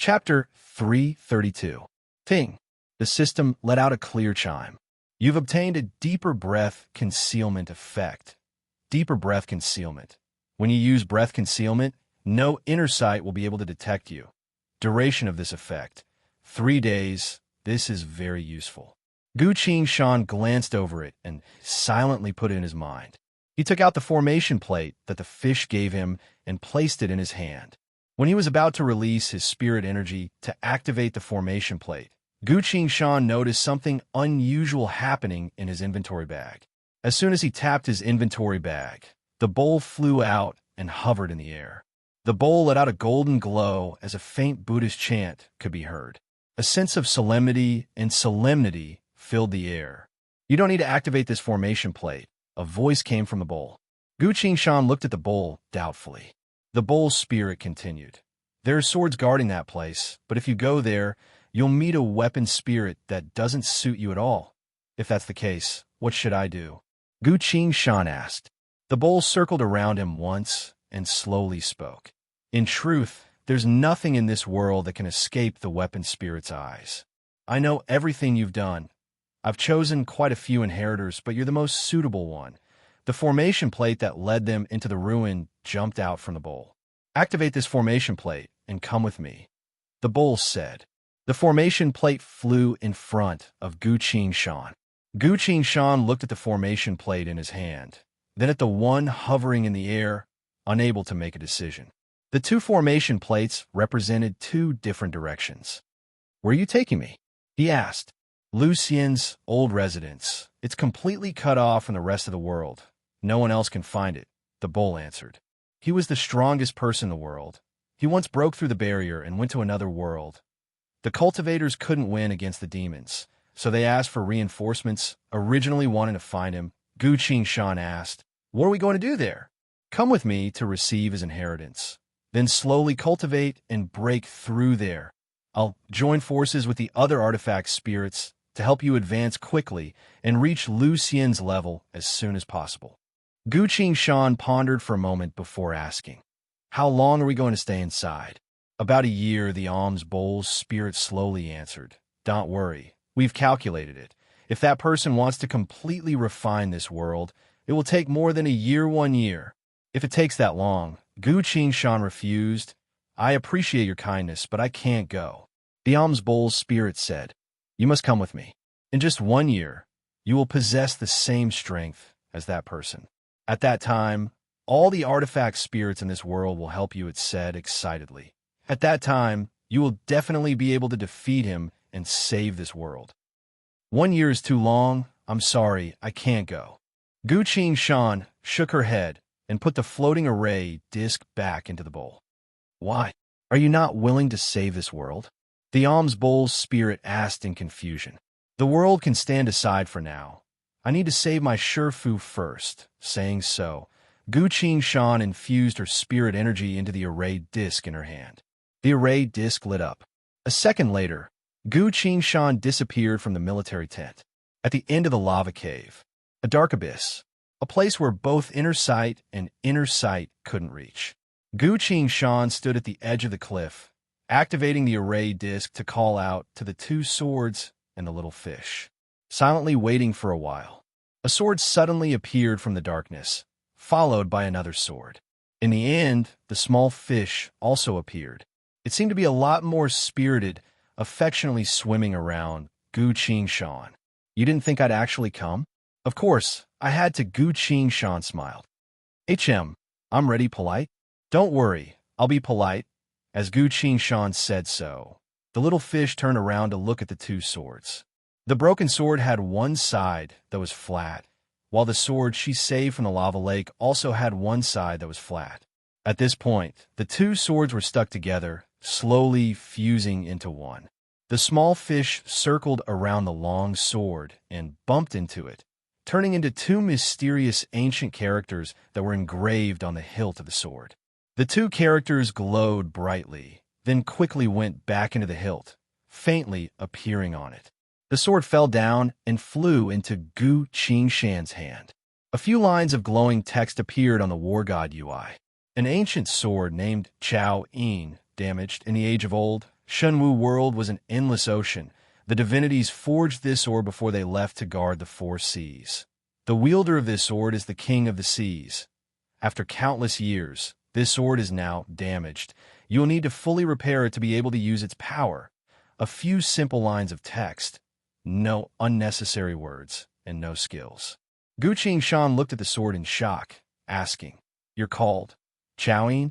Chapter 332. Ting. The system let out a clear chime. You've obtained a deeper breath concealment effect. Deeper breath concealment. When you use breath concealment, no inner sight will be able to detect you. Duration of this effect: 3 days. This is very useful. Gu Qingshan glanced over it and silently put it in his mind. He took out the formation plate that the fish gave him and placed it in his hand. When he was about to release his spirit energy to activate the formation plate, Gu Qingshan noticed something unusual happening in his inventory bag. As soon as he tapped his inventory bag, the bowl flew out and hovered in the air. The bowl let out a golden glow as a faint Buddhist chant could be heard. A sense of solemnity filled the air. You don't need to activate this formation plate. A voice came from the bowl. Gu Qingshan looked at the bowl doubtfully. The bowl's spirit continued. There are swords guarding that place, but if you go there, you'll meet a weapon spirit that doesn't suit you at all. If that's the case, what should I do? Gu Qingshan asked. The bowl circled around him once and slowly spoke. In truth, there's nothing in this world that can escape the weapon spirit's eyes. I know everything you've done. I've chosen quite a few inheritors, but you're the most suitable one. The formation plate that led them into the ruin jumped out from the bowl. Activate this formation plate and come with me, the bowl said. The formation plate flew in front of Gu Qingshan. Gu Qingshan looked at the formation plate in his hand, then at the one hovering in the air, unable to make a decision. The two formation plates represented two different directions. Where are you taking me? He asked. Lucien's old residence. It's completely cut off from the rest of the world. No one else can find it, the bowl answered. He was the strongest person in the world. He once broke through the barrier and went to another world. The cultivators couldn't win against the demons, so they asked for reinforcements, originally wanting to find him. Gu Qingshan asked, "What are we going to do there?" "Come with me to receive his inheritance. Then slowly cultivate and break through there. I'll join forces with the other artifact spirits to help you advance quickly and reach Lucien's level as soon as possible." Gu Qingshan pondered for a moment before asking, "How long are we going to stay inside?" "About a year," the alms bowl's spirit slowly answered. "Don't worry, we've calculated it. If that person wants to completely refine this world, it will take more than a year. 1 year. If it takes that long," Gu Qingshan refused. "I appreciate your kindness, but I can't go." The alms bowl's spirit said, "You must come with me. In just 1 year, you will possess the same strength as that person. At that time, all the artifact spirits in this world will help you," it said excitedly. "At that time, you will definitely be able to defeat him and save this world." 1 year is too long. I'm sorry, I can't go." Gu Qingshan shook her head and put the floating array disc back into the bowl. "Why? Are you not willing to save this world?" The alms bowl's spirit asked in confusion. "The world can stand aside for now. I need to save my Shifu first." Saying so, Gu Qingshan infused her spirit energy into the array disc in her hand. The array disc lit up. A second later, Gu Qingshan disappeared from the military tent. At the end of the lava cave, a dark abyss, a place where both inner sight and inner sight couldn't reach. Gu Qingshan stood at the edge of the cliff, activating the array disc to call out to the two swords and the little fish. Silently waiting for a while, a sword suddenly appeared from the darkness, followed by another sword. In the end, the small fish also appeared. It seemed to be a lot more spirited, affectionately swimming around Gu Qingshan. "You didn't think I'd actually come?" "Of course, I had to." Gu Qingshan smiled. I'm ready." Polite? "Don't worry, I'll be polite." As Gu Qingshan said so, the little fish turned around to look at the two swords. The broken sword had one side that was flat, while the sword she saved from the lava lake also had one side that was flat. At this point, the two swords were stuck together, slowly fusing into one. The small fish circled around the long sword and bumped into it, turning into two mysterious ancient characters that were engraved on the hilt of the sword. The two characters glowed brightly, then quickly went back into the hilt, faintly appearing on it. The sword fell down and flew into Gu Qingshan's hand. A few lines of glowing text appeared on the war god UI. An ancient sword named Chao Yin, damaged in the age of old, Shenwu world was an endless ocean. The divinities forged this sword before they left to guard the four seas. The wielder of this sword is the king of the seas. After countless years, this sword is now damaged. You will need to fully repair it to be able to use its power. A few simple lines of text, no unnecessary words, and no skills. Gu Qingshan looked at the sword in shock, asking, "You're called Chowing?"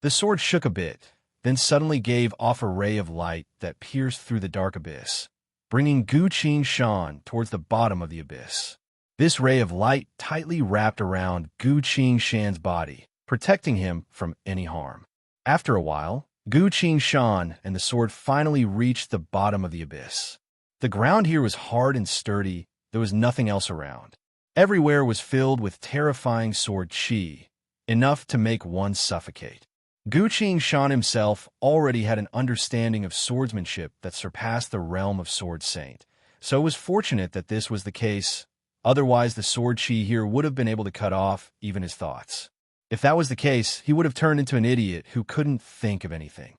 The sword shook a bit, then suddenly gave off a ray of light that pierced through the dark abyss, bringing Gu Qingshan towards the bottom of the abyss. This ray of light tightly wrapped around Gu Qingshan's body, protecting him from any harm. After a while, Gu Qingshan and the sword finally reached the bottom of the abyss. The ground here was hard and sturdy. There was nothing else around. Everywhere was filled with terrifying sword chi, enough to make one suffocate. Gu Qingshan himself already had an understanding of swordsmanship that surpassed the realm of Sword Saint, so it was fortunate that this was the case. Otherwise, the sword chi here would have been able to cut off even his thoughts. If that was the case, he would have turned into an idiot who couldn't think of anything.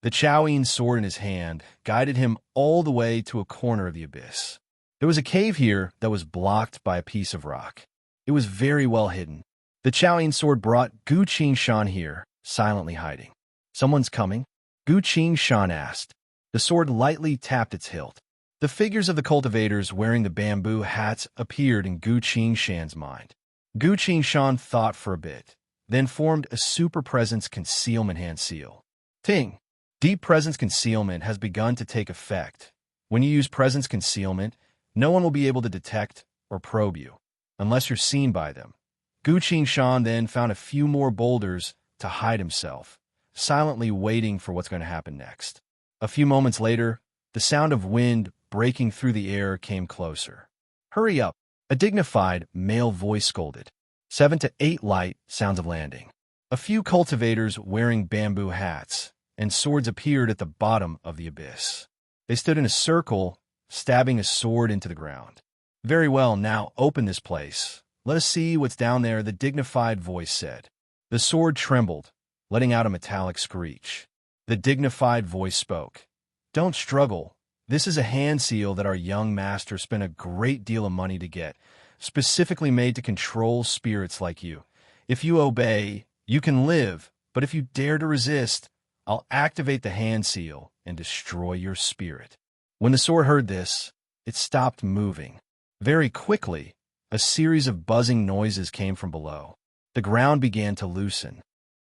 The Chowing sword in his hand guided him all the way to a corner of the abyss. There was a cave here that was blocked by a piece of rock. It was very well hidden. The Chowing sword brought Gu Qingshan here, silently hiding. "Someone's coming?" Gu Qingshan asked. The sword lightly tapped its hilt. The figures of the cultivators wearing the bamboo hats appeared in Gu Qingshan's mind. Gu Qingshan thought for a bit, then formed a super presence concealment hand seal. Ting! Deep presence concealment has begun to take effect. When you use presence concealment, no one will be able to detect or probe you, unless you're seen by them. Gu Qingshan then found a few more boulders to hide himself, silently waiting for what's going to happen next. A few moments later, the sound of wind breaking through the air came closer. "Hurry up," a dignified male voice scolded. 7 to 8 light sounds of landing. A few cultivators wearing bamboo hats and swords appeared at the bottom of the abyss. They stood in a circle, stabbing a sword into the ground. "Very well, now open this place. Let us see what's down there," the dignified voice said. The sword trembled, letting out a metallic screech. The dignified voice spoke. "Don't struggle. This is a hand seal that our young master spent a great deal of money to get, specifically made to control spirits like you. If you obey, you can live, but if you dare to resist, I'll activate the hand seal and destroy your spirit." When the sword heard this, it stopped moving. Very quickly, a series of buzzing noises came from below. The ground began to loosen.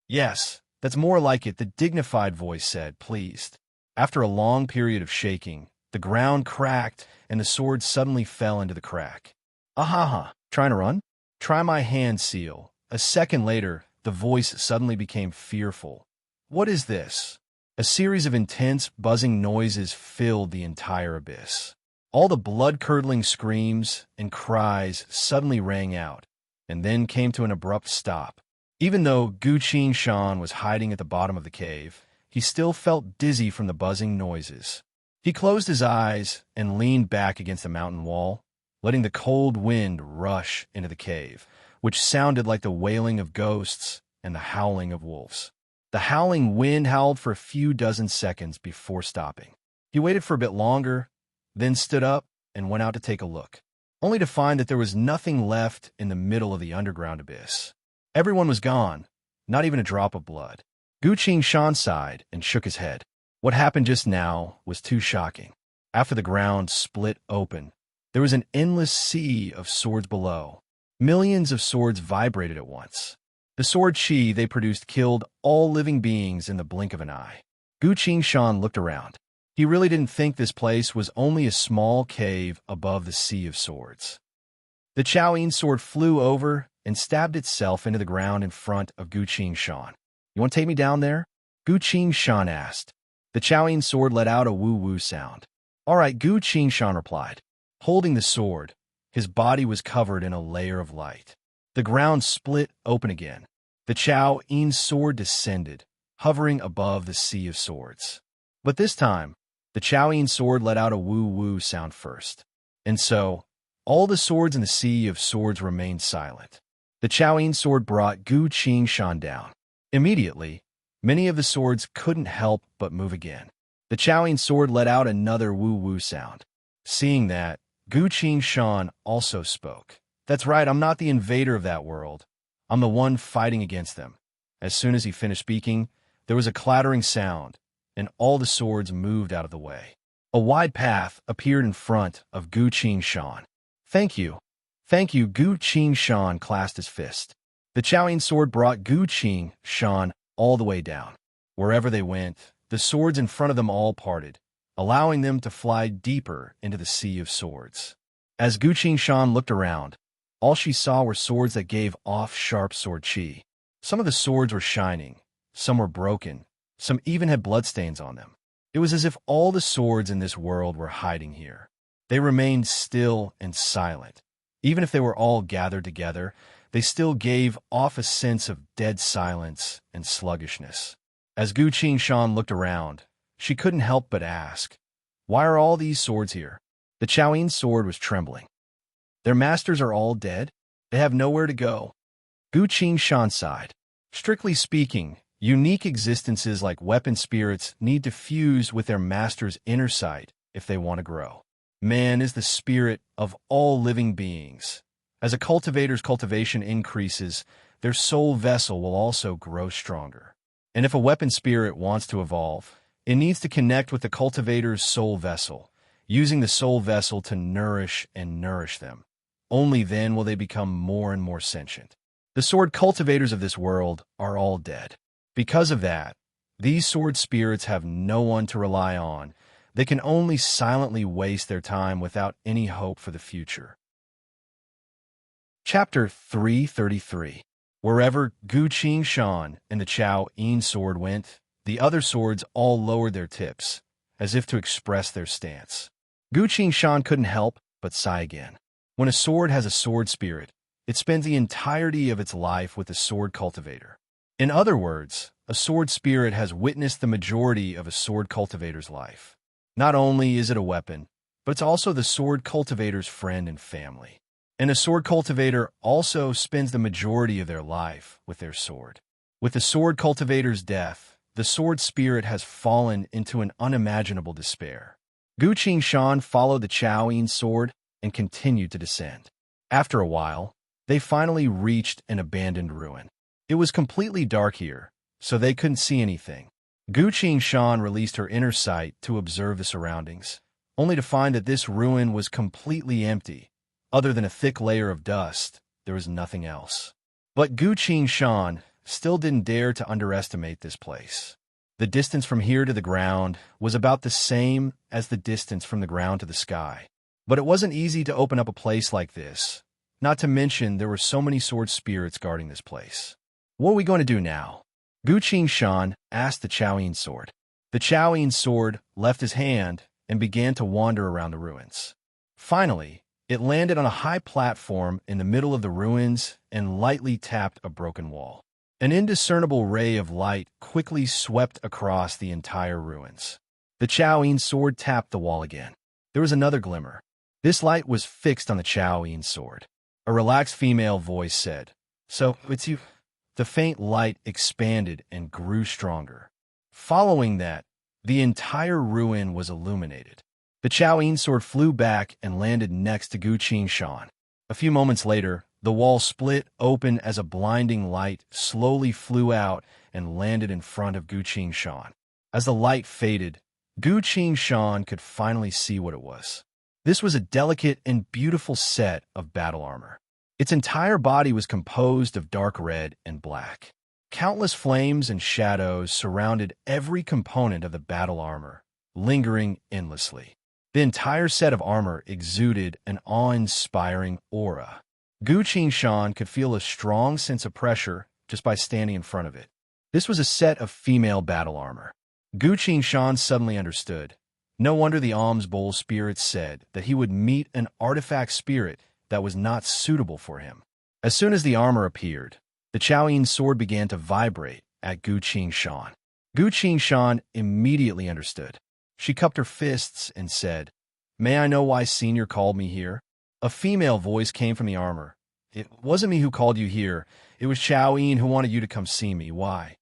"Yes, that's more like it," the dignified voice said, pleased. After a long period of shaking, the ground cracked and the sword suddenly fell into the crack. "Ahaha, trying to run? Try my hand seal." A second later, the voice suddenly became fearful. "What is this?" A series of intense, buzzing noises filled the entire abyss. All the blood-curdling screams and cries suddenly rang out, and then came to an abrupt stop. Even though Gu Qingshan was hiding at the bottom of the cave, he still felt dizzy from the buzzing noises. He closed his eyes and leaned back against the mountain wall, letting the cold wind rush into the cave, which sounded like the wailing of ghosts and the howling of wolves. The howling wind howled for a few dozen seconds before stopping. He waited for a bit longer, then stood up and went out to take a look, only to find that there was nothing left in the middle of the underground abyss. Everyone was gone, not even a drop of blood. Gu Qingshan sighed and shook his head. What happened just now was too shocking. After the ground split open, there was an endless sea of swords below. Millions of swords vibrated at once. The sword chi they produced killed all living beings in the blink of an eye. Gu Qingshan looked around. He really didn't think this place was only a small cave above the sea of swords. The Chowing sword flew over and stabbed itself into the ground in front of Gu Qingshan. "You want to take me down there?" Gu Qingshan asked. The Chowing sword let out a woo-woo sound. "All right," Gu Qingshan replied. Holding the sword, his body was covered in a layer of light. The ground split open again. The Chowing sword descended, hovering above the sea of swords. But this time, the Chowing sword let out a woo-woo sound first. And so, all the swords in the sea of swords remained silent. The Chowing sword brought Gu Qingshan down. Immediately, many of the swords couldn't help but move again. The Chowing sword let out another woo-woo sound. Seeing that, Gu Shan also spoke. That's right, I'm not the invader of that world. I'm the one fighting against them. As soon as he finished speaking, there was a clattering sound, and all the swords moved out of the way. A wide path appeared in front of Gu Shan. Thank you. Thank you, Gu Shan clasped his fist. The Chowing sword brought Gu Shan all the way down. Wherever they went, the swords in front of them all parted, allowing them to fly deeper into the sea of swords. As Gu Shan looked around, all she saw were swords that gave off sharp sword chi. Some of the swords were shining, some were broken, some even had bloodstains on them. It was as if all the swords in this world were hiding here. They remained still and silent. Even if they were all gathered together, they still gave off a sense of dead silence and sluggishness. As Gu Shan looked around, she couldn't help but ask, "Why are all these swords here?" The Chowing sword was trembling. "Their masters are all dead? They have nowhere to go." Gu Shan sighed. Strictly speaking, unique existences like weapon spirits need to fuse with their master's inner sight if they want to grow. Man is the spirit of all living beings. As a cultivator's cultivation increases, their soul vessel will also grow stronger. And if a weapon spirit wants to evolve, it needs to connect with the cultivator's soul vessel, using the soul vessel to nourish and nourish them. Only then will they become more and more sentient. The sword cultivators of this world are all dead. Because of that, these sword spirits have no one to rely on. They can only silently waste their time without any hope for the future. Chapter 333. Wherever Gu Shan and the Chowing sword went, the other swords all lowered their tips, as if to express their stance. Gu Shan couldn't help but sigh again. When a sword has a sword spirit, it spends the entirety of its life with the sword cultivator. In other words, a sword spirit has witnessed the majority of a sword cultivator's life. Not only is it a weapon, but it's also the sword cultivator's friend and family. And a sword cultivator also spends the majority of their life with their sword. With the sword cultivator's death, the sword spirit has fallen into an unimaginable despair. Gu Shan followed the Chowing sword and continued to descend. After a while, they finally reached an abandoned ruin. It was completely dark here, so they couldn't see anything. Gu Shan released her inner sight to observe the surroundings, only to find that this ruin was completely empty. Other than a thick layer of dust, there was nothing else. But Gu Shan still didn't dare to underestimate this place. The distance from here to the ground was about the same as the distance from the ground to the sky. But it wasn't easy to open up a place like this, not to mention there were so many sword spirits guarding this place. What are we going to do now? Gu Shan asked the Chowing sword. The Chowing sword left his hand and began to wander around the ruins. Finally, it landed on a high platform in the middle of the ruins and lightly tapped a broken wall. An indiscernible ray of light quickly swept across the entire ruins. The Chowing sword tapped the wall again. There was another glimmer. This light was fixed on the Chowing sword. A relaxed female voice said, "So, it's you." The faint light expanded and grew stronger. Following that, the entire ruin was illuminated. The Chowing sword flew back and landed next to Gu Shan. A few moments later, the wall split open as a blinding light slowly flew out and landed in front of Gu Shan. As the light faded, Gu Shan could finally see what it was. This was a delicate and beautiful set of battle armor. Its entire body was composed of dark red and black. Countless flames and shadows surrounded every component of the battle armor, lingering endlessly. The entire set of armor exuded an awe-inspiring aura. Gu Shan could feel a strong sense of pressure just by standing in front of it. This was a set of female battle armor. Gu Shan suddenly understood. No wonder the alms bowl spirit said that he would meet an artifact spirit that was not suitable for him. As soon as the armor appeared, the Chowing sword began to vibrate at Gu Shan. Gu Shan immediately understood. She cupped her fists and said, "May I know why Senior called me here?" A female voice came from the armor. "It wasn't me who called you here. It was Chowing who wanted you to come see me. Why?"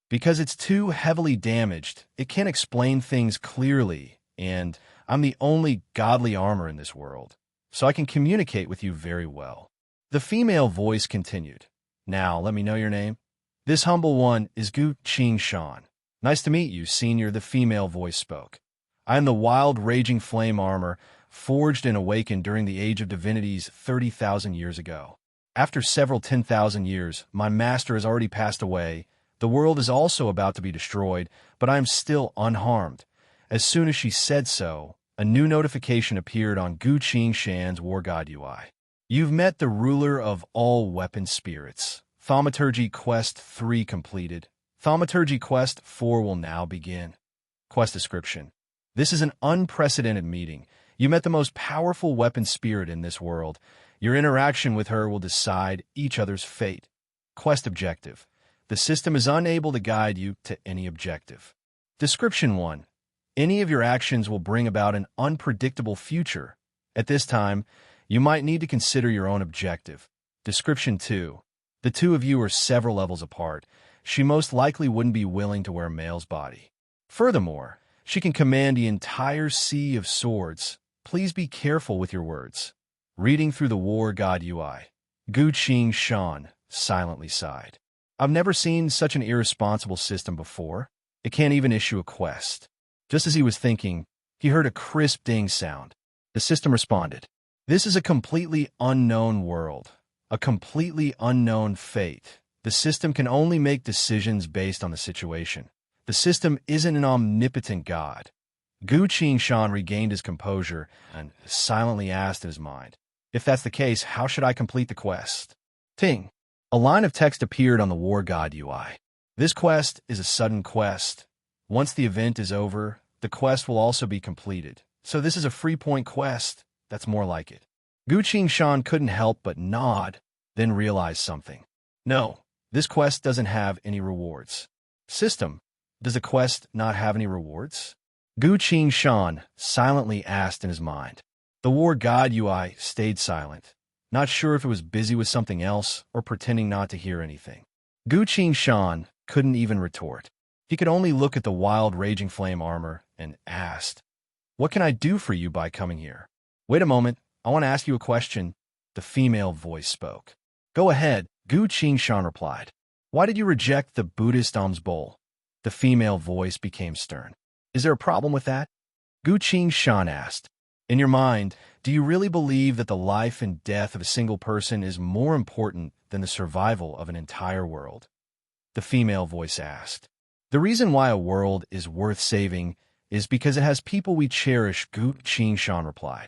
Because it's too heavily damaged, it can't explain things clearly, and I'm the only godly armor in this world, so I can communicate with you very well. The female voice continued. Now, let me know your name. This humble one is Gu Qing Shan. Nice to meet you, senior, the female voice spoke. I am the wild, raging flame armor, forged and awakened during the age of divinities 30,000 years ago. After several 10,000 years, my master has already passed away. The world is also about to be destroyed, but I am still unharmed. As soon as she said so, a new notification appeared on Gu Qing Shan's War God UI. You've met the ruler of all weapon spirits. Thaumaturgy Quest 3 completed. Thaumaturgy Quest 4 will now begin. Quest description. This is an unprecedented meeting. You met the most powerful weapon spirit in this world. Your interaction with her will decide each other's fate. Quest objective. The system is unable to guide you to any objective. Description 1. Any of your actions will bring about an unpredictable future. At this time, you might need to consider your own objective. Description 2. The two of you are several levels apart. She most likely wouldn't be willing to wear a male's body. Furthermore, she can command the entire sea of swords. Please be careful with your words. Reading through the War God UI. Gu Qing Shan silently sighed. I've never seen such an irresponsible system before. It can't even issue a quest. Just as he was thinking, he heard a crisp ding sound. The system responded. This is a completely unknown world, a completely unknown fate. The system can only make decisions based on the situation. The system isn't an omnipotent god. Gu Qing Shan regained his composure and silently asked in his mind, if that's the case, how should I complete the quest? Ting. A line of text appeared on the War God UI. This quest is a sudden quest. Once the event is over, the quest will also be completed. So this is a free point quest. That's more like it. Gu Qing Shan couldn't help but nod, then realized something. No, this quest doesn't have any rewards. System, does the quest not have any rewards? Gu Qing Shan silently asked in his mind. The War God UI stayed silent, not sure if it was busy with something else or pretending not to hear anything. Gu Qing Shan couldn't even retort. He could only look at the wild raging flame armor and asked, what can I do for you by coming here? Wait a moment, I want to ask you a question. The female voice spoke. Go ahead, Gu Qing Shan replied. Why did you reject the Buddhist alms bowl? The female voice became stern. Is there a problem with that? Gu Qing Shan asked. In your mind, do you really believe that the life and death of a single person is more important than the survival of an entire world? The female voice asked. The reason why a world is worth saving is because it has people we cherish, Gu Qing Shan replied.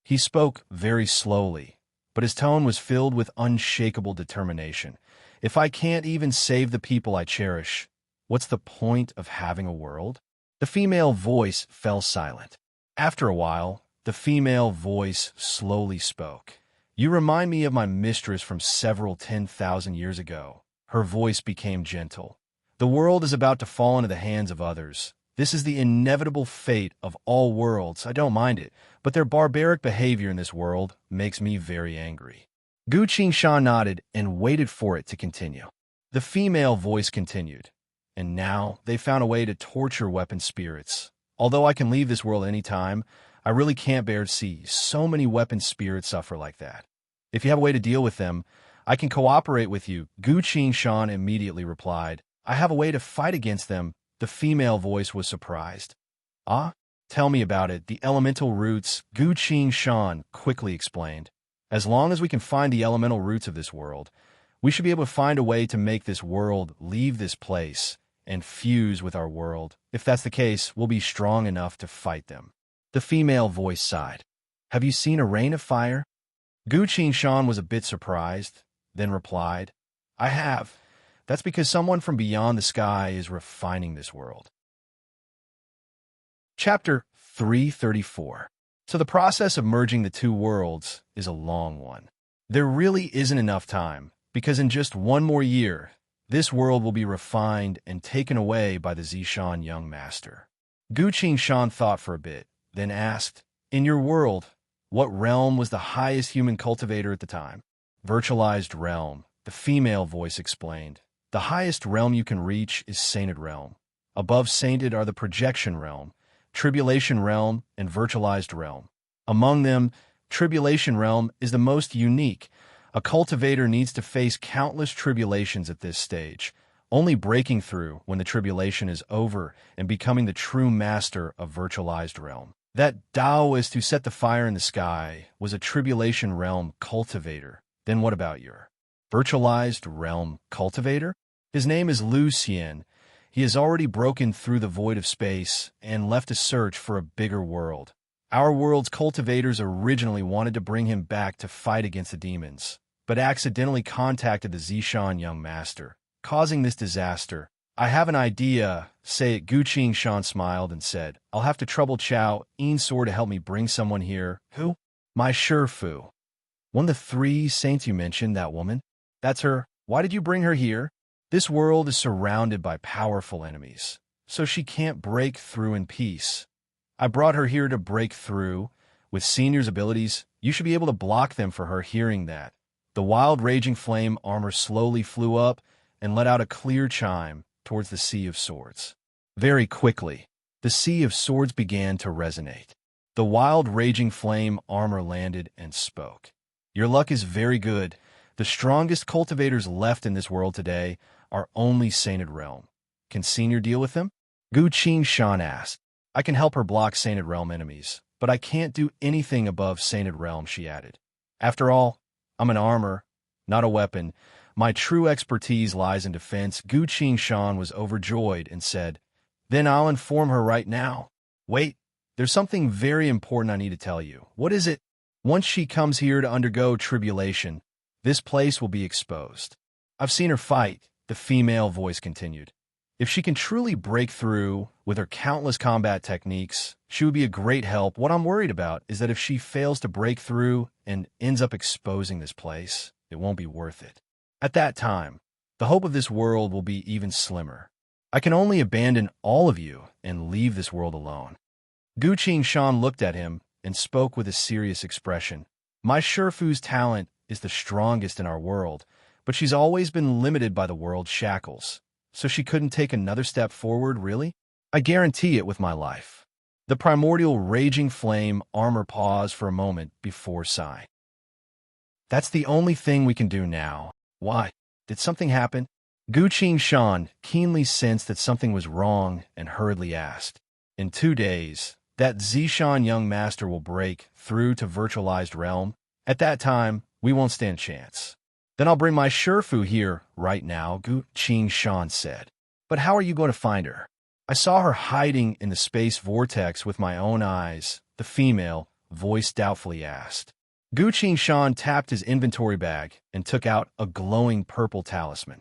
He spoke very slowly, but his tone was filled with unshakable determination. If I can't even save the people I cherish, what's the point of having a world? The female voice fell silent. After a while, the female voice slowly spoke. You remind me of my mistress from several 10,000 years ago. Her voice became gentle. The world is about to fall into the hands of others. This is the inevitable fate of all worlds. I don't mind it, but their barbaric behavior in this world makes me very angry. Gu Qing Shan nodded and waited for it to continue. The female voice continued. And now they found a way to torture weapon spirits. Although I can leave this world any time, I really can't bear to see so many weapon spirits suffer like that. If you have a way to deal with them, I can cooperate with you. Gu Qing Shan immediately replied. I have a way to fight against them. The female voice was surprised. Ah? Tell me about it. The elemental roots, Gu Qing Shan quickly explained. As long as we can find the elemental roots of this world, we should be able to find a way to make this world leave this place and fuse with our world. If that's the case, we'll be strong enough to fight them. The female voice sighed. Have you seen a rain of fire? Gu Qing Shan was a bit surprised, then replied, I have. That's because someone from beyond the sky is refining this world. Chapter 334. So the process of merging the two worlds is a long one. There really isn't enough time, because in just one more year, this world will be refined and taken away by the Zishan young master. Gu Qing Shan thought for a bit, then asked, in your world, what realm was the highest human cultivator at the time? Virtualized realm, the female voice explained. The highest realm you can reach is Sainted Realm. Above Sainted are the Projection Realm, Tribulation Realm, and Virtualized Realm. Among them, Tribulation Realm is the most unique. A cultivator needs to face countless tribulations at this stage, only breaking through when the tribulation is over and becoming the true master of Virtualized Realm. That Taoist who set the fire in the sky was a Tribulation Realm cultivator. Then what about your Virtualized Realm cultivator? His name is Lu Xian. He has already broken through the void of space and left to search for a bigger world. Our world's cultivators originally wanted to bring him back to fight against the demons, but accidentally contacted the Zishan young master, causing this disaster. I have an idea, say it. Gu Shan smiled and said, I'll have to trouble Chao Yin-Sword to help me bring someone here. Who? My Shifu. One of the 3 saints you mentioned, that woman? That's her. Why did you bring her here? This world is surrounded by powerful enemies, so she can't break through in peace. I brought her here to break through. With Senior's abilities, you should be able to block them. For her hearing that, the wild raging flame armor slowly flew up and let out a clear chime towards the Sea of Swords. Very quickly, the Sea of Swords began to resonate. The wild raging flame armor landed and spoke. Your luck is very good. The strongest cultivators left in this world today are only Sainted Realm. Can Senior deal with them? Gu Shan asked. I can help her block Sainted Realm enemies, but I can't do anything above Sainted Realm, she added. After all, I'm an armor, not a weapon. My true expertise lies in defense. Gu Shan was overjoyed and said, Then I'll inform her right now. Wait, there's something very important I need to tell you. What is it? Once she comes here to undergo tribulation, this place will be exposed. I've seen her fight, the female voice continued. If she can truly break through with her countless combat techniques, she would be a great help. What I'm worried about is that if she fails to break through and ends up exposing this place, it won't be worth it. At that time, the hope of this world will be even slimmer. I can only abandon all of you and leave this world alone. Gu Shan looked at him and spoke with a serious expression. My Shifu's talent is the strongest in our world, but she's always been limited by the world's shackles. So she couldn't take another step forward, really? I guarantee it with my life. The primordial raging flame armor paused for a moment before sighing. That's the only thing we can do now. Why? Did something happen? Gu Shan keenly sensed that something was wrong and hurriedly asked. In 2 days, that Zishan young master will break through to Virtualized Realm. At that time, we won't stand a chance. Then I'll bring my Shifu here right now, Gu Shan said. But how are you going to find her? I saw her hiding in the space vortex with my own eyes, the female voice doubtfully asked. Gu Shan tapped his inventory bag and took out a glowing purple talisman.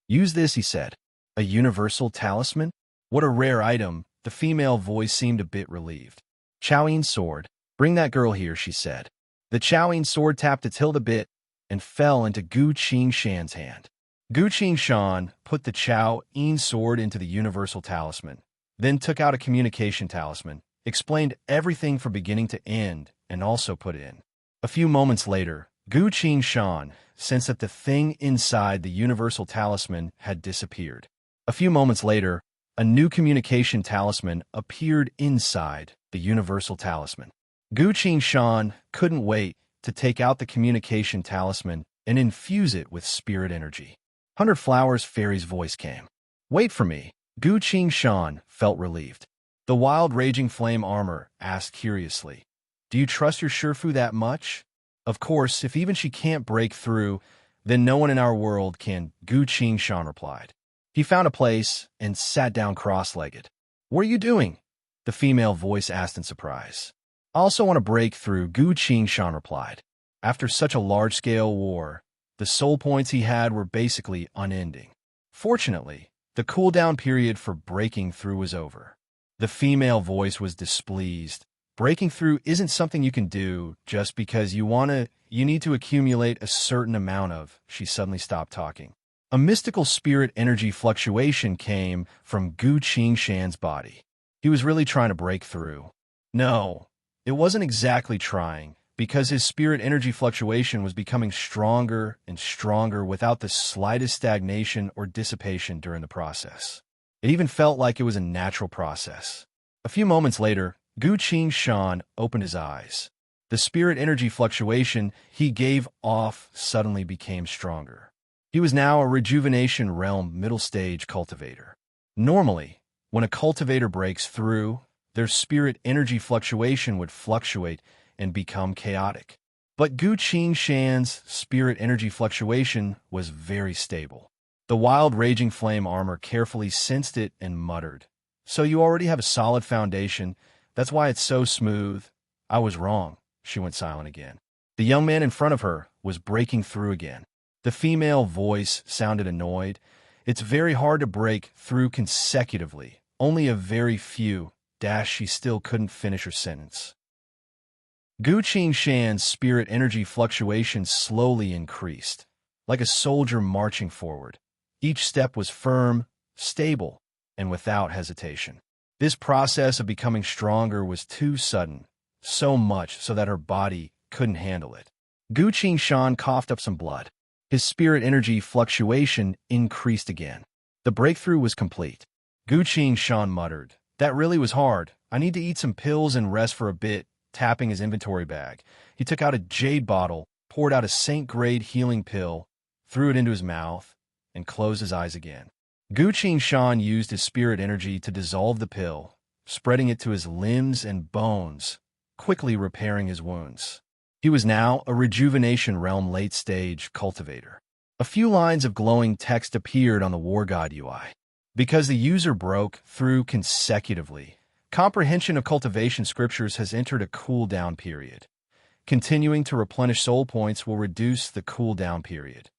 Use this, he said. A universal talisman? What a rare item. The female voice seemed a bit relieved. Chaoyin's sword. Bring that girl here, she said. The Chaoyin sword tapped its hilt a bit and fell into Gu Shan's hand. Gu Shan put the Chaoyin sword into the universal talisman, then took out a communication talisman, explained everything from beginning to end, and also put it in. A few moments later, Gu Shan sensed that the thing inside the universal talisman had disappeared. A few moments later, a new communication talisman appeared inside the universal talisman. Gu Shan couldn't wait to take out the communication talisman and infuse it with spirit energy. 100 Flowers Fairy's voice came. Wait for me. Gu Shan felt relieved. The wild raging flame armor asked curiously, Do you trust your Shifu that much? Of course, if even she can't break through, then no one in our world can, Gu Shan replied. He found a place and sat down cross-legged. What are you doing? The female voice asked in surprise. I also want to break through, Gu Shan replied. After such a large-scale war, the soul points he had were basically unending. Fortunately, the cooldown period for breaking through was over. The female voice was displeased. Breaking through isn't something you can do just because you need to accumulate a certain amount of. She suddenly stopped talking. A mystical spirit energy fluctuation came from Gu Shan's body. He was really trying to break through. No, it wasn't exactly trying, because his spirit energy fluctuation was becoming stronger and stronger without the slightest stagnation or dissipation during the process. It even felt like it was a natural process. A few moments later, Gu Qing Shan opened his eyes. The spirit energy fluctuation he gave off suddenly became stronger. He was now a rejuvenation realm middle stage cultivator. Normally, when a cultivator breaks through, their spirit energy fluctuation would fluctuate and become chaotic. But Gu Qing Shan's spirit energy fluctuation was very stable. The wild raging flame armor carefully sensed it and muttered, "So you already have a solid foundation. That's why it's so smooth." "I was wrong." She went silent again. The young man in front of her was breaking through again. The female voice sounded annoyed. "It's very hard to break through consecutively. Only a very few." She still couldn't finish her sentence. Gu Qing Shan's spirit energy fluctuation slowly increased, like a soldier marching forward. Each step was firm, stable, and without hesitation. This process of becoming stronger was too sudden, so much so that her body couldn't handle it. Gu Qing Shan coughed up some blood. His spirit energy fluctuation increased again. The breakthrough was complete. Gu Qing Shan muttered, "That really was hard. I need to eat some pills and rest for a bit." Tapping his inventory bag, he took out a jade bottle, poured out a saint-grade healing pill, threw it into his mouth, and closed his eyes again. Gu Qing Shan used his spirit energy to dissolve the pill, spreading it to his limbs and bones, quickly repairing his wounds. He was now a rejuvenation realm late-stage cultivator. A few lines of glowing text appeared on the War God UI. Because the user broke through consecutively, comprehension of cultivation scriptures has entered a cooldown period. Continuing to replenish soul points will reduce the cooldown period.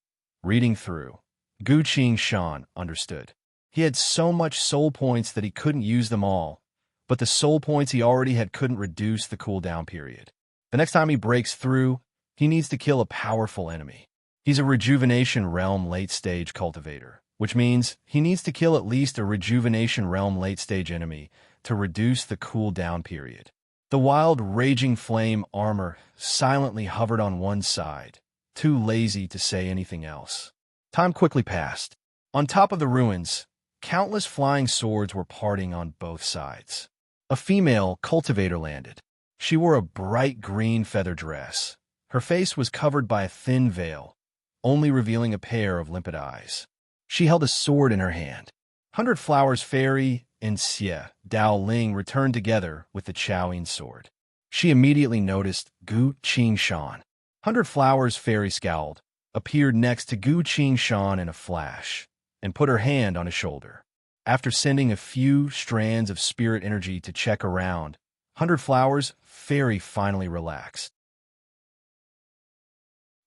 Reading through, Gu Qing Shan understood. He had so much soul points that he couldn't use them all, but the soul points he already had couldn't reduce the cooldown period. The next time he breaks through, he needs to kill a powerful enemy. He's a rejuvenation realm late-stage cultivator, which means he needs to kill at least a rejuvenation realm late-stage enemy to reduce the cooldown period. The wild raging flame armor silently hovered on one side, too lazy to say anything else. Time quickly passed. On top of the ruins, countless flying swords were parting on both sides. A female cultivator landed. She wore a bright green feather dress. Her face was covered by a thin veil, only revealing a pair of limpid eyes. She held a sword in her hand. 100 Flowers Fairy and Xie Dao Ling returned together with the Chowing sword. She immediately noticed Gu Qing Shan. 100 Flowers Fairy scowled, appeared next to Gu Qing Shan in a flash, and put her hand on his shoulder. After sending a few strands of spirit energy to check around, 100 Flowers Fairy finally relaxed.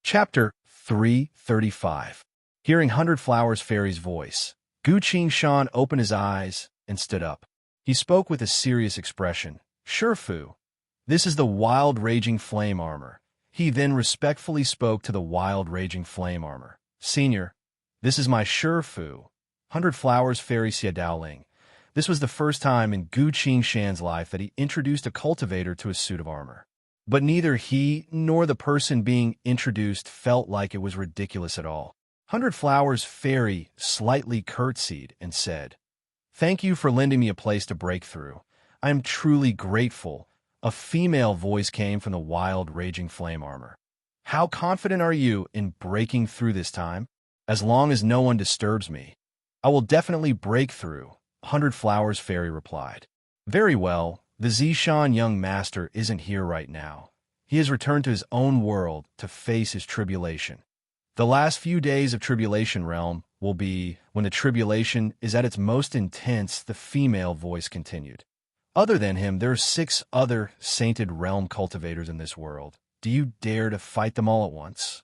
Chapter 335. Hearing 100 Flowers Fairy's voice, Gu Qing Shan opened his eyes and stood up. He spoke with a serious expression. "Shifu, this is the wild raging flame armor." He then respectfully spoke to the wild raging flame armor. "Senior, this is my Shifu, 100 Flowers Fairy Xie Daoling." This was the first time in Gu Qing Shan's life that he introduced a cultivator to a suit of armor. But neither he nor the person being introduced felt like it was ridiculous at all. 100 Flowers Fairy slightly curtsied and said, "Thank you for lending me a place to break through. I am truly grateful." A female voice came from the wild raging flame armor. "How confident are you in breaking through this time?" "As long as no one disturbs me, I will definitely break through," 100 Flowers Fairy replied. "Very well, the Zishan young master isn't here right now. He has returned to his own world to face his tribulation. The last few days of Tribulation Realm will be when the tribulation is at its most intense," the female voice continued. "Other than him, there are 6 other sainted realm cultivators in this world. Do you dare to fight them all at once?"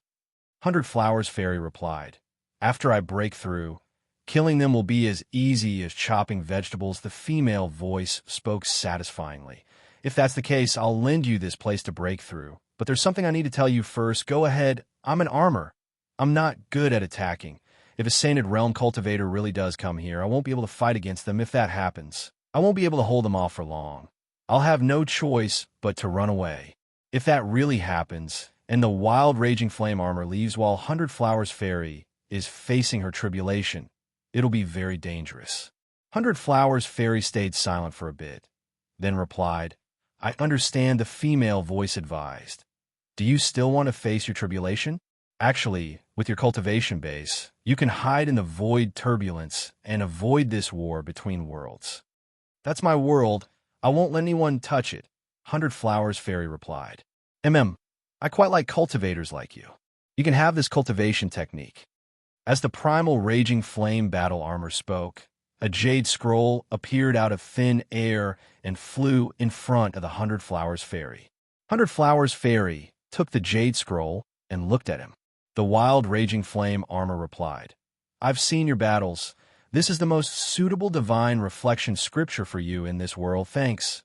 100 Flowers Fairy replied. "After I break through, killing them will be as easy as chopping vegetables." The female voice spoke satisfyingly. "If that's the case, I'll lend you this place to break through. But there's something I need to tell you first. Go ahead. I'm an armor. I'm not good at attacking. If a sainted realm cultivator really does come here, I won't be able to fight against them. If that happens, I won't be able to hold them off for long. I'll have no choice but to run away." If that really happens, and the wild raging flame armor leaves while 100 Flowers Fairy is facing her tribulation, it'll be very dangerous. 100 Flowers Fairy stayed silent for a bit, then replied, I understand, the female voice advised. Do you still want to face your tribulation? Actually, with your cultivation base, you can hide in the void turbulence and avoid this war between worlds. That's my world. I won't let anyone touch it, 100 Flowers Fairy replied. I quite like cultivators like you. You can have this cultivation technique. As the primal raging flame battle armor spoke, a jade scroll appeared out of thin air and flew in front of the 100 Flowers Fairy. 100 Flowers Fairy took the jade scroll and looked at him. The wild raging flame armor replied, I've seen your battles. This is the most suitable divine reflection scripture for you in this world. Thanks.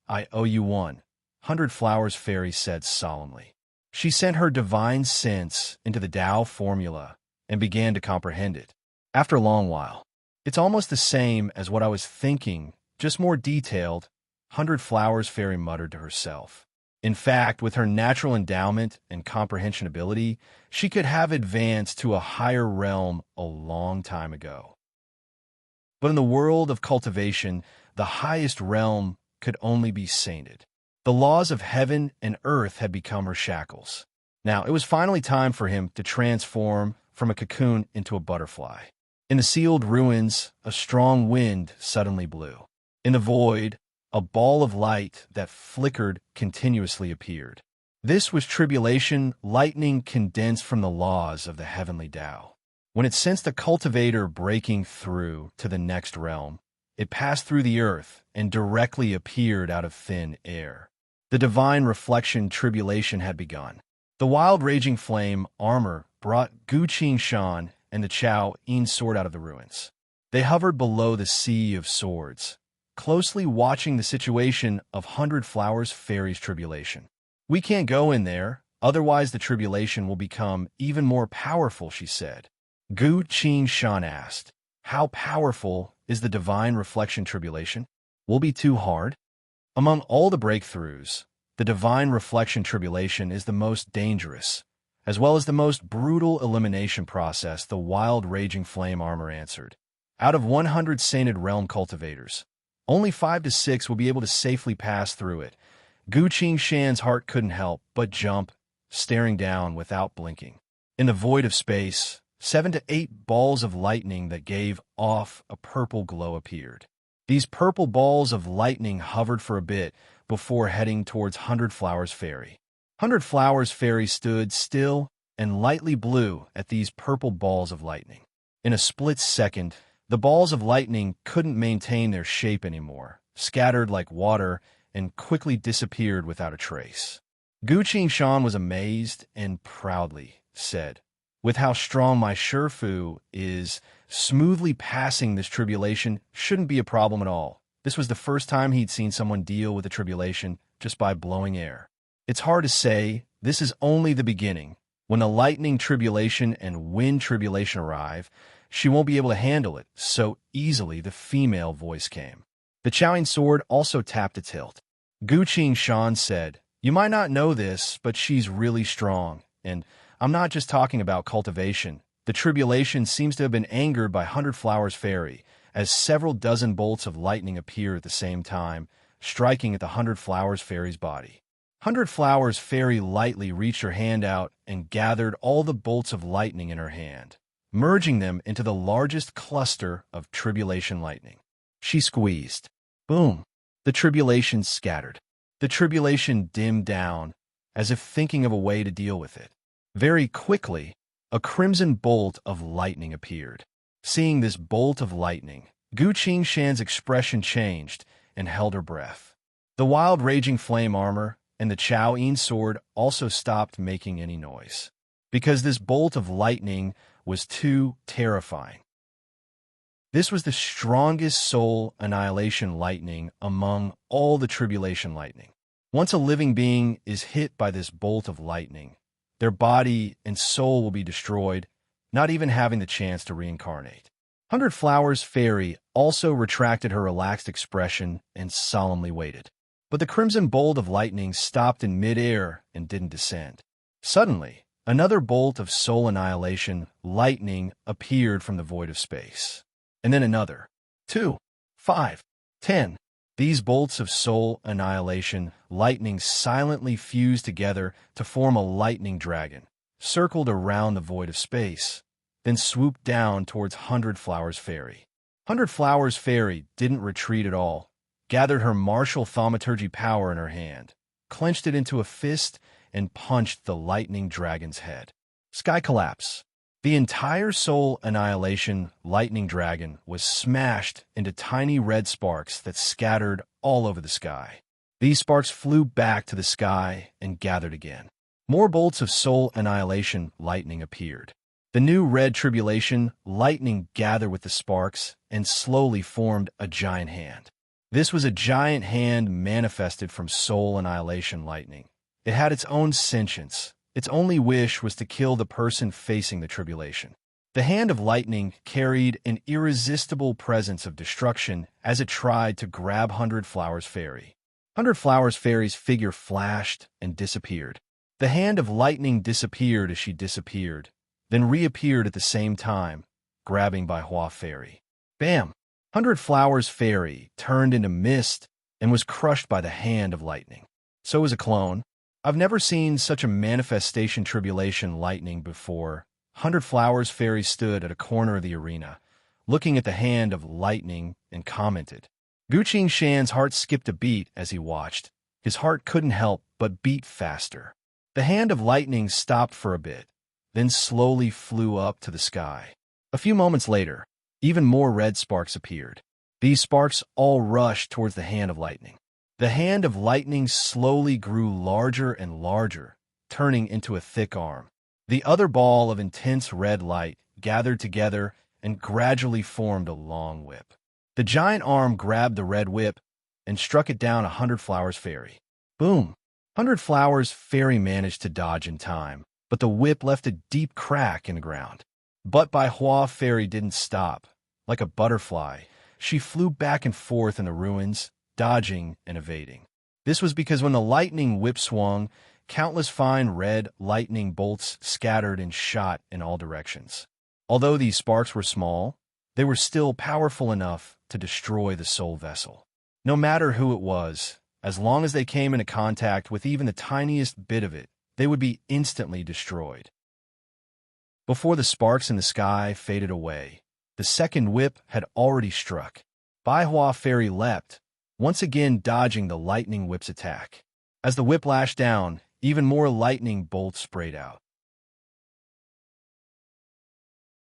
I owe you one, 100 Flowers Fairy said solemnly. She sent her divine sense into the Tao formula and began to comprehend it. After a long while, it's almost the same as what I was thinking, just more detailed, 100 Flowers Fairy muttered to herself. In fact, with her natural endowment and comprehension ability, she could have advanced to a higher realm a long time ago. But in the world of cultivation, the highest realm could only be sainted. The laws of heaven and earth had become her shackles. Now, it was finally time for him to transform from a cocoon into a butterfly. In the sealed ruins, a strong wind suddenly blew. In the void, a ball of light that flickered continuously appeared. This was tribulation, lightning condensed from the laws of the heavenly Tao. When it sensed a cultivator breaking through to the next realm, it passed through the earth and directly appeared out of thin air. The divine reflection tribulation had begun. The wild raging flame armor brought Gu Qing Shan and the Chao Yin sword out of the ruins. They hovered below the sea of swords, closely watching the situation of 100 Flowers Fairy's tribulation. We can't go in there, otherwise the tribulation will become even more powerful, she said. Gu Qing Shan asked, how powerful is the divine reflection tribulation? Will be too hard? Among all the breakthroughs, the divine reflection tribulation is the most dangerous, as well as the most brutal elimination process, the wild raging flame armor answered. Out of 100 sainted realm cultivators, only 5 to 6 will be able to safely pass through it. Gu Qing Shan's heart couldn't help but jump, staring down without blinking. In the void of space, 7 to 8 balls of lightning that gave off a purple glow appeared. These purple balls of lightning hovered for a bit before heading towards 100 Flowers Fairy. 100 Flowers Fairy stood still and lightly blew at these purple balls of lightning. In a split second, the balls of lightning couldn't maintain their shape anymore, scattered like water, and quickly disappeared without a trace. Gu Qing Shan was amazed and proudly said, with how strong my Shifu is, smoothly passing this tribulation shouldn't be a problem at all. This was the first time he'd seen someone deal with a tribulation just by blowing air. It's hard to say, this is only the beginning. When the lightning tribulation and wind tribulation arrive, she won't be able to handle it so easily, the female voice came. The Chaoing sword also tapped its hilt. Gu Qing Shan said, you might not know this, but she's really strong, and I'm not just talking about cultivation. The tribulation seems to have been angered by 100 Flowers Fairy, as several dozen bolts of lightning appear at the same time, striking at the 100 Flowers Fairy's body. 100 Flowers Fairy lightly reached her hand out and gathered all the bolts of lightning in her hand, merging them into the largest cluster of tribulation lightning. She squeezed. Boom! The tribulation scattered. The tribulation dimmed down, as if thinking of a way to deal with it. Very quickly, a crimson bolt of lightning appeared. Seeing this bolt of lightning, Gu Qing Shan's expression changed and held her breath. The wild raging flame armor and the Chao Yin sword also stopped making any noise, because this bolt of lightning was too terrifying. This was the strongest soul annihilation lightning among all the tribulation lightning. Once a living being is hit by this bolt of lightning, their body and soul will be destroyed, not even having the chance to reincarnate. 100 Flowers Fairy also retracted her relaxed expression and solemnly waited. But the crimson bolt of lightning stopped in midair and didn't descend. Suddenly, another bolt of soul annihilation lightning appeared from the void of space. And then another. 2, 5, 10. These bolts of soul annihilation lightning silently fused together to form a lightning dragon, circled around the void of space, then swooped down towards Hundred Flowers Fairy. Hundred Flowers Fairy didn't retreat at all, gathered her martial thaumaturgy power in her hand, clenched it into a fist, and punched the lightning dragon's head. Sky collapse. The entire soul annihilation lightning dragon was smashed into tiny red sparks that scattered all over the sky. These sparks flew back to the sky and gathered again. More bolts of soul annihilation lightning appeared. The new red tribulation lightning gathered with the sparks and slowly formed a giant hand. This was a giant hand manifested from soul annihilation lightning. It had its own sentience. Its only wish was to kill the person facing the tribulation. The hand of lightning carried an irresistible presence of destruction as it tried to grab Hundred Flowers Fairy. Hundred Flowers Fairy's figure flashed and disappeared. The hand of lightning disappeared as she disappeared, then reappeared at the same time, grabbing Bai Hua Fairy. Bam! Hundred Flowers Fairy turned into mist and was crushed by the hand of lightning. So was a clone. I've never seen such a manifestation tribulation lightning before. Hundred Flowers Fairy stood at a corner of the arena, looking at the hand of lightning, and commented. Guqing Shan's heart skipped a beat as he watched. His heart couldn't help but beat faster. The hand of lightning stopped for a bit, then slowly flew up to the sky. A few moments later, even more red sparks appeared. These sparks all rushed towards the hand of lightning. The hand of lightning slowly grew larger and larger, turning into a thick arm. The other ball of intense red light gathered together and gradually formed a long whip. The giant arm grabbed the red whip and struck it down Hundred Flowers Fairy. Boom! Hundred Flowers Fairy managed to dodge in time, but the whip left a deep crack in the ground. But Bai Hua Fairy didn't stop. Like a butterfly, she flew back and forth in the ruins, dodging and evading. This was because when the lightning whip swung, countless fine red lightning bolts scattered and shot in all directions. Although these sparks were small, they were still powerful enough to destroy the soul vessel. No matter who it was, as long as they came into contact with even the tiniest bit of it, they would be instantly destroyed. Before the sparks in the sky faded away, the second whip had already struck. Bai Hua Fairy leapt, once again dodging the lightning whip's attack. As the whip lashed down, even more lightning bolts sprayed out.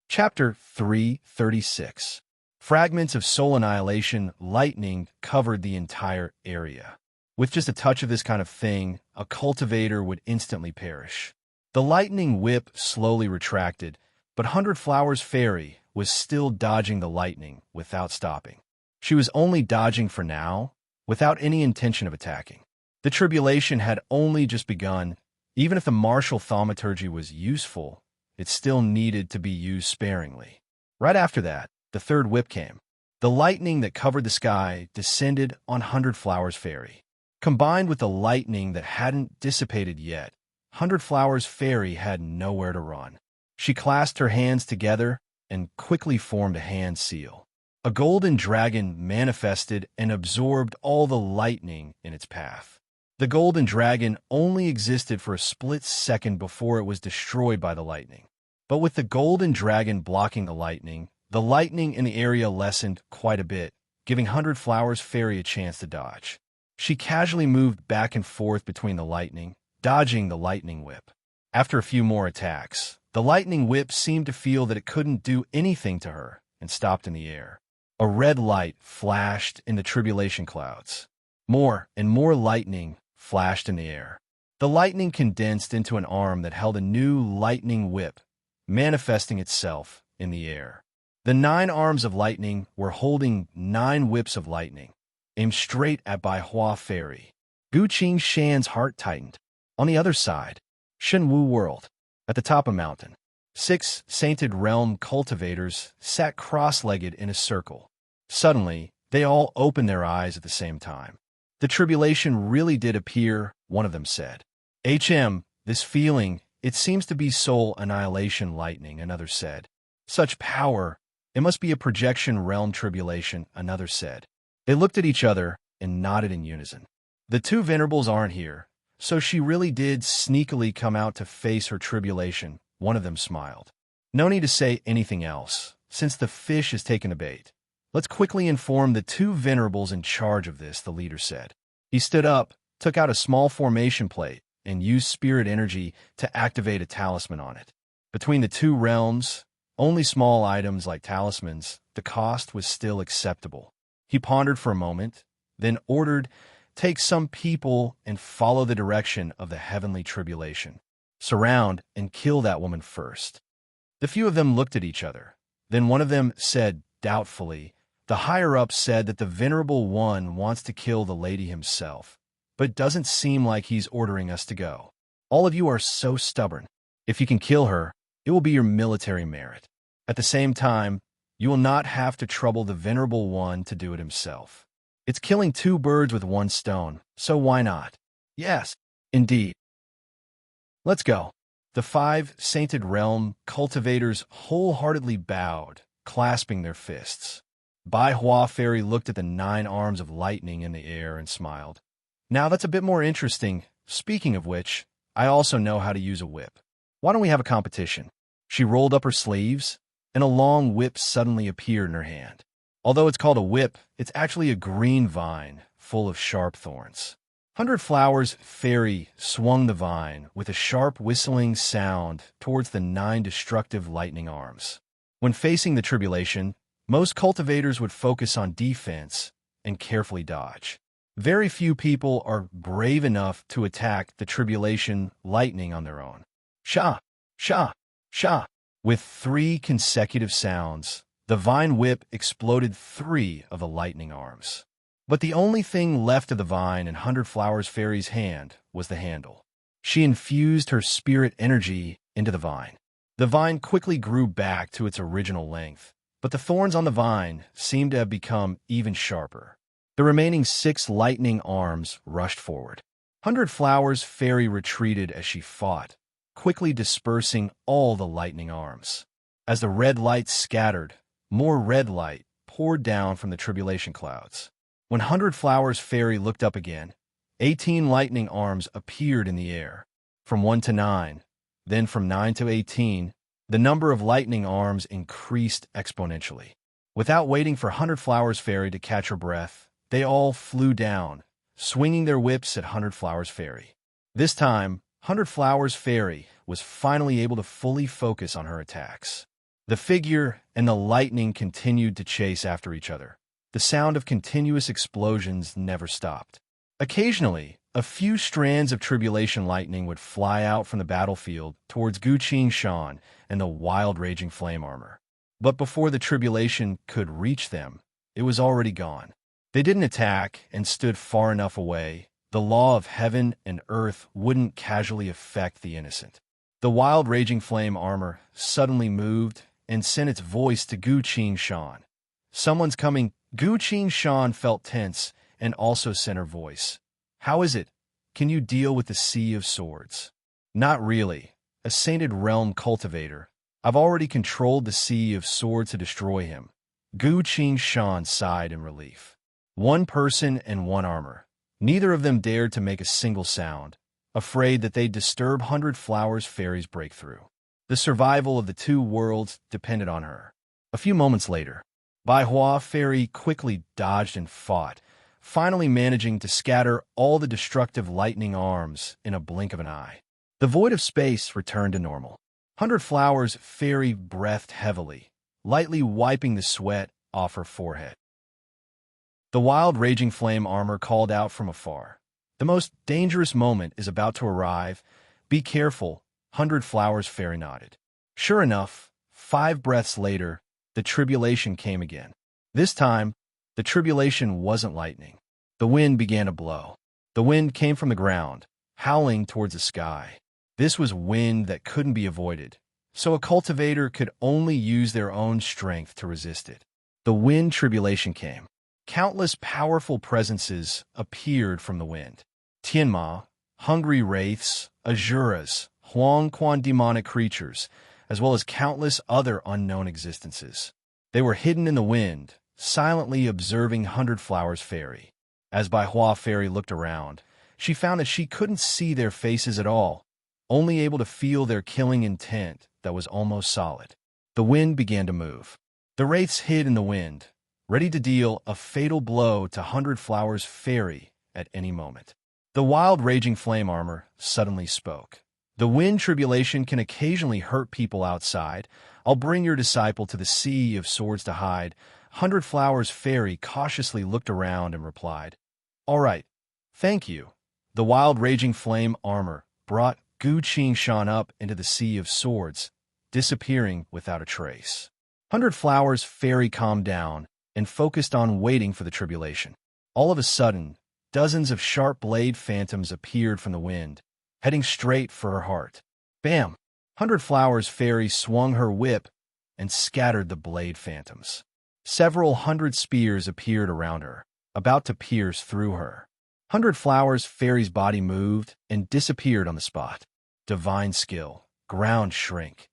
Chapter 336. Fragments of soul annihilation lightning covered the entire area. With just a touch of this kind of thing, a cultivator would instantly perish. The lightning whip slowly retracted, but Hundred Flowers Fairy was still dodging the lightning without stopping. She was only dodging for now, without any intention of attacking. The tribulation had only just begun. Even if the martial thaumaturgy was useful, it still needed to be used sparingly. Right after that, the third whip came. The lightning that covered the sky descended on Hundred Flowers Fairy. Combined with the lightning that hadn't dissipated yet, Hundred Flowers Fairy had nowhere to run. She clasped her hands together and quickly formed a hand seal. A golden dragon manifested and absorbed all the lightning in its path. The golden dragon only existed for a split second before it was destroyed by the lightning. But with the golden dragon blocking the lightning in the area lessened quite a bit, giving Hundred Flowers Fairy a chance to dodge. She casually moved back and forth between the lightning, dodging the lightning whip. After a few more attacks, the lightning whip seemed to feel that it couldn't do anything to her and stopped in the air. A red light flashed in the tribulation clouds. More and more lightning flashed in the air. The lightning condensed into an arm that held a new lightning whip, manifesting itself in the air. The 9 arms of lightning were holding 9 whips of lightning, aimed straight at Bai Hua Fairy. Guqing Shan's heart tightened. On the other side, Shenwu World, at the top of mountain, 6 Sainted Realm cultivators sat cross-legged in a circle. Suddenly, they all opened their eyes at the same time. The tribulation really did appear, one of them said. This feeling, it seems to be soul annihilation lightning, another said. Such power, it must be a projection realm tribulation, another said. They looked at each other and nodded in unison. The two venerables aren't here, so she really did sneakily come out to face her tribulation, one of them smiled. No need to say anything else, since the fish has taken a bait. Let's quickly inform the two venerables in charge of this, the leader said. He stood up, took out a small formation plate, and used spirit energy to activate a talisman on it. Between the two realms, only small items like talismans, the cost was still acceptable. He pondered for a moment, then ordered, "Take some people and follow the direction of the heavenly tribulation. Surround and kill that woman first." The few of them looked at each other. Then one of them said doubtfully, "The higher-up said that the Venerable One wants to kill the lady himself, but it doesn't seem like he's ordering us to go. All of you are so stubborn. If you can kill her, it will be your military merit. At the same time, you will not have to trouble the Venerable One to do it himself. It's killing two birds with one stone, so why not?" "Yes, indeed. Let's go." The 5 sainted realm cultivators wholeheartedly bowed, clasping their fists. Bai Hua Fairy looked at the 9 arms of lightning in the air and smiled. "Now that's a bit more interesting. Speaking of which, I also know how to use a whip. Why don't we have a competition?" She rolled up her sleeves, and a long whip suddenly appeared in her hand. Although it's called a whip, it's actually a green vine full of sharp thorns. 100 Flowers Fairy swung the vine with a sharp whistling sound towards the 9 destructive lightning arms. When facing the tribulation, most cultivators would focus on defense and carefully dodge. Very few people are brave enough to attack the tribulation lightning on their own. Sha, sha, sha. With 3 consecutive sounds, the vine whip exploded 3 of the lightning arms. But the only thing left of the vine in 100 Flowers Fairy's hand was the handle. She infused her spirit energy into the vine. The vine quickly grew back to its original length, but the thorns on the vine seemed to have become even sharper. The remaining 6 lightning arms rushed forward. 100 Flowers Fairy retreated as she fought, quickly dispersing all the lightning arms. As the red light scattered, more red light poured down from the tribulation clouds. When 100 Flowers Fairy looked up again, 18 lightning arms appeared in the air. From 1 to 9, then from 9 to 18, the number of lightning arms increased exponentially. Without waiting for 100 Flowers Fairy to catch her breath, they all flew down, swinging their whips at 100 Flowers Fairy. This time, 100 Flowers Fairy was finally able to fully focus on her attacks. The figure and the lightning continued to chase after each other. The sound of continuous explosions never stopped. Occasionally, a few strands of tribulation lightning would fly out from the battlefield towards Guqing Shan and the wild raging flame armor. But before the tribulation could reach them, it was already gone. They didn't attack and stood far enough away. The law of heaven and earth wouldn't casually affect the innocent. The wild raging flame armor suddenly moved and sent its voice to Guqing Shan. "Someone's coming." Guqing Shan felt tense and also sent her voice. "How is it? Can you deal with the Sea of Swords?" "Not really. A sainted realm cultivator. I've already controlled the Sea of Swords to destroy him." Guqing Shan sighed in relief. 1 person and 1 armor. Neither of them dared to make a single sound, afraid that they'd disturb 100 Flowers Fairy's breakthrough. The survival of the 2 worlds depended on her. A few moments later, Bai Hua Fairy quickly dodged and fought, finally managing to scatter all the destructive lightning arms in a blink of an eye. The void of space returned to normal. 100 Flowers Fairy breathed heavily, lightly wiping the sweat off her forehead. The wild raging flame armor called out from afar. "The most dangerous moment is about to arrive. Be careful." 100 Flowers Fairy nodded. Sure enough, 5 breaths later, the tribulation came again. This time, the tribulation wasn't lightning. The wind began to blow. The wind came from the ground, howling towards the sky. This was wind that couldn't be avoided, so a cultivator could only use their own strength to resist it. The wind tribulation came. Countless powerful presences appeared from the wind. Tianma, hungry wraiths, asuras, Huangquan demonic creatures, as well as countless other unknown existences. They were hidden in the wind, silently observing Hundred Flowers Fairy. As Bai Hua Fairy looked around, she found that she couldn't see their faces at all, only able to feel their killing intent that was almost solid. The wind began to move. The wraiths hid in the wind, ready to deal a fatal blow to Hundred Flowers Fairy at any moment. The wild raging flame armor suddenly spoke. The wind tribulation can occasionally hurt people outside. I'll bring your disciple to the Sea of Swords to hide. Hundred Flowers Fairy cautiously looked around and replied, "All right, thank you." The wild raging flame armor brought Gu Qingshan up into the Sea of Swords, disappearing without a trace. Hundred Flowers Fairy calmed down and focused on waiting for the tribulation. All of a sudden, dozens of sharp blade phantoms appeared from the wind, heading straight for her heart. Bam! Hundred Flowers Fairy swung her whip and scattered the blade phantoms. Several hundred spears appeared around her, about to pierce through her. Hundred Flowers Fairy's body moved and disappeared on the spot. Divine skill, ground shrink.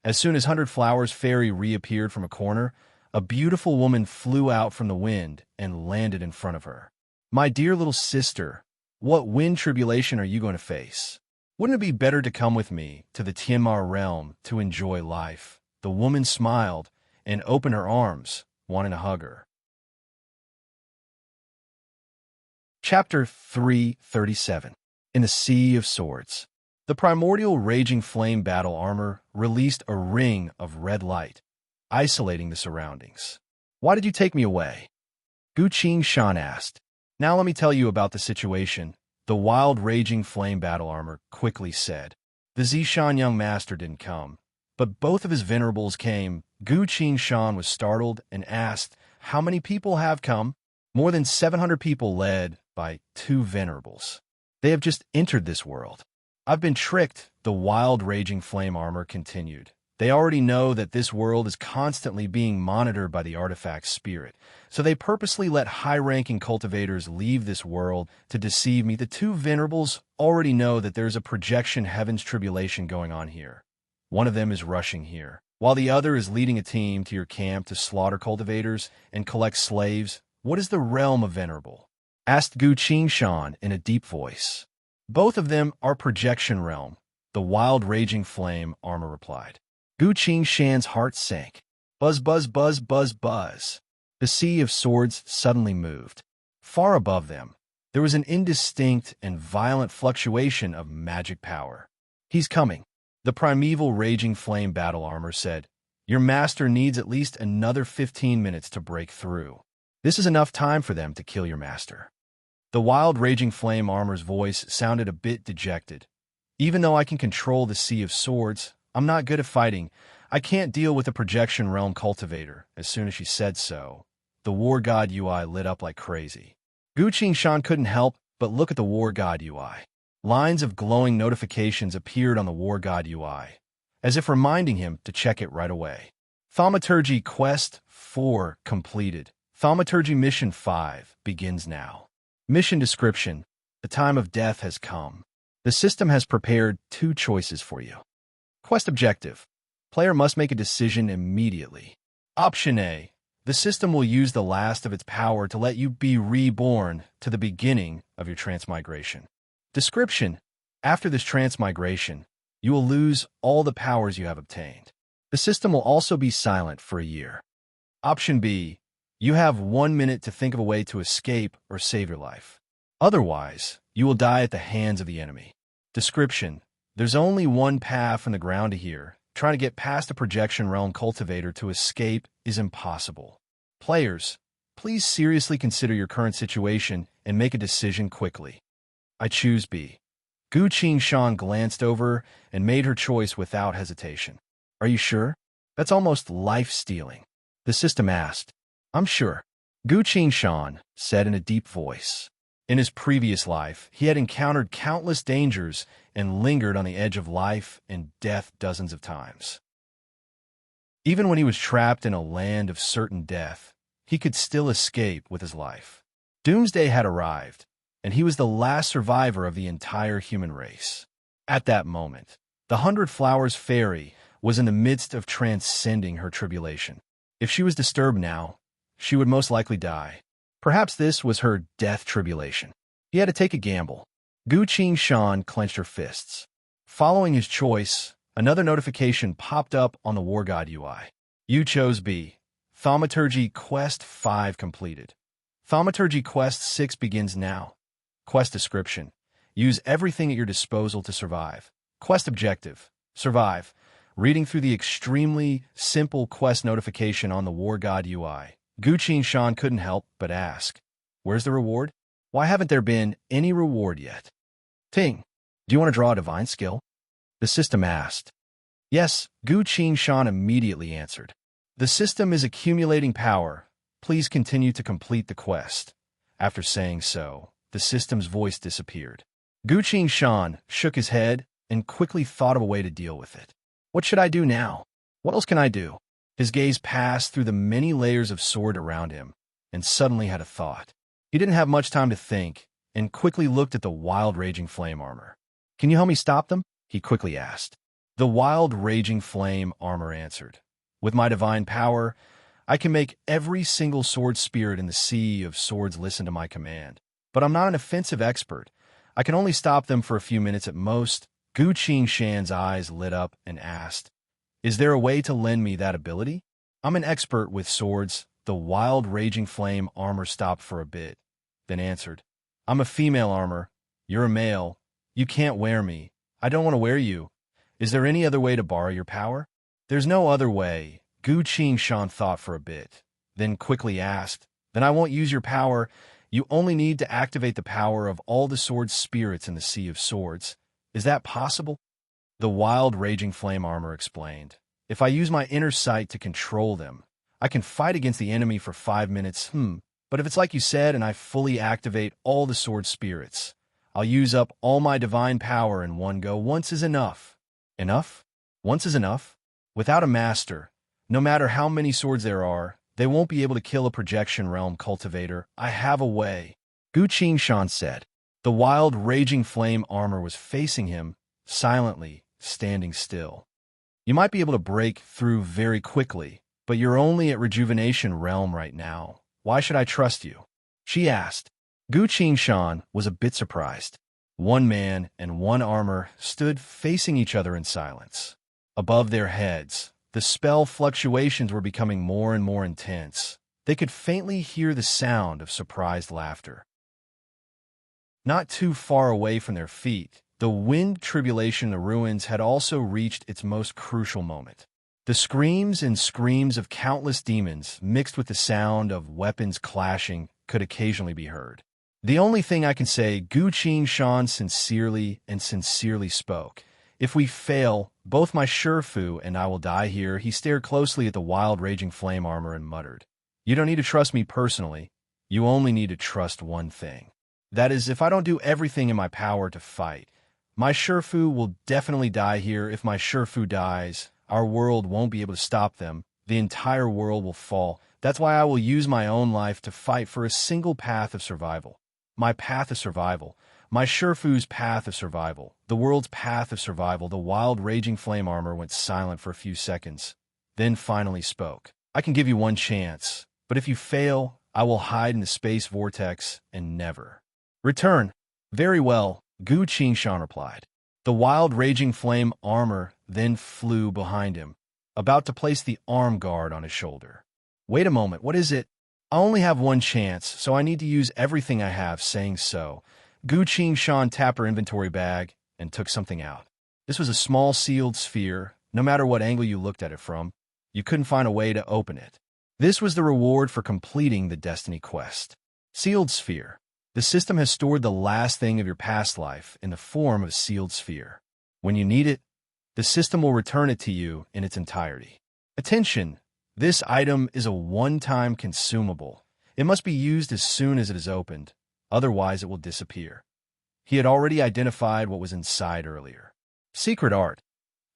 As soon as Hundred Flowers Fairy reappeared from a corner, a beautiful woman flew out from the wind and landed in front of her. "My dear little sister, what wind tribulation are you going to face? Wouldn't it be better to come with me to the Tianma realm to enjoy life?" The woman smiled and opened her arms, wanting to hug her. Chapter 337. In the Sea of Swords. The primordial raging flame battle armor released a ring of red light, isolating the surroundings. "Why did you take me away?" Gu Qingshan asked. "Now let me tell you about the situation," the wild raging flame battle armor quickly said. The Zishan young master didn't come, but both of his venerables came. Gu Qingshan was startled and asked, "How many people have come?" "More than 700 people led by 2 venerables. They have just entered this world." "I've been tricked," the wild raging flame armor continued. "They already know that this world is constantly being monitored by the artifact spirit, so they purposely let high-ranking cultivators leave this world to deceive me. The 2 venerables already know that there's a projection heaven's tribulation going on here. One of them is rushing here, while the other is leading a team to your camp to slaughter cultivators and collect slaves. What is the realm of venerable?" asked Gu Qingshan in a deep voice. "Both of them are projection realm," the wild raging flame armor replied. Gu Qingshan's heart sank. Buzz, buzz, buzz, buzz, buzz. The Sea of Swords suddenly moved. Far above them, there was an indistinct and violent fluctuation of magic power. "He's coming," the primeval raging flame battle armor said. "Your master needs at least another 15 minutes to break through. This is enough time for them to kill your master." The wild raging flame armor's voice sounded a bit dejected. "Even though I can control the Sea of Swords, I'm not good at fighting. I can't deal with a projection realm cultivator." As soon as she said so, the war god UI lit up like crazy. Gu Qingshan couldn't help but look at the war god UI. Lines of glowing notifications appeared on the war god UI, as if reminding him to check it right away. Thaumaturgy Quest 4 completed. Thaumaturgy Mission 5 begins now. Mission description: the time of death has come. The system has prepared 2 choices for you. Quest objective: player must make a decision immediately. Option A: the system will use the last of its power to let you be reborn to the beginning of your transmigration. Description: after this transmigration, you will lose all the powers you have obtained. The system will also be silent for a year. Option B: you have 1 minute to think of a way to escape or save your life. Otherwise, you will die at the hands of the enemy. Description: there's only one path from the ground to here. Trying to get past a projection realm cultivator to escape is impossible. Players, please seriously consider your current situation and make a decision quickly. I choose B. Gu Qingshan glanced over and made her choice without hesitation. Are you sure? That's almost life-stealing. The system asked. I'm sure. Gu Qingshan said in a deep voice. In his previous life, he had encountered countless dangers and lingered on the edge of life and death dozens of times. Even when he was trapped in a land of certain death, he could still escape with his life. Doomsday had arrived, and he was the last survivor of the entire human race. At that moment, the 100 Flowers fairy was in the midst of transcending her tribulation. If she was disturbed now, she would most likely die. Perhaps this was her death tribulation. He had to take a gamble. Gu Qing clenched her fists. Following his choice, another notification popped up on the War God UI. You chose B. Thaumaturgy Quest 5 completed. Thaumaturgy Quest 6 begins now. Quest description: use everything at your disposal to survive. Quest objective: survive. Reading through the extremely simple quest notification on the War God UI, Gu Qing couldn't help but ask, where's the reward? Why haven't there been any reward yet? Ting, do you want to draw a divine skill? The system asked. Yes, Gu Qing immediately answered. The system is accumulating power. Please continue to complete the quest. After saying so, the system's voice disappeared. Gu Qing shook his head and quickly thought of a way to deal with it. What should I do now? What else can I do? His gaze passed through the many layers of sword around him and suddenly had a thought. He didn't have much time to think and quickly looked at the wild raging flame armor. Can you help me stop them? He quickly asked. The wild raging flame armor answered. With my divine power, I can make every single sword spirit in the sea of swords listen to my command. But I'm not an offensive expert. I can only stop them for a few minutes at most. Gu Qing eyes lit up and asked, is there a way to lend me that ability? I'm an expert with swords. The wild raging flame armor stopped for a bit, then answered, I'm a female armor. You're a male. You can't wear me. I don't want to wear you. Is there any other way to borrow your power? There's no other way. Gu Qing thought for a bit, then quickly asked, then I won't use your power. You only need to activate the power of all the sword spirits in the Sea of Swords. Is that possible? The wild raging flame armor explained. If I use my inner sight to control them, I can fight against the enemy for 5 minutes. But if it's like you said and I fully activate all the sword spirits, I'll use up all my divine power in one go. Once is enough. Enough? Once is enough? Without a master, no matter how many swords there are, they won't be able to kill a projection realm cultivator. I have a way. Gu Qing said. The wild raging flame armor was facing him, silently, standing still. You might be able to break through very quickly, but you're only at rejuvenation realm right now. Why should I trust you? She asked. Gu Qing was a bit surprised. One man and one armor stood facing each other in silence. Above their heads, the spell fluctuations were becoming more and more intense. They could faintly hear the sound of surprised laughter. Not too far away from their feet, the wind tribulation in the ruins had also reached its most crucial moment. The screams and screams of countless demons, mixed with the sound of weapons clashing, could occasionally be heard. The only thing I can say, Gu Qing sincerely spoke. If we fail, both my Shifu and I will die here. He stared closely at the wild raging flame armor and muttered. You don't need to trust me personally. You only need to trust one thing. That is, if I don't do everything in my power to fight, my Shifu will definitely die here. If my Shifu dies, our world won't be able to stop them. The entire world will fall. That's why I will use my own life to fight for a single path of survival. My path of survival. My Shifu's path of survival. The world's path of survival. The wild raging flame armor went silent for a few seconds, then finally spoke. I can give you one chance, but if you fail, I will hide in the space vortex and never return. Very well, Gu Qing replied. The wild raging flame armor then flew behind him, about to place the arm guard on his shoulder. Wait a moment, what is it? I only have one chance, so I need to use everything I have. Saying so, Gu Qing tapped her inventory bag and took something out. This was a small sealed sphere. No matter what angle you looked at it from, you couldn't find a way to open it. This was the reward for completing the Destiny quest. Sealed sphere. The system has stored the last thing of your past life in the form of a sealed sphere. When you need it, the system will return it to you in its entirety. Attention! This item is a one-time consumable. It must be used as soon as it is opened, otherwise it will disappear. He had already identified what was inside earlier. Secret art.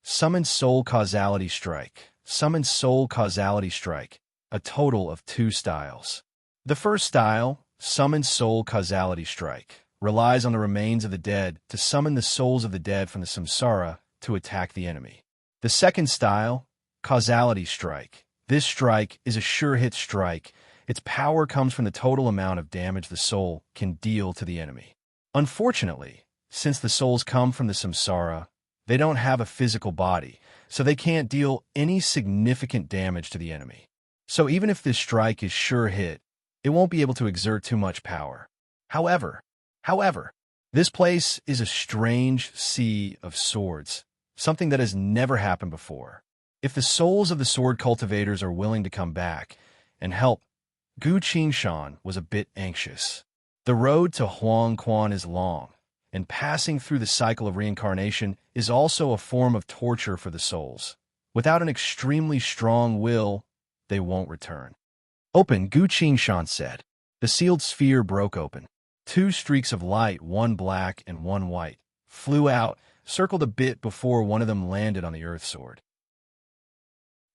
Summon Soul Causality Strike. Summon Soul Causality Strike. a total of 2 styles. The first style, Summon Soul Causality Strike, relies on the remains of the dead to summon the souls of the dead from the samsara to attack the enemy. The second style, Causality Strike. This strike is a sure-hit strike. Its power comes from the total amount of damage the soul can deal to the enemy. Unfortunately, since the souls come from the samsara, they don't have a physical body, so they can't deal any significant damage to the enemy. So even if this strike is sure hit, it won't be able to exert too much power. However, this place is a strange sea of swords, something that has never happened before. If the souls of the sword cultivators are willing to come back and help, Gu Qingshan was a bit anxious. The road to Huang Quan is long, and passing through the cycle of reincarnation is also a form of torture for the souls. Without an extremely strong will, they won't return. Open, Gu Qingshan said. The sealed sphere broke open. 2 streaks of light, one black and one white, flew out, circled a bit before one of them landed on the earth sword.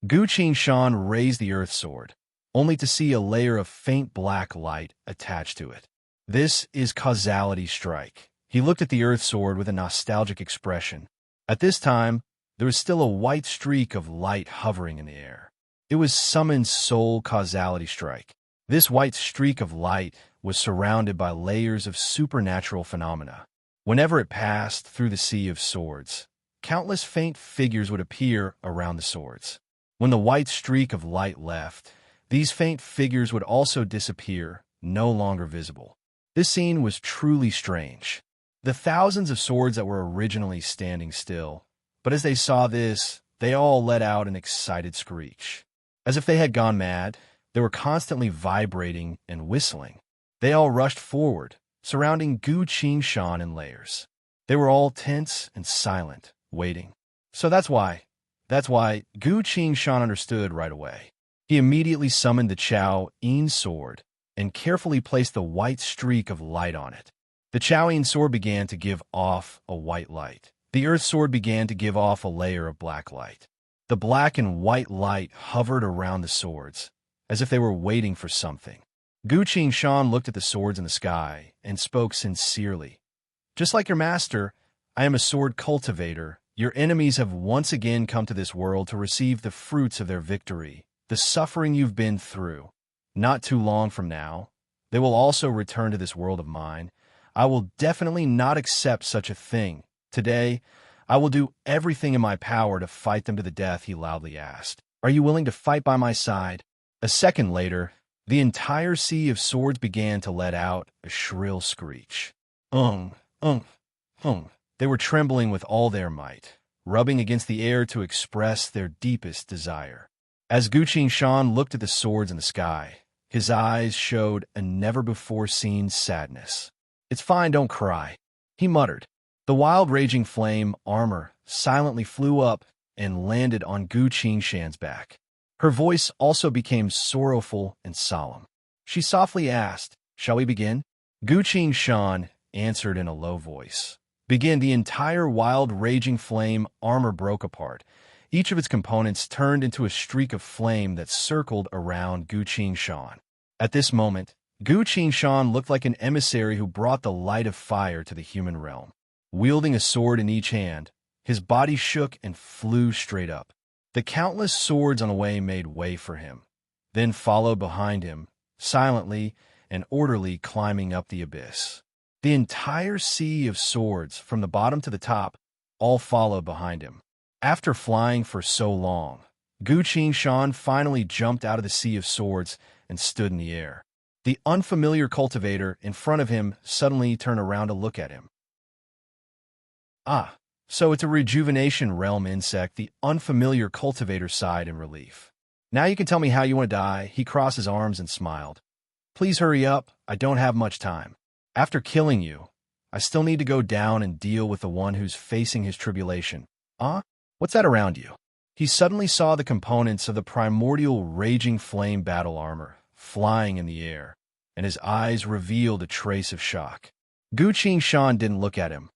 Gu Qingshan raised the earth sword, only to see a layer of faint black light attached to it. This is Causality Strike. He looked at the earth sword with a nostalgic expression. At this time, there was still a white streak of light hovering in the air. It was Summon Soul Causality Strike. This white streak of light was surrounded by layers of supernatural phenomena. Whenever it passed through the sea of swords, countless faint figures would appear around the swords. When the white streak of light left, these faint figures would also disappear, no longer visible. This scene was truly strange. The thousands of swords that were originally standing still, but as they saw this, they all let out an excited screech. As if they had gone mad, they were constantly vibrating and whistling. They all rushed forward, surrounding Gu Qingshan in layers. They were all tense and silent, waiting. So that's why Gu Qingshan understood right away. He immediately summoned the Chao Yin sword and carefully placed the white streak of light on it. The Chao Yin sword began to give off a white light. The earth sword began to give off a layer of black light. The black and white light hovered around the swords, as if they were waiting for something. Gu Qingshan looked at the swords in the sky and spoke sincerely. Just like your master, I am a sword cultivator. Your enemies have once again come to this world to receive the fruits of their victory, the suffering you've been through. Not too long from now, they will also return to this world of mine. I will definitely not accept such a thing. Today, I will do everything in my power to fight them to the death, he loudly asked. Are you willing to fight by my side? A second later, the entire sea of swords began to let out a shrill screech. They were trembling with all their might, rubbing against the air to express their deepest desire. As Gu Qingshan looked at the swords in the sky, his eyes showed a never-before-seen sadness. It's fine, don't cry, he muttered. The wild raging flame armor silently flew up and landed on Gu Qingshan's back. Her voice also became sorrowful and solemn. She softly asked, "Shall we begin?" Gu Qingshan answered in a low voice. Begin. The entire wild raging flame armor broke apart. Each of its components turned into a streak of flame that circled around Gu Qingshan. At this moment, Gu Qingshan looked like an emissary who brought the light of fire to the human realm. Wielding a sword in each hand, his body shook and flew straight up. The countless swords on the way made way for him, then followed behind him, silently and orderly climbing up the abyss. The entire sea of swords, from the bottom to the top, all followed behind him. After flying for so long, Gu Qingshan finally jumped out of the sea of swords and stood in the air. The unfamiliar cultivator in front of him suddenly turned around to look at him. Ah, so it's a rejuvenation realm insect, the unfamiliar cultivator sighed in relief. Now you can tell me how you want to die. He crossed his arms and smiled. Please hurry up, I don't have much time. After killing you, I still need to go down and deal with the one who's facing his tribulation. What's that around you? He suddenly saw the components of the primordial raging flame battle armor flying in the air, and his eyes revealed a trace of shock. Gu Qingshan didn't look at him,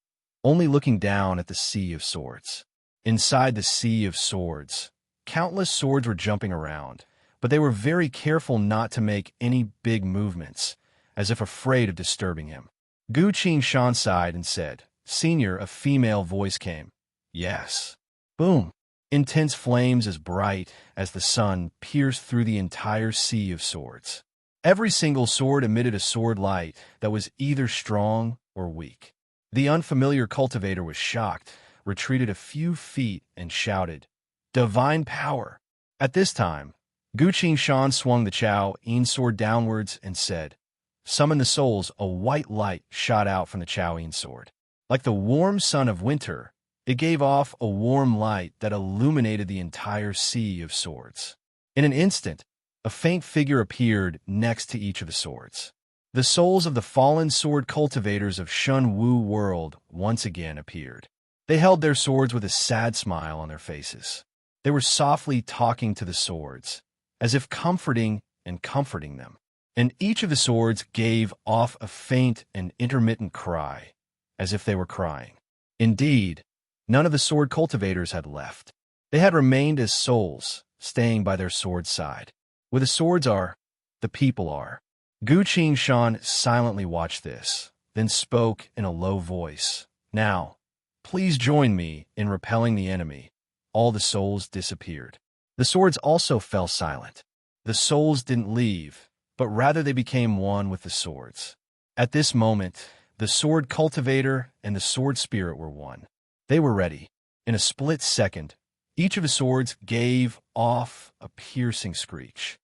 only looking down at the sea of swords. Inside the sea of swords, countless swords were jumping around, but they were very careful not to make any big movements, as if afraid of disturbing him. Gu Qingshan sighed and said, "Senior," a female voice came. "Yes." Boom. Intense flames as bright as the sun pierced through the entire sea of swords. Every single sword emitted a sword light that was either strong or weak. The unfamiliar cultivator was shocked, retreated a few feet, and shouted, "Divine power!" At this time, Gu Qingshan swung the Chao Yin sword downwards and said, "Summon the souls." A white light shot out from the Chao Yin sword. Like the warm sun of winter, it gave off a warm light that illuminated the entire sea of swords. In an instant, a faint figure appeared next to each of the swords. The souls of the fallen sword cultivators of Shun Wu world once again appeared. They held their swords with a sad smile on their faces. They were softly talking to the swords, as if comforting them. And each of the swords gave off a faint and intermittent cry, as if they were crying. Indeed, none of the sword cultivators had left. They had remained as souls, staying by their sword's side. Where the swords are, the people are. Gu Qingshan silently watched this, then spoke in a low voice. "Now, please join me in repelling the enemy." All the souls disappeared. The swords also fell silent. The souls didn't leave, but rather they became one with the swords. At this moment, the sword cultivator and the sword spirit were one. They were ready. In a split second, each of the swords gave off a piercing screech.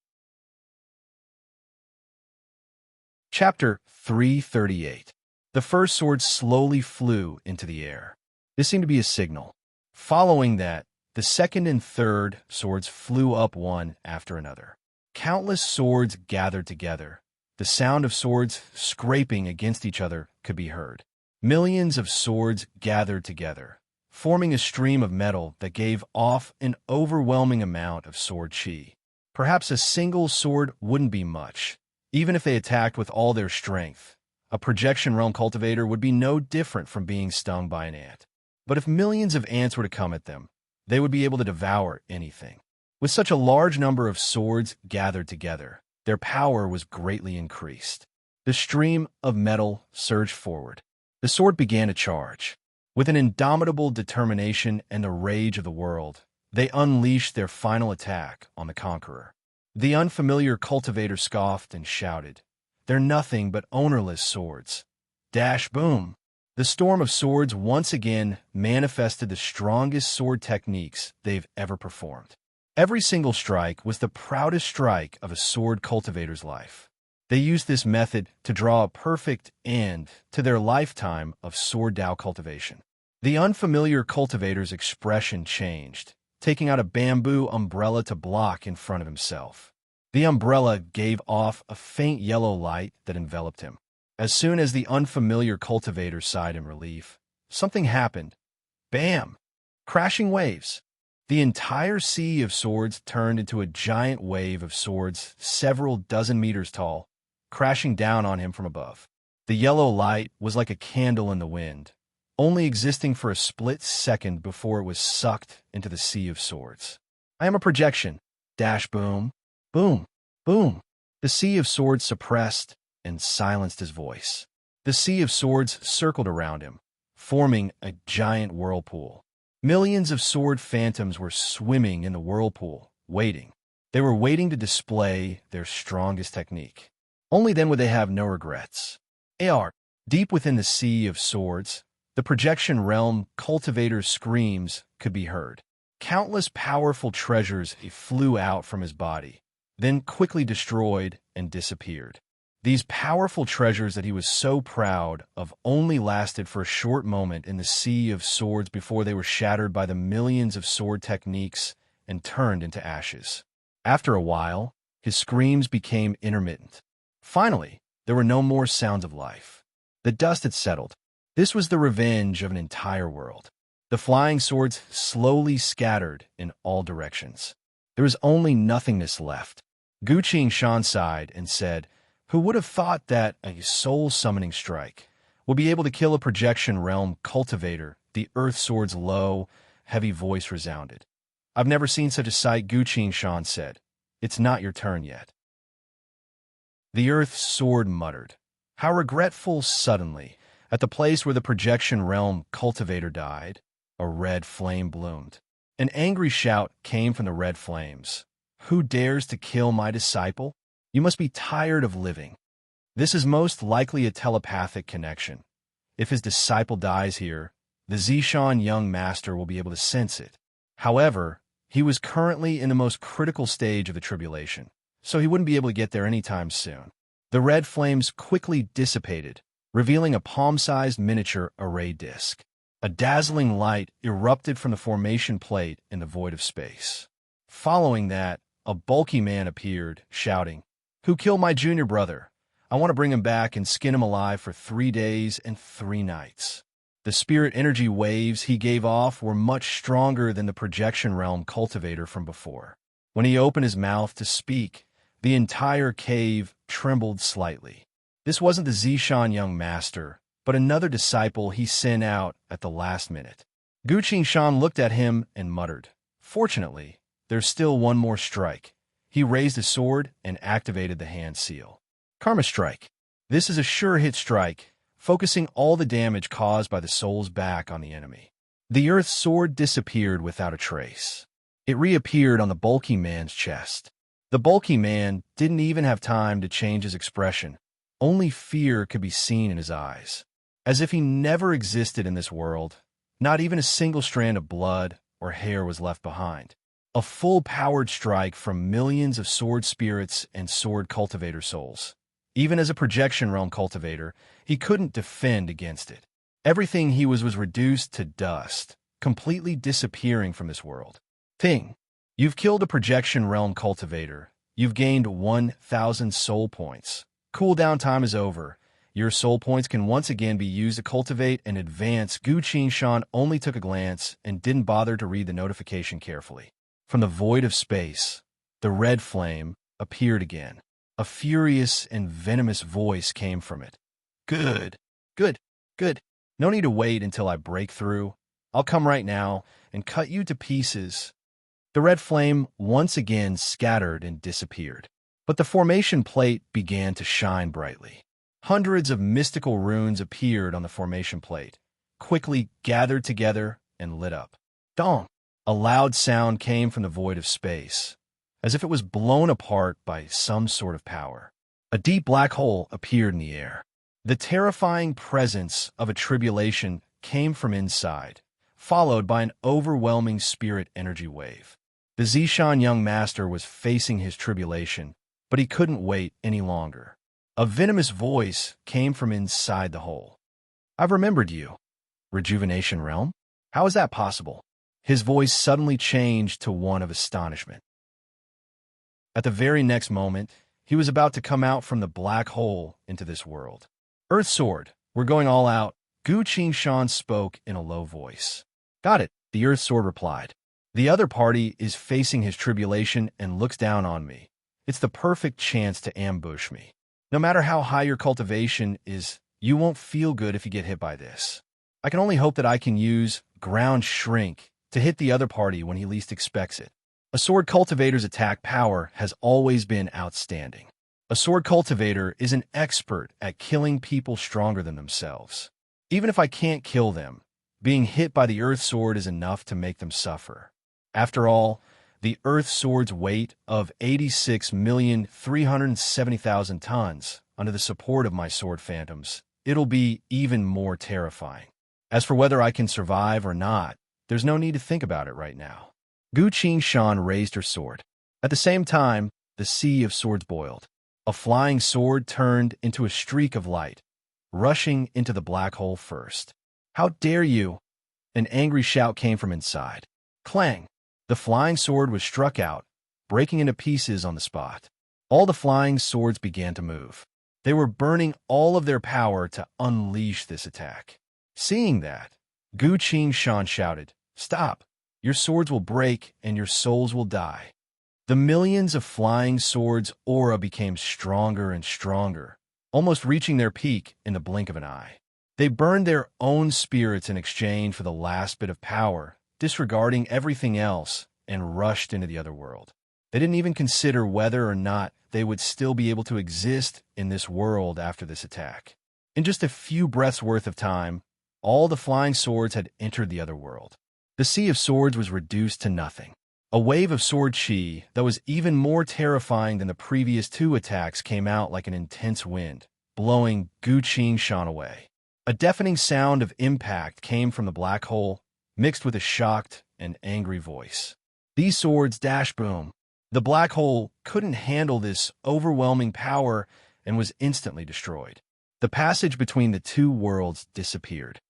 Chapter 338. The first sword slowly flew into the air. This seemed to be a signal. Following that, the second and third swords flew up one after another. Countless swords gathered together. The sound of swords scraping against each other could be heard. Millions of swords gathered together, forming a stream of metal that gave off an overwhelming amount of sword chi. Perhaps a single sword wouldn't be much. Even if they attacked with all their strength, a projection realm cultivator would be no different from being stung by an ant. But if millions of ants were to come at them, they would be able to devour anything. With such a large number of swords gathered together, their power was greatly increased. The stream of metal surged forward. The sword began to charge. With an indomitable determination and the rage of the world, they unleashed their final attack on the conqueror. The unfamiliar cultivator scoffed and shouted, "They're nothing but ownerless swords." Dash boom! The storm of swords once again manifested the strongest sword techniques they've ever performed. Every single strike was the proudest strike of a sword cultivator's life. They used this method to draw a perfect end to their lifetime of sword Dao cultivation. The unfamiliar cultivator's expression changed, taking out a bamboo umbrella to block in front of himself. The umbrella gave off a faint yellow light that enveloped him. As soon as the unfamiliar cultivator sighed in relief, something happened. Bam! Crashing waves. The entire sea of swords turned into a giant wave of swords several dozen meters tall, crashing down on him from above. The yellow light was like a candle in the wind, only existing for a split second before it was sucked into the sea of swords. "I am a projection." Dash boom, boom, boom. The sea of swords suppressed and silenced his voice. The sea of swords circled around him, forming a giant whirlpool. Millions of sword phantoms were swimming in the whirlpool, waiting. They were waiting to display their strongest technique. Only then would they have no regrets. Deep within the sea of swords, the projection realm cultivator's screams could be heard. Countless powerful treasures flew out from his body, then quickly destroyed and disappeared. These powerful treasures that he was so proud of only lasted for a short moment in the sea of swords before they were shattered by the millions of sword techniques and turned into ashes. After a while, his screams became intermittent. Finally, there were no more sounds of life. The dust had settled. This was the revenge of an entire world. The flying swords slowly scattered in all directions. There was only nothingness left. Gu Qingshan sighed and said, "Who would have thought that a soul-summoning strike would be able to kill a projection realm cultivator?" The earth sword's low, heavy voice resounded. "I've never seen such a sight," Gu Qingshan said. It's not your turn yet. The Earth Sword muttered. How regretful suddenly, at the place where the projection realm cultivator died, a red flame bloomed. An angry shout came from the red flames. Who dares to kill my disciple? You must be tired of living. This is most likely a telepathic connection. If his disciple dies here, the Zishan young master will be able to sense it. However, he was currently in the most critical stage of the tribulation, so he wouldn't be able to get there anytime soon. The red flames quickly dissipated, revealing a palm-sized miniature array disc. A dazzling light erupted from the formation plate in the void of space. Following that, a bulky man appeared, shouting, Who killed my junior brother? I want to bring him back and skin him alive for 3 days and 3 nights. The spirit energy waves he gave off were much stronger than the projection realm cultivator from before. When he opened his mouth to speak, the entire cave trembled slightly. This wasn't the Zishan young master, but another disciple he sent out at the last minute. Gu Qingshan looked at him and muttered, Fortunately, there's still one more strike. He raised his sword and activated the hand seal. Karma Strike. This is a sure hit strike, focusing all the damage caused by the soul's back on the enemy. The Earth Sword disappeared without a trace. It reappeared on the bulky man's chest. The bulky man didn't even have time to change his expression. Only fear could be seen in his eyes. As if he never existed in this world, not even a single strand of blood or hair was left behind. A full-powered strike from millions of sword spirits and sword cultivator souls. Even as a projection realm cultivator, he couldn't defend against it. Everything he was reduced to dust, completely disappearing from this world. Thing. You've killed a projection realm cultivator. You've gained 1,000 soul points. Cooldown time is over. Your soul points can once again be used to cultivate and advance. Gu Qingshan only took a glance and didn't bother to read the notification carefully. From the void of space, the red flame appeared again. A furious and venomous voice came from it. Good, good, good. No need to wait until I break through. I'll come right now and cut you to pieces. The red flame once again scattered and disappeared. But the formation plate began to shine brightly. Hundreds of mystical runes appeared on the formation plate, quickly gathered together and lit up. Dong! A loud sound came from the void of space, as if it was blown apart by some sort of power. A deep black hole appeared in the air. The terrifying presence of a tribulation came from inside, followed by an overwhelming spirit energy wave. The Zishan young master was facing his tribulation, but he couldn't wait any longer. A venomous voice came from inside the hole. I've remembered you. Rejuvenation Realm? How is that possible? His voice suddenly changed to one of astonishment. At the very next moment, he was about to come out from the black hole into this world. Earth Sword, we're going all out. Gu Qingshan spoke in a low voice. Got it, the Earth Sword replied. The other party is facing his tribulation and looks down on me. It's the perfect chance to ambush me. No matter how high your cultivation is, you won't feel good if you get hit by this. I can only hope that I can use Ground Shrink to hit the other party when he least expects it. A sword cultivator's attack power has always been outstanding. A sword cultivator is an expert at killing people stronger than themselves. Even if I can't kill them, being hit by the Earth Sword is enough to make them suffer. After all, the Earth Sword's weight of 86,370,000 tons under the support of my sword phantoms, it'll be even more terrifying. As for whether I can survive or not, there's no need to think about it right now. Gu Qingshan raised her sword. At the same time, the sea of swords boiled. A flying sword turned into a streak of light, rushing into the black hole first. How dare you! An angry shout came from inside. Clang! The flying sword was struck out, breaking into pieces on the spot. All the flying swords began to move. They were burning all of their power to unleash this attack. Seeing that, Gu Qingshan shouted, Stop! Your swords will break and your souls will die. The millions of flying swords' aura became stronger and stronger, almost reaching their peak in the blink of an eye. They burned their own spirits in exchange for the last bit of power, disregarding everything else, and rushed into the other world. They didn't even consider whether or not they would still be able to exist in this world after this attack. In just a few breaths worth of time, all the flying swords had entered the other world. The sea of swords was reduced to nothing. A wave of sword chi that was even more terrifying than the previous two attacks came out like an intense wind, blowing Gu Qingshan away. A deafening sound of impact came from the black hole, mixed with a shocked and angry voice. These swords dash boom. The black hole couldn't handle this overwhelming power and was instantly destroyed. The passage between the two worlds disappeared.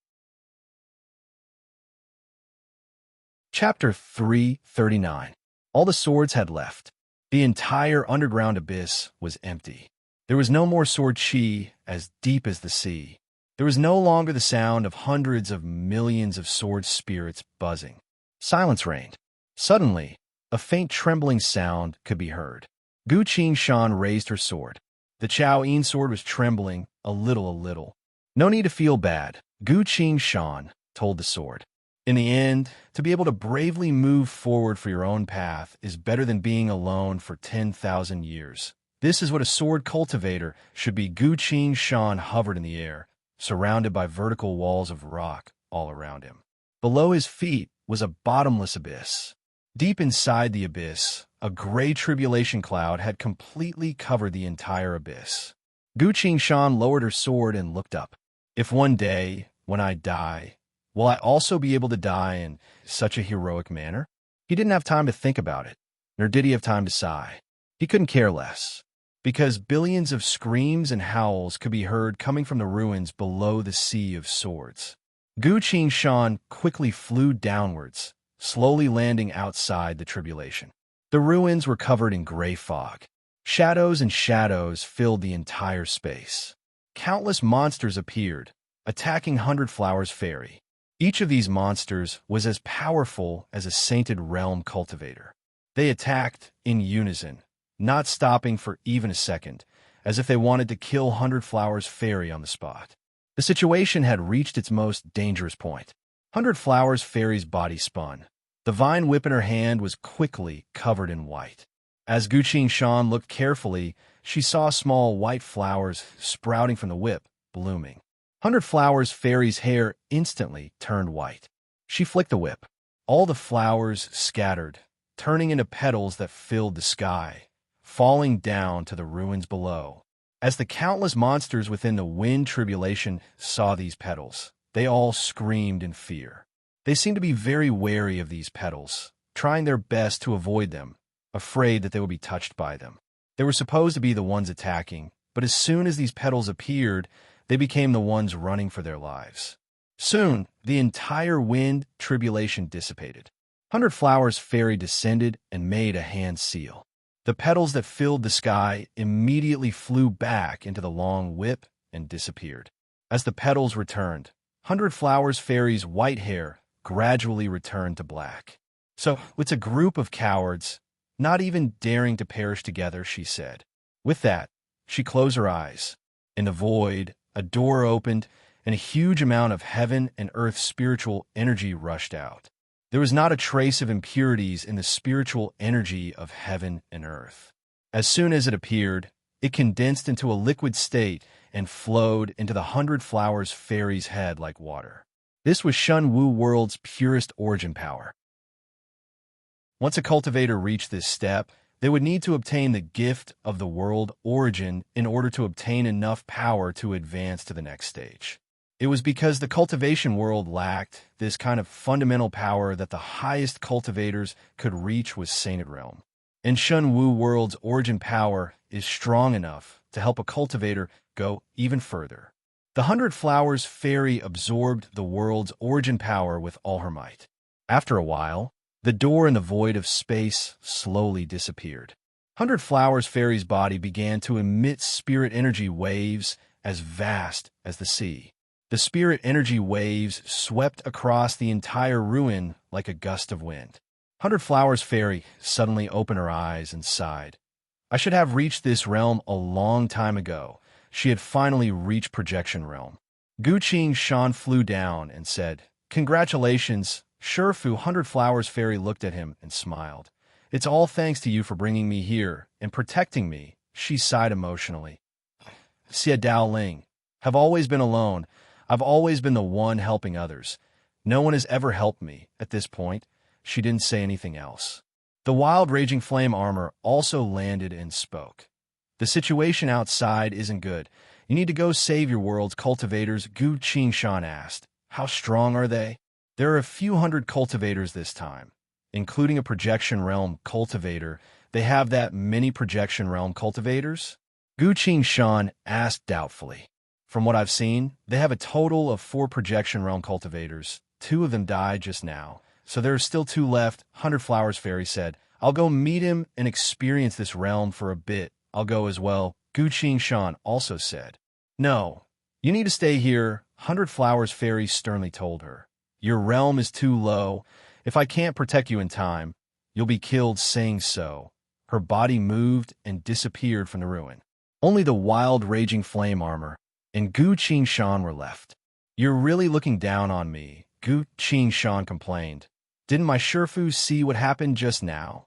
Chapter 339. All the swords had left. The entire underground abyss was empty. There was no more sword chi as deep as the sea. There was no longer the sound of hundreds of millions of sword spirits buzzing. Silence reigned. Suddenly, a faint trembling sound could be heard. Gu Qingshan raised her sword. The Chao Yin sword was trembling a little. No need to feel bad, Gu Qingshan told the sword. In the end, to be able to bravely move forward for your own path is better than being alone for 10,000 years. This is what a sword cultivator should be. Gu Qingshan hovered in the air, surrounded by vertical walls of rock all around him. Below his feet was a bottomless abyss. Deep inside the abyss, a gray tribulation cloud had completely covered the entire abyss. Gu Qingshan lowered her sword and looked up. If one day, when I die, will I also be able to die in such a heroic manner? He didn't have time to think about it, nor did he have time to sigh. He couldn't care less, because billions of screams and howls could be heard coming from the ruins below the sea of swords. Gu Qingshan quickly flew downwards, slowly landing outside the tribulation. The ruins were covered in gray fog. Shadows and shadows filled the entire space. Countless monsters appeared, attacking Hundred Flowers Fairy. Each of these monsters was as powerful as a sainted realm cultivator. They attacked in unison, not stopping for even a second, as if they wanted to kill Hundred Flowers Fairy on the spot. The situation had reached its most dangerous point. Hundred Flowers Fairy's body spun. The vine whip in her hand was quickly covered in white. As Gu Qingshan looked carefully, she saw small white flowers sprouting from the whip, blooming. Hundred Flowers Fairy's hair instantly turned white. She flicked the whip. All the flowers scattered, turning into petals that filled the sky, falling down to the ruins below. As the countless monsters within the wind tribulation saw these petals, they all screamed in fear. They seemed to be very wary of these petals, trying their best to avoid them, afraid that they would be touched by them. They were supposed to be the ones attacking, but as soon as these petals appeared, they became the ones running for their lives. Soon, the entire wind tribulation dissipated. Hundred Flowers Fairy descended and made a hand seal. The petals that filled the sky immediately flew back into the long whip and disappeared. As the petals returned, Hundred Flowers Fairy's white hair gradually returned to black. So, it's a group of cowards, not even daring to perish together, she said. With that, she closed her eyes. In the void, a door opened, and a huge amount of heaven and earth spiritual energy rushed out. There was not a trace of impurities in the spiritual energy of heaven and earth. As soon as it appeared, it condensed into a liquid state and flowed into the Hundred Flowers Fairy's head like water. This was Shun Wu World's purest origin power. Once a cultivator reached this step, they would need to obtain the gift of the world origin in order to obtain enough power to advance to the next stage. It was because the cultivation world lacked this kind of fundamental power that the highest cultivators could reach was Sainted Realm. And Shun Wu World's origin power is strong enough to help a cultivator go even further. The Hundred Flowers Fairy absorbed the world's origin power with all her might. After a while, the door in the void of space slowly disappeared. Hundred Flowers Fairy's body began to emit spirit energy waves as vast as the sea. The spirit energy waves swept across the entire ruin like a gust of wind. Hundred Flowers Fairy suddenly opened her eyes and sighed. I should have reached this realm a long time ago. She had finally reached Projection Realm. Gu Qingshan flew down and said, Congratulations, Shifu. Hundred Flowers Fairy looked at him and smiled. It's all thanks to you for bringing me here and protecting me, she sighed emotionally. Xie Dao Ling, have always been alone. I've always been the one helping others. No one has ever helped me. At this point, she didn't say anything else. The wild raging flame armor also landed and spoke. The situation outside isn't good. You need to go save your world's cultivators, Gu Qingshan asked. How strong are they? There are a few hundred cultivators this time, including a projection realm cultivator. They have that many projection realm cultivators? Gu Qingshan asked doubtfully. From what I've seen, they have a total of 4 projection realm cultivators. 2 of them died just now, so there are still 2 left, 100 Flowers Fairy said. I'll go meet him and experience this realm for a bit. I'll go as well, Gu Qingshan also said. No, you need to stay here, 100 Flowers Fairy sternly told her. Your realm is too low. If I can't protect you in time, you'll be killed. Saying so, her body moved and disappeared from the ruin. Only the wild raging flame armor and Gu Qingshan were left. You're really looking down on me, Gu Qingshan complained. Didn't my Shifu see what happened just now?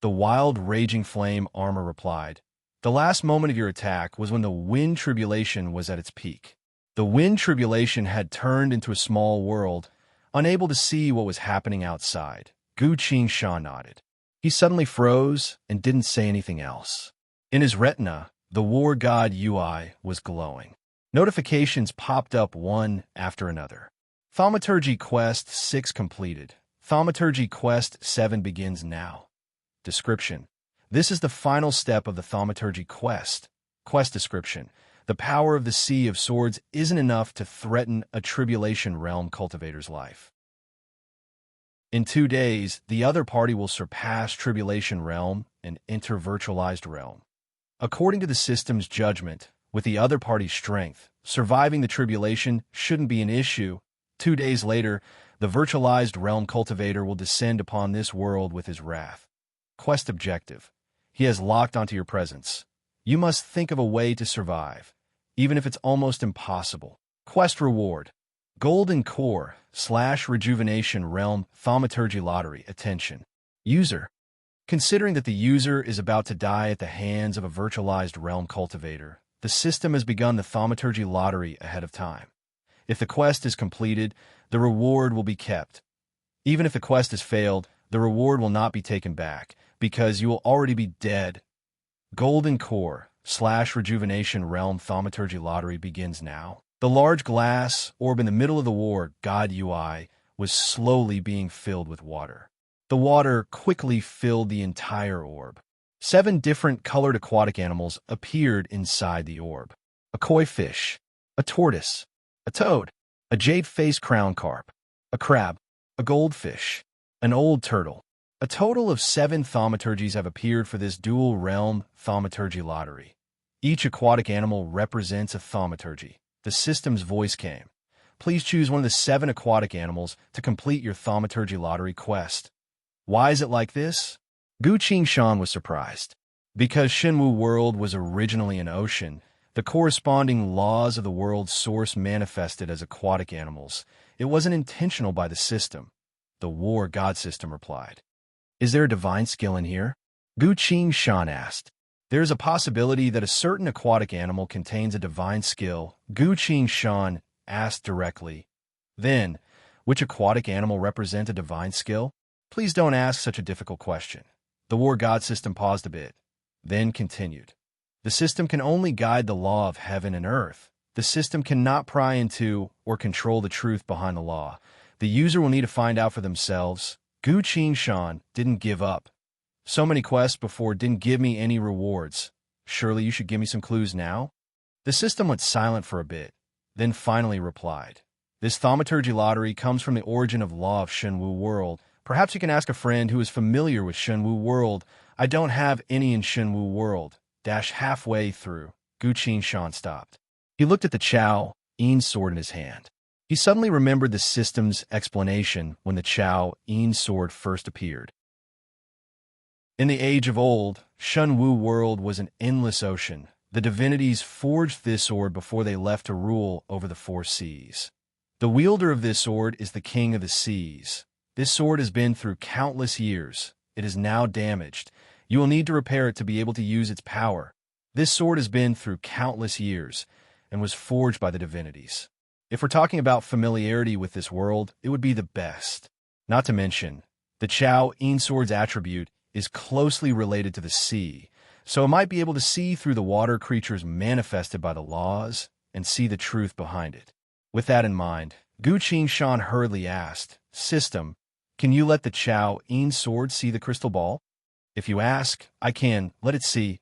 The wild raging flame armor replied. The last moment of your attack was when the wind tribulation was at its peak. The wind tribulation had turned into a small world, unable to see what was happening outside. Gu Qingshan nodded. He suddenly froze and didn't say anything else. In his retina, the war god UI was glowing. Notifications popped up one after another. Thaumaturgy Quest 6 completed. Thaumaturgy Quest 7 begins now. Description. This is the final step of the Thaumaturgy Quest. Quest description. The power of the Sea of Swords isn't enough to threaten a Tribulation Realm cultivator's life. In 2 days, the other party will surpass Tribulation Realm and enter Virtualized Realm. According to the system's judgment, with the other party's strength, surviving the tribulation shouldn't be an issue. 2 days later, the Virtualized Realm cultivator will descend upon this world with his wrath. Quest objective. He has locked onto your presence. You must think of a way to survive, even if it's almost impossible. Quest reward. Golden Core / Rejuvenation Realm Thaumaturgy Lottery. Attention. User. Considering that the user is about to die at the hands of a Virtualized Realm cultivator, the system has begun the Thaumaturgy Lottery ahead of time. If the quest is completed, the reward will be kept. Even if the quest has failed, the reward will not be taken back, because you will already be dead. Golden Core / Rejuvenation Realm Thaumaturgy Lottery begins now. The large glass orb in the middle of the war god UI was slowly being filled with water. The water quickly filled the entire orb. 7 different colored aquatic animals appeared inside the orb. A koi fish, a tortoise, a toad, a jade-faced crown carp, a crab, a goldfish, an old turtle. A total of 7 thaumaturgies have appeared for this dual realm thaumaturgy lottery. Each aquatic animal represents a thaumaturgy. The system's voice came. Please choose one of the 7 aquatic animals to complete your thaumaturgy lottery quest. Why is it like this? Gu Qingshan was surprised. Because Shenwu World was originally an ocean, the corresponding laws of the world's source manifested as aquatic animals. It wasn't intentional by the system. The war god system replied. Is there a divine skill in here? Gu Qingshan asked. There is a possibility that a certain aquatic animal contains a divine skill, Gu Qingshan asked directly. Then, which aquatic animal represents a divine skill? Please don't ask such a difficult question. The war god system paused a bit, then continued. The system can only guide the law of heaven and earth. The system cannot pry into or control the truth behind the law. The user will need to find out for themselves. Gu Qingshan didn't give up. So many quests before didn't give me any rewards. Surely you should give me some clues now? The system went silent for a bit, then finally replied. This thaumaturgy lottery comes from the origin of law of Shenwu World. Perhaps you can ask a friend who is familiar with Shenwu World. I don't have any in Shenwu World. Halfway through, Gu Qingshan stopped. He looked at the Chao Yin sword in his hand. He suddenly remembered the system's explanation when the Chao Yin sword first appeared. In the age of old, Shenwu World was an endless ocean. The divinities forged this sword before they left to rule over the 4 seas. The wielder of this sword is the king of the seas. This sword has been through countless years. It is now damaged. You will need to repair it to be able to use its power. This sword has been through countless years and was forged by the divinities. If we're talking about familiarity with this world, it would be the best. Not to mention, the Chao Yin sword's attribute is closely related to the sea, so it might be able to see through the water creatures manifested by the laws and see the truth behind it. With that in mind, Gu Qingshan hurriedly asked, "System, can you let the Chao Yin sword see the crystal ball?" "If you ask, I can. Let it see."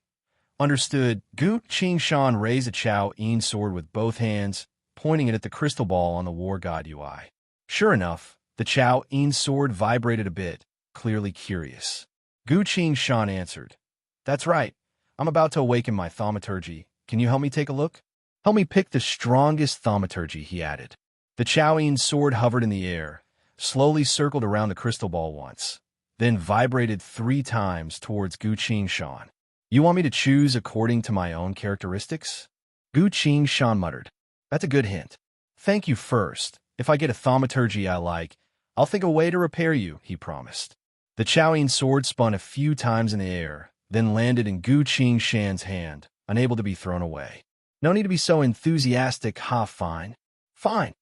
"Understood." Gu Qingshan raised the Chao Yin sword with both hands, pointing it at the crystal ball on the war god UI. Sure enough, the Chao Yin sword vibrated a bit, clearly curious. Gu Qingshan answered, "That's right. I'm about to awaken my thaumaturgy. Can you help me take a look?" "Help me pick the strongest thaumaturgy," he added. The Chao Yin sword hovered in the air, slowly circled around the crystal ball once, then vibrated 3 times towards Gu Qingshan. "You want me to choose according to my own characteristics?" Gu Qingshan muttered. "That's a good hint. Thank you first. If I get a thaumaturgy I like, I'll think of a way to repair you," he promised. The Chao Yin sword spun a few times in the air, then landed in Gu Qingshan's hand, unable to be thrown away. "No need to be so enthusiastic, ha, fine." "Fine."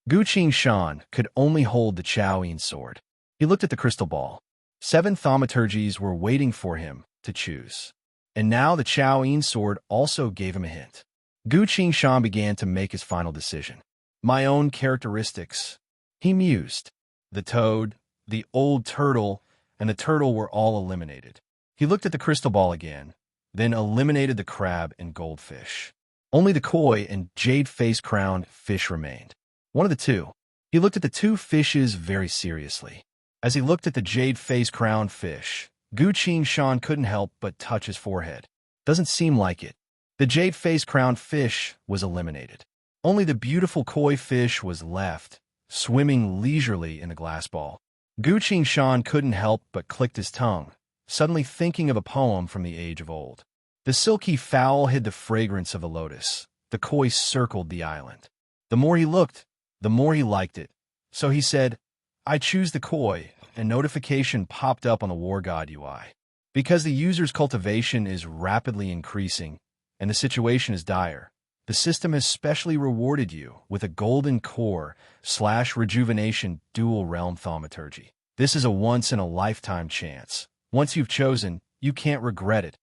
Gu Qingshan could only hold the Chao Yin sword. He looked at the crystal ball. 7 thaumaturgies were waiting for him to choose. And now the Chao Yin sword also gave him a hint. Gu Qingshan began to make his final decision. "My own characteristics," he mused. The toad, the old turtle, and the turtle were all eliminated. He looked at the crystal ball again, then eliminated the crab and goldfish. Only the koi and jade-face-crowned fish remained. One of the two. He looked at the 2 fishes very seriously. As he looked at the jade-face-crowned fish, Gu Qingshan couldn't help but touch his forehead. Doesn't seem like it. The jade-face-crowned fish was eliminated. Only the beautiful koi fish was left, swimming leisurely in the glass ball. Gu Qingshan couldn't help but clicked his tongue, suddenly thinking of a poem from the age of old. The silky fowl hid the fragrance of the lotus. The koi circled the island. The more he looked, the more he liked it. So he said, "I choose the koi," and notification popped up on the war god UI. Because the user's cultivation is rapidly increasing and the situation is dire, the system has specially rewarded you with a golden core/rejuvenation dual realm thaumaturgy. This is a once-in-a-lifetime chance. Once you've chosen, you can't regret it.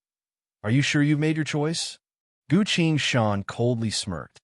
Are you sure you've made your choice? Gu Qingshan coldly smirked.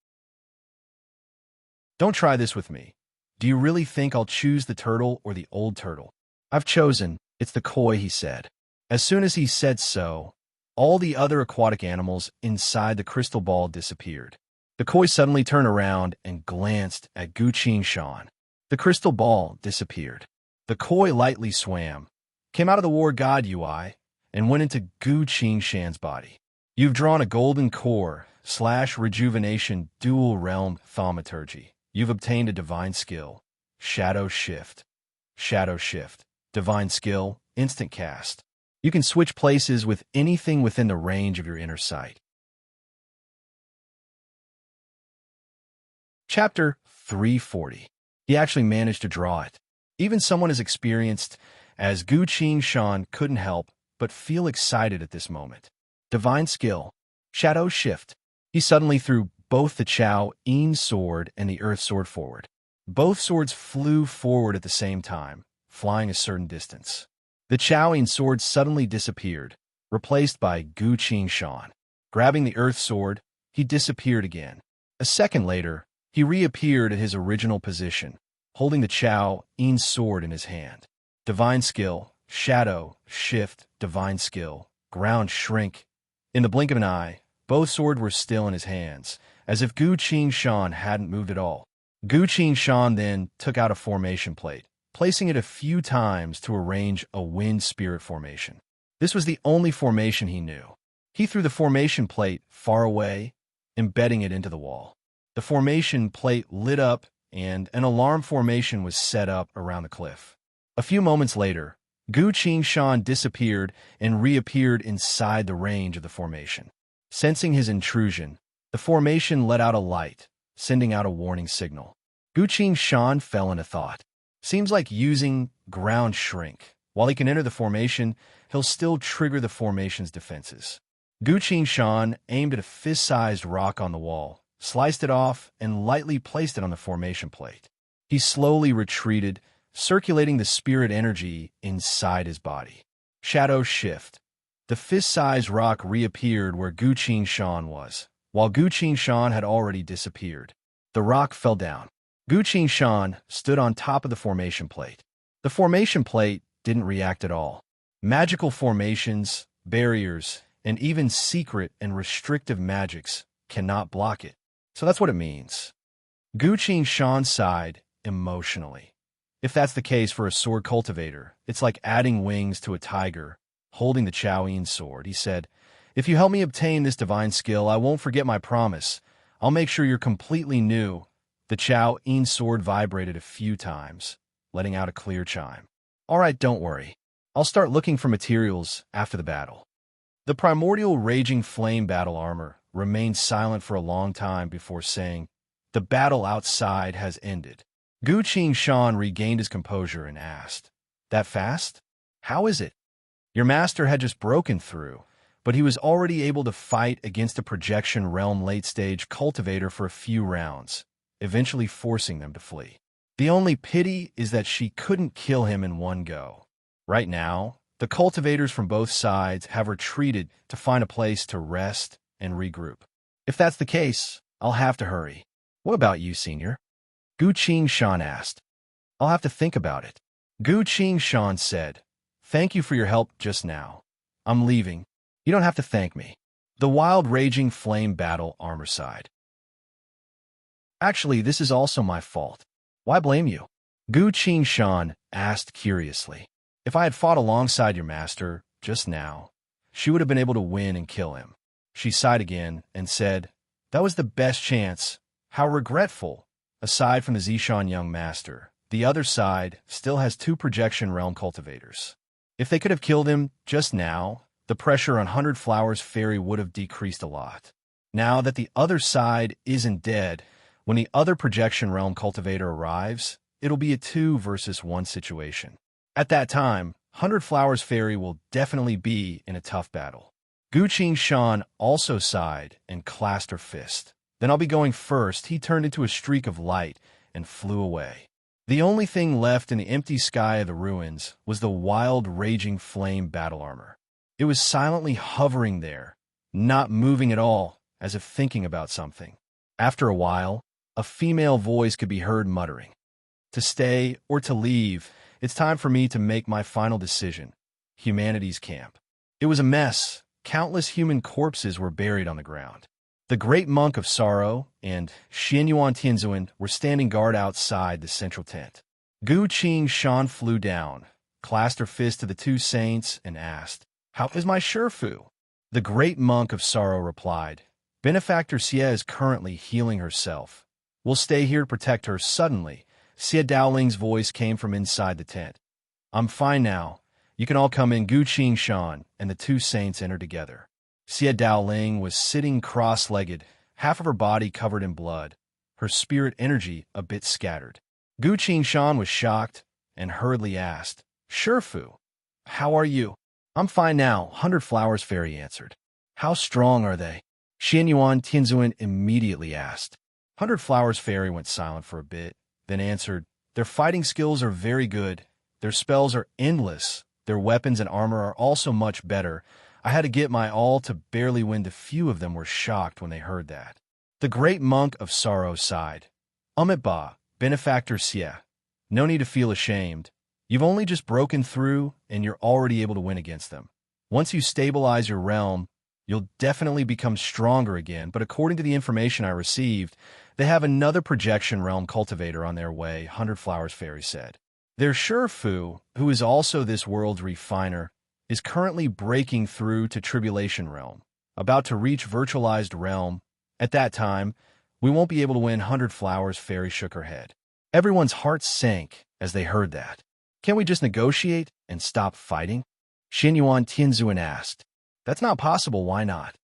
"Don't try this with me. Do you really think I'll choose the turtle or the old turtle?" "I've chosen. It's the koi," he said. As soon as he said so, all the other aquatic animals inside the crystal ball disappeared. The koi suddenly turned around and glanced at Gu Qingshan. The crystal ball disappeared. The koi lightly swam, came out of the war god UI, and went into Gu Qingshan's body. "You've drawn a golden core/rejuvenation dual realm thaumaturgy. You've obtained a divine skill, Shadow Shift. Shadow Shift. Divine skill, instant cast. You can switch places with anything within the range of your inner sight." Chapter 340. He actually managed to draw it. Even someone as experienced as Gu Qingshan couldn't help but feel excited at this moment. Divine skill, Shadow Shift. He suddenly threw both the Chao Yin sword and the Earth sword forward. Both swords flew forward at the same time, flying a certain distance. The Chao Yin sword suddenly disappeared, replaced by Gu Qingshan. Grabbing the Earth sword, he disappeared again. A second later, he reappeared at his original position, holding the Chao Yin sword in his hand. Divine skill, Shadow Shift, divine skill, ground shrink. In the blink of an eye, both swords were still in his hands, as if Gu Qingshan hadn't moved at all. Gu Qingshan then took out a formation plate, placing it a few times to arrange a wind spirit formation. This was the only formation he knew. He threw the formation plate far away, embedding it into the wall. The formation plate lit up, and an alarm formation was set up around the cliff. A few moments later, Gu Qingshan disappeared and reappeared inside the range of the formation. Sensing his intrusion, the formation let out a light, sending out a warning signal. Gu Qingshan fell into thought. Seems like using ground shrink While he can enter the formation, he'll still trigger the formation's defenses. Gu Qingshan aimed at a fist-sized rock on the wall, sliced it off, and lightly placed it on the formation plate. He slowly retreated, circulating the spirit energy inside his body. Shadow shift. The fist-sized rock reappeared where Gu Qingshan was, while Gu Qingshan had already disappeared. The rock fell down. Gu Qingshan stood on top of the formation plate. The formation plate didn't react at all. Magical formations, barriers, and even secret and restrictive magics cannot block it. So that's what it means. Gu Qingshan sighed emotionally. If that's the case for a sword cultivator, it's like adding wings to a tiger, holding the Chao-Yin sword. He said, "If you help me obtain this divine skill, I won't forget my promise. I'll make sure you're completely new." The Chao-Yin sword vibrated a few times, letting out a clear chime. "All right, don't worry. I'll start looking for materials after the battle." The primordial raging flame battle armor remained silent for a long time before saying, "The battle outside has ended." Gu Qingshan regained his composure and asked, "That fast? How is it?" "Your master had just broken through, but he was already able to fight against a projection realm late-stage cultivator for a few rounds, eventually forcing them to flee. The only pity is that she couldn't kill him in one go. Right now, the cultivators from both sides have retreated to find a place to rest and regroup. If that's the case, I'll have to hurry." "What about you, Senior?" Gu Qingshan asked. "I'll have to think about it." Gu Qingshan said, "Thank you for your help just now. I'm leaving. You don't have to thank me." The wild raging flame battle armor sighed. "Actually, this is also my fault. Why blame you?" Gu Qingshan asked curiously. "If I had fought alongside your master just now, she would have been able to win and kill him." She sighed again and said, "That was the best chance. How regretful. Aside from the Zishan young master, the other side still has 2 projection realm cultivators. If they could have killed him just now, the pressure on 100 Flowers Fairy would have decreased a lot. Now that the other side isn't dead, when the other projection realm cultivator arrives, it'll be a 2 versus 1 situation. At that time, 100 Flowers Fairy will definitely be in a tough battle." Gu Qingshan also sighed and clasped her fist. "Then I'll be going first." He turned into a streak of light and flew away. The only thing left in the empty sky of the ruins was the wild, raging flame battle armor. It was silently hovering there, not moving at all, as if thinking about something. After a while, a female voice could be heard muttering, "To stay or to leave, it's time for me to make my final decision." Humanity's camp. It was a mess. Countless human corpses were buried on the ground. The great monk of sorrow and Xianyuan Tianzuan were standing guard outside the central tent. Gu Qingshan flew down, clasped her fist to the 2 saints, and asked, "How is my Shifu?" The great monk of sorrow replied, "Benefactor Xie is currently healing herself. We'll stay here to protect her." Suddenly, Xie Daoling's voice came from inside the tent. "I'm fine now. You can all come in." Gu Qingshan and the 2 saints entered together. Xie Daoling was sitting cross-legged, half of her body covered in blood, her spirit energy a bit scattered. Gu Qingshan was shocked and hurriedly asked, "Shifu, how are you?" "I'm fine now," 100 Flowers Fairy answered. "How strong are they?" Xianyuan Tianzuan immediately asked. 100 Flowers Fairy went silent for a bit, then answered, "Their fighting skills are very good. Their spells are endless. Their weapons and armor are also much better. I had to get my all to barely win." The few of them were shocked when they heard that. The great monk of sorrow sighed. "Ba, Benefactor Xie, no need to feel ashamed. You've only just broken through, and you're already able to win against them. Once you stabilize your realm, you'll definitely become stronger again, but according to the information I received, they have another projection realm cultivator on their way," 100 Flowers Fairy said. "Their Shifu, who is also this world's refiner, is currently breaking through to Tribulation Realm, about to reach Virtualized Realm. At that time, we won't be able to win." 100 Flowers Fairy shook her head. Everyone's hearts sank as they heard that. "Can't we just negotiate and stop fighting?" Xianyuan Tianzuan asked. "That's not possible. Why not?"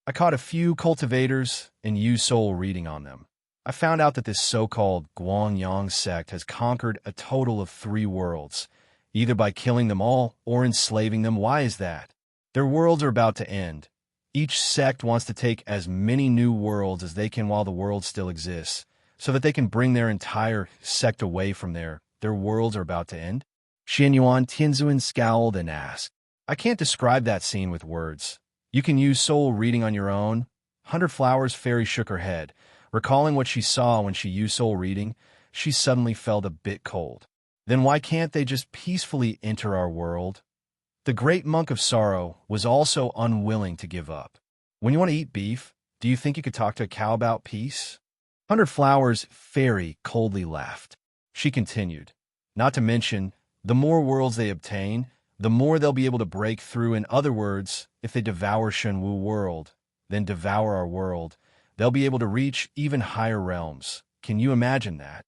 "I caught a few cultivators and used soul reading on them. I found out that this so-called Guangyang sect has conquered a total of 3 worlds, either by killing them all or enslaving them. Why is that? Their worlds are about to end. Each sect wants to take as many new worlds as they can while the world still exists, so that they can bring their entire sect away from there. Their worlds are about to end. Xianyuan Tianzuan scowled and asked, I can't describe that scene with words. You can use soul reading on your own. 100 Flowers Fairy shook her head. Recalling what she saw when she used soul reading, she suddenly felt a bit cold. Then why can't they just peacefully enter our world? The great monk of sorrow was also unwilling to give up. When you want to eat beef, do you think you could talk to a cow about peace? 100 Flowers Fairy coldly laughed. She continued, not to mention, the more worlds they obtain, the more they'll be able to break through. In other words, if they devour Shenwu world, then devour our world, they'll be able to reach even higher realms. Can you imagine that?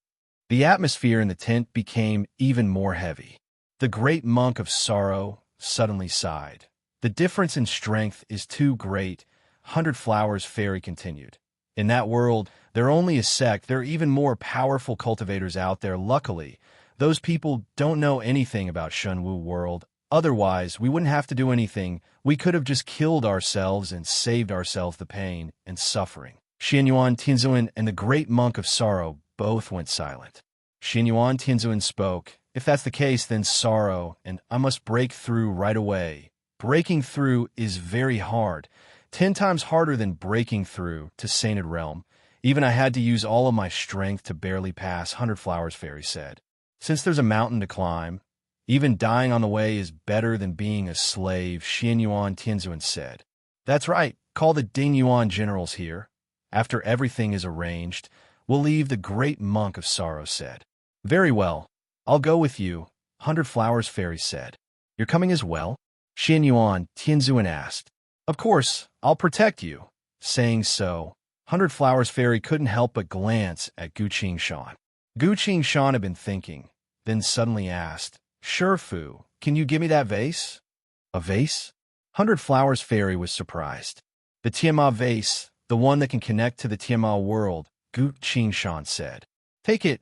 The atmosphere in the tent became even more heavy. The great monk of sorrow suddenly sighed. The difference in strength is too great, 100 Flowers Fairy continued. In that world, they're only a sect. There are even more powerful cultivators out there. Luckily, those people don't know anything about Shenwu world. Otherwise, we wouldn't have to do anything. We could have just killed ourselves and saved ourselves the pain and suffering. Xianyuan Tianzuan and the great monk of sorrow both went silent. Xianyuan Tianzuan spoke. If that's the case, then sorrow, and I must break through right away. Breaking through is very hard, 10 times harder than breaking through to Sainted Realm. Even I had to use all of my strength to barely pass, 100 Flowers Fairy said. Since there's a mountain to climb, even dying on the way is better than being a slave, Xianyuan Tianzuan said. That's right, call the Dingyuan generals here. After everything is arranged, we'll leave, the great monk of sorrow said. Very well, I'll go with you, 100 Flowers Fairy said. You're coming as well? Xianyuan Tianzuan asked. Of course, I'll protect you. Saying so, 100 Flowers Fairy couldn't help but glance at Gu Qingshan. Gu Qingshan had been thinking, then suddenly asked, Shifu, can you give me that vase? A vase? 100 Flowers Fairy was surprised. The Tianma vase, the one that can connect to the Tianma world, Gu Qingshan said. Take it.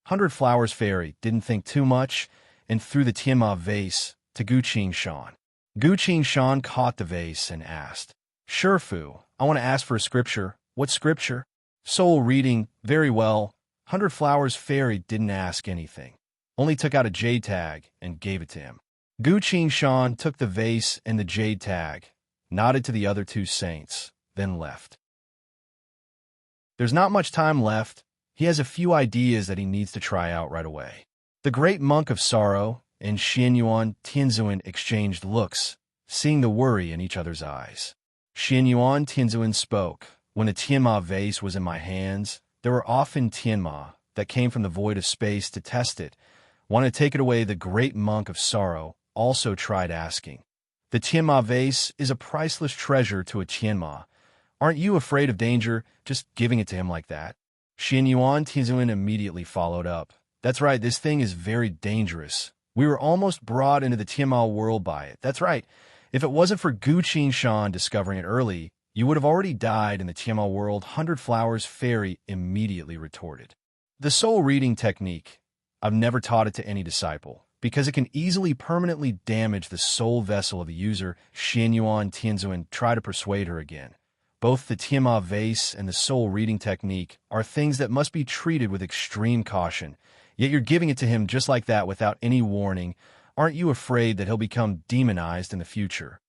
100 Flowers Fairy didn't think too much and threw the Tianma vase to Gu Qingshan. Gu Qingshan caught the vase and asked, Shifu, I want to ask for a scripture. What scripture? Soul reading. Very well. 100 Flowers Fairy didn't ask anything, only took out a jade tag and gave it to him. Gu Qingshan took the vase and the jade tag, nodded to the other 2 saints, then left. There's not much time left. He has a few ideas that he needs to try out right away. The great monk of sorrow and Xianyuan Tianzuan exchanged looks, seeing the worry in each other's eyes. Xianyuan Tianzuan spoke. When the Tianma vase was in my hands, there were often Tianma that came from the void of space to test it. Wanted to take it away. The great monk of sorrow also tried asking. The Tianma vase is a priceless treasure to a Tianma. Aren't you afraid of danger just giving it to him like that? Xianyuan Tianzuan immediately followed up. That's right, this thing is very dangerous. We were almost brought into the Tianma world by it. That's right. If it wasn't for Gu Qingshan discovering it early, you would have already died in the Tianma world, 100 Flowers Fairy immediately retorted. The soul reading technique, I've never taught it to any disciple, because it can easily permanently damage the soul vessel of the user. Xianyuan Tianzuan tried to persuade her again. Both the Tianma vase and the soul reading technique are things that must be treated with extreme caution, yet you're giving it to him just like that without any warning. Aren't you afraid that he'll become demonized in the future?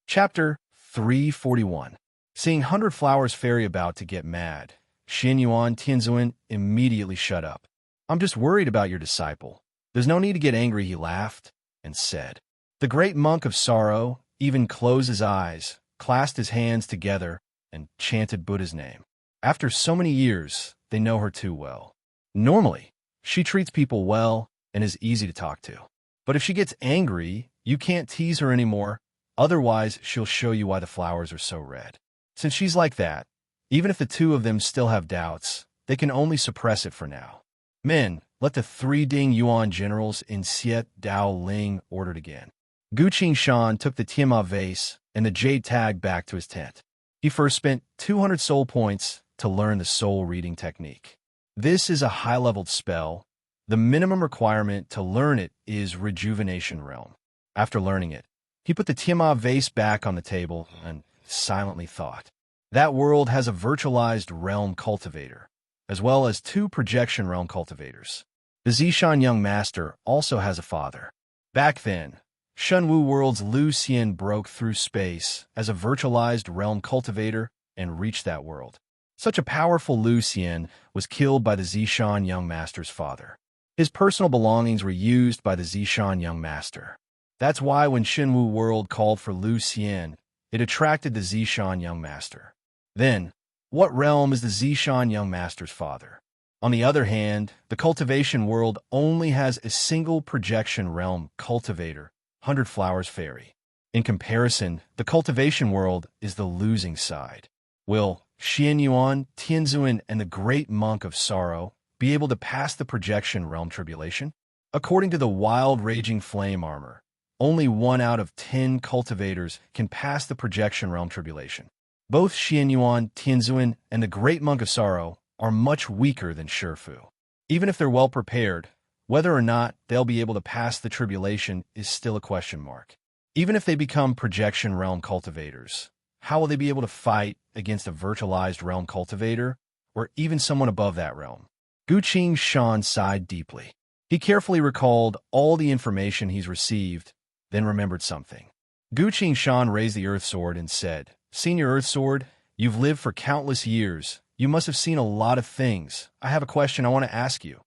Chapter 341. Seeing 100 Flowers Fairy about to get mad, Xianyuan Tianzuan immediately shut up. I'm just worried about your disciple. There's no need to get angry, he laughed and said. The great monk of sorrow even closed his eyes, clasped his hands together, and chanted Buddha's name. After so many years, they know her too well. Normally, she treats people well and is easy to talk to. But if she gets angry, you can't tease her anymore. Otherwise, she'll show you why the flowers are so red. Since she's like that, even if the 2 of them still have doubts, they can only suppress it for now. Men, let the 3 Ding Yuan generals in Xiet Dao Ling ordered again. Gu Qingshan took the Tianma vase and the jade tag back to his tent. He first spent 200 soul points to learn the soul reading technique. This is a high-leveled spell. The minimum requirement to learn it is Rejuvenation Realm. After learning it, he put the Tiamat vase back on the table and silently thought. That world has a virtualized realm cultivator, as well as 2 projection realm cultivators. The Zishan Young Master also has a father. Back then, Shenwu World's Lu Xian broke through space as a virtualized realm cultivator and reached that world. Such a powerful Lu Xian was killed by the Zishan Young Master's father. His personal belongings were used by the Zishan Young Master. That's why when Shenwu World called for Lu Xian, it attracted the Zishan Young Master. Then, what realm is the Zishan Young Master's father? On the other hand, the cultivation world only has a single projection realm cultivator, 100 Flowers Fairy. In comparison, the cultivation world is the losing side. Will Xian Yuan, Tianzuan, and the Great Monk of Sorrow be able to pass the projection realm tribulation? According to the Wild Raging Flame armor, only 1 out of 10 cultivators can pass the projection realm tribulation. Both Xian Yuan, Tianzuan, and the Great Monk of Sorrow are much weaker than Shifu. Even if they're well prepared, whether or not they'll be able to pass the tribulation is still a question mark. Even if they become projection realm cultivators, how will they be able to fight against a virtualized realm cultivator, or even someone above that realm? Gu Qingshan sighed deeply. He carefully recalled all the information he's received, then remembered something. Gu Qingshan raised the Earth Sword and said, "Senior Earth Sword, you've lived for countless years. You must have seen a lot of things. I have a question I want to ask you."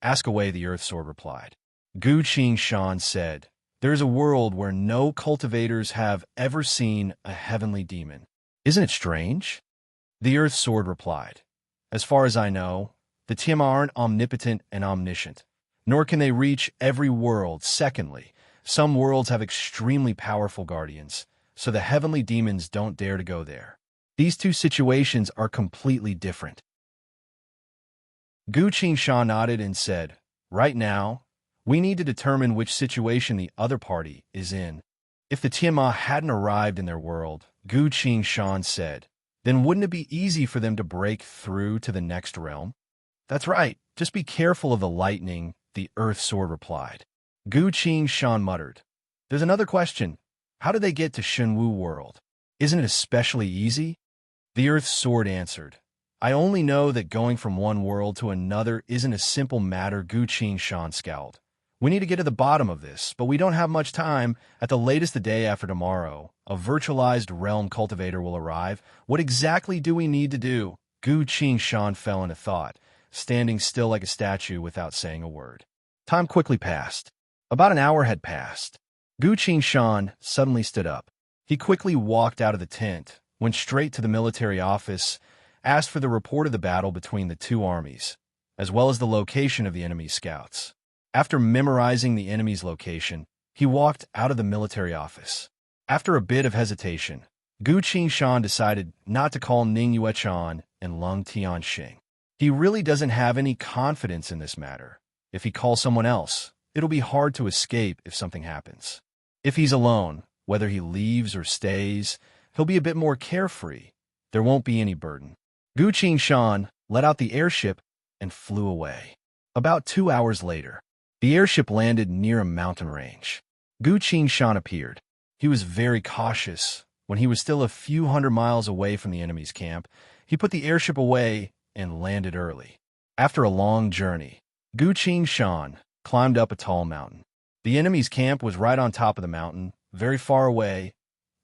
"Ask away," the Earth Sword replied. Gu Qingshan said, "There is a world where no cultivators have ever seen a heavenly demon. Isn't it strange?" The Earth Sword replied, "As far as I know, the Tiamat aren't omnipotent and omniscient, nor can they reach every world. Secondly, some worlds have extremely powerful guardians, so the heavenly demons don't dare to go there. These 2 situations are completely different." Gu Qingshan nodded and said, "Right now, we need to determine which situation the other party is in." If the Tiamat hadn't arrived in their world, Gu Qingshan said, then wouldn't it be easy for them to break through to the next realm? "That's right. Just be careful of the lightning," the Earth Sword replied. Gu Qingshan muttered, "There's another question. How do they get to Shenwu World? Isn't it especially easy?" The Earth Sword answered, "I only know that going from one world to another isn't a simple matter." Gu Qingshan scowled. "We need to get to the bottom of this, but we don't have much time. At the latest the day after tomorrow, a virtualized realm cultivator will arrive. What exactly do we need to do?" Gu Qingshan fell into thought, standing still like a statue without saying a word. Time quickly passed. About an hour had passed. Gu Qingshan suddenly stood up. He quickly walked out of the tent, went straight to the military office, asked for the report of the battle between the 2 armies, as well as the location of the enemy scouts. After memorizing the enemy's location, he walked out of the military office. After a bit of hesitation, Gu Qingshan decided not to call Ning Yuechan and Lung Tianxing. He really doesn't have any confidence in this matter. If he calls someone else, it'll be hard to escape if something happens. If he's alone, whether he leaves or stays, he'll be a bit more carefree. There won't be any burden. Gu Qingshan let out the airship and flew away. About 2 hours later, the airship landed near a mountain range. Gu Qingshan appeared. He was very cautious. When he was still a few hundred miles away from the enemy's camp, he put the airship away and landed early. After a long journey, Gu Qingshan climbed up a tall mountain. The enemy's camp was right on top of the mountain, very far away,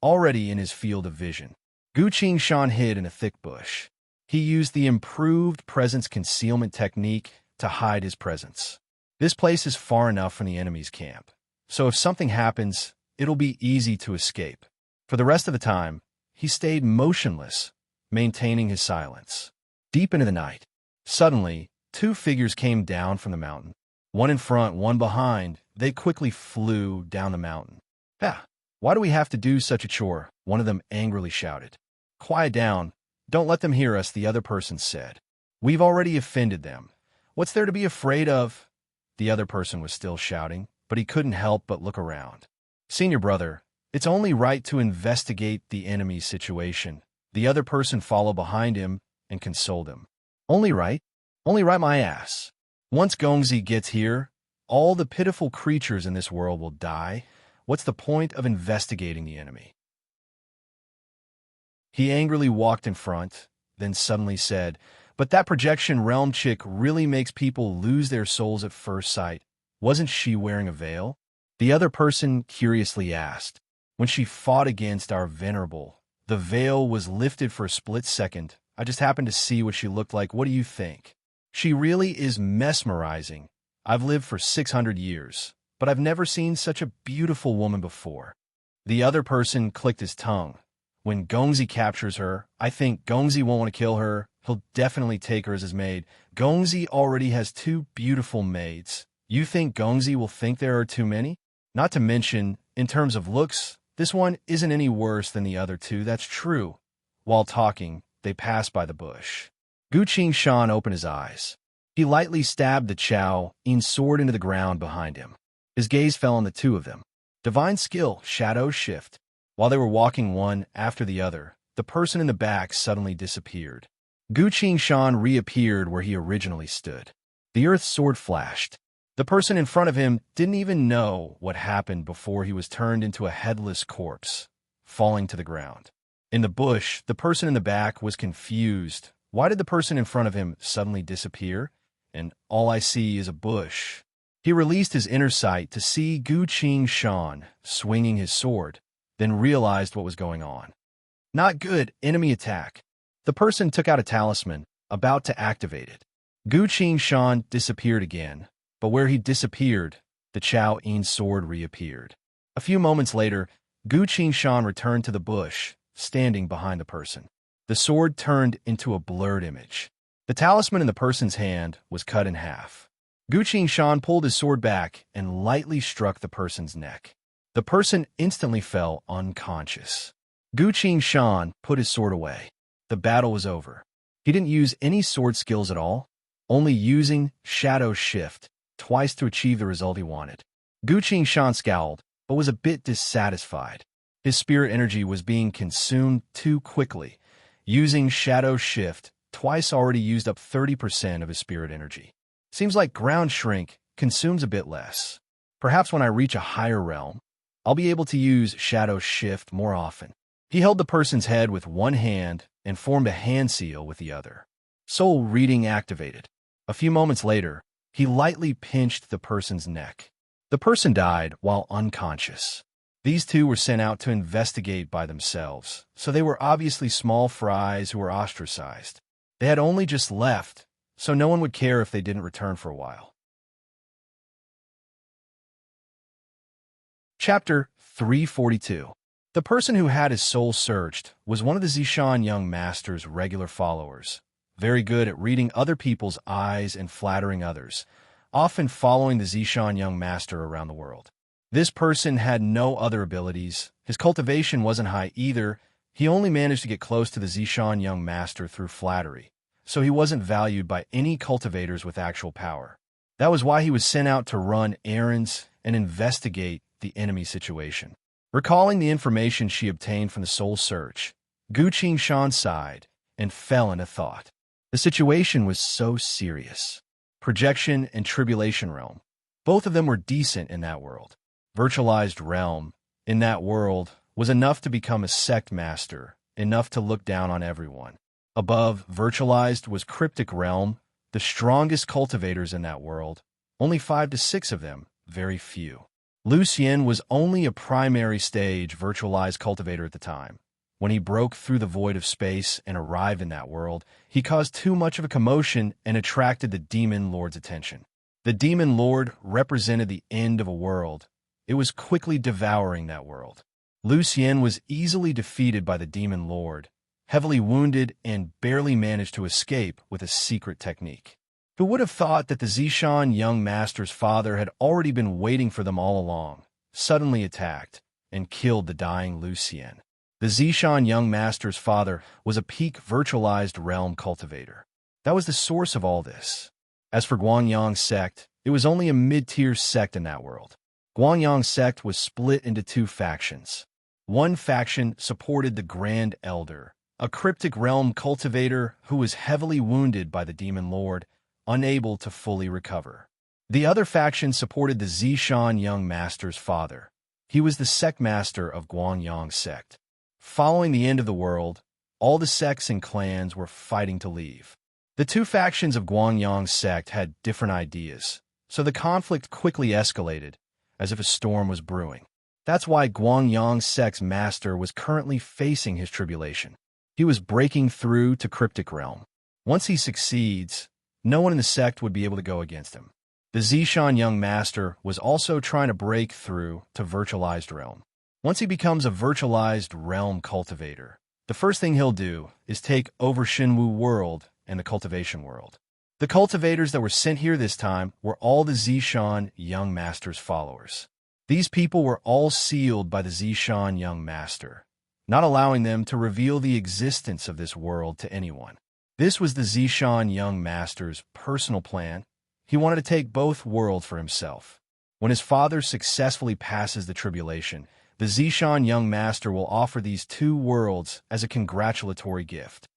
already in his field of vision. Gu Qingshan hid in a thick bush. He used the improved presence concealment technique to hide his presence. This place is far enough from the enemy's camp, so if something happens, it'll be easy to escape. For the rest of the time, he stayed motionless, maintaining his silence. Deep into the night, suddenly, 2 figures came down from the mountain. One in front, one behind. They quickly flew down the mountain. "Ah, why do we have to do such a chore?" one of them angrily shouted. "Quiet down. Don't let them hear us," the other person said. "We've already offended them. What's there to be afraid of?" The other person was still shouting, but he couldn't help but look around. "Senior brother, it's only right to investigate the enemy's situation. The other person followed behind him and consoled him. Only right? Only right my ass. Once Gongzi gets here, all the pitiful creatures in this world will die. What's the point of investigating the enemy? He angrily walked in front, then suddenly said, "But that projection realm chick really makes people lose their souls at first sight. Wasn't she wearing a veil?" The other person curiously asked. "When she fought against our venerable, the veil was lifted for a split second. I just happened to see what she looked like. What do you think? She really is mesmerizing. I've lived for 600 years, but I've never seen such a beautiful woman before." The other person clicked his tongue. "When Gongzi captures her, I think Gongzi won't want to kill her. He'll definitely take her as his maid. Gongzi already has 2 beautiful maids. You think Gongzi will think there are too many? Not to mention, in terms of looks, this one isn't any worse than the other 2, that's true." While talking, they passed by the bush. Gu Qingshan opened his eyes. He lightly stabbed the Chao Yin's sword into the ground behind him. His gaze fell on the 2 of them. Divine skill, shadow shift. While they were walking one after the other, the person in the back suddenly disappeared. Gu Qingshan reappeared where he originally stood. The earth sword flashed. The person in front of him didn't even know what happened before he was turned into a headless corpse, falling to the ground. In the bush, the person in the back was confused. Why did the person in front of him suddenly disappear? And all I see is a bush. He released his inner sight to see Gu Qingshan swinging his sword, then realized what was going on. Not good, enemy attack. The person took out a talisman, about to activate it. Gu Qingshan disappeared again, but where he disappeared, the Chao Yin's sword reappeared. A few moments later, Gu Qingshan returned to the bush, standing behind the person. The sword turned into a blurred image. The talisman in the person's hand was cut in half. Gu Qingshan pulled his sword back and lightly struck the person's neck. The person instantly fell unconscious. Gu Qingshan put his sword away. The battle was over. He didn't use any sword skills at all, only using shadow shift twice to achieve the result he wanted. Gu Qingshan scowled, but was a bit dissatisfied. His spirit energy was being consumed too quickly. Using shadow shift twice already used up 30% of his spirit energy. Seems like ground shrink consumes a bit less. Perhaps when I reach a higher realm, I'll be able to use shadow shift more often. He held the person's head with one hand and formed a hand seal with the other. Soul reading activated. A few moments later, he lightly pinched the person's neck. The person died while unconscious. These 2 were sent out to investigate by themselves, so they were obviously small fries who were ostracized. They had only just left, so no one would care if they didn't return for a while. Chapter 342. The person who had his soul searched was one of the Zishan young master's regular followers, very good at reading other people's eyes and flattering others, often following the Zishan young master around the world. This person had no other abilities. His cultivation wasn't high either. He only managed to get close to the Zishan young master through flattery, so he wasn't valued by any cultivators with actual power. That was why he was sent out to run errands and investigate the enemy situation. Recalling the information she obtained from the soul search, Gu Qingshan sighed and fell into thought. The situation was so serious. Projection and tribulation realm. Both of them were decent in that world. Virtualized realm, in that world, was enough to become a sect master, enough to look down on everyone. Above virtualized was cryptic realm, the strongest cultivators in that world, only 5 to 6 of them, very few. Lucien was only a primary stage virtualized cultivator at the time. When he broke through the void of space and arrived in that world, he caused too much of a commotion and attracted the Demon Lord's attention. The Demon Lord represented the end of a world. It was quickly devouring that world. Lucien was easily defeated by the Demon Lord, heavily wounded and barely managed to escape with a secret technique. Who would have thought that the Zishan young master's father had already been waiting for them all along, suddenly attacked, and killed the dying Lucien. The Zishan young master's father was a peak virtualized realm cultivator. That was the source of all this. As for Guangyang's sect, it was only a mid-tier sect in that world. Guangyang's sect was split into 2 factions. One faction supported the Grand Elder, a cryptic realm cultivator who was heavily wounded by the demon lord, unable to fully recover. The other faction supported the Zishan young master's father. He was the sect master of Guangyang sect. Following the end of the world, all the sects and clans were fighting to leave. The two factions of Guangyang sect had different ideas, so the conflict quickly escalated, as if a storm was brewing. That's why Guangyang sect's master was currently facing his tribulation. He was breaking through to Cryptic Realm. Once he succeeds, no one in the sect would be able to go against him. The Zishan young master was also trying to break through to Virtualized Realm. Once he becomes a Virtualized Realm cultivator, the first thing he'll do is take over Shenwu world and the cultivation world. The cultivators that were sent here this time were all the Zishan young master's followers. These people were all sealed by the Zishan young master, not allowing them to reveal the existence of this world to anyone. This was the Zishan young master's personal plan. He wanted to take both worlds for himself. When his father successfully passes the tribulation, the Zishan young master will offer these two worlds as a congratulatory gift.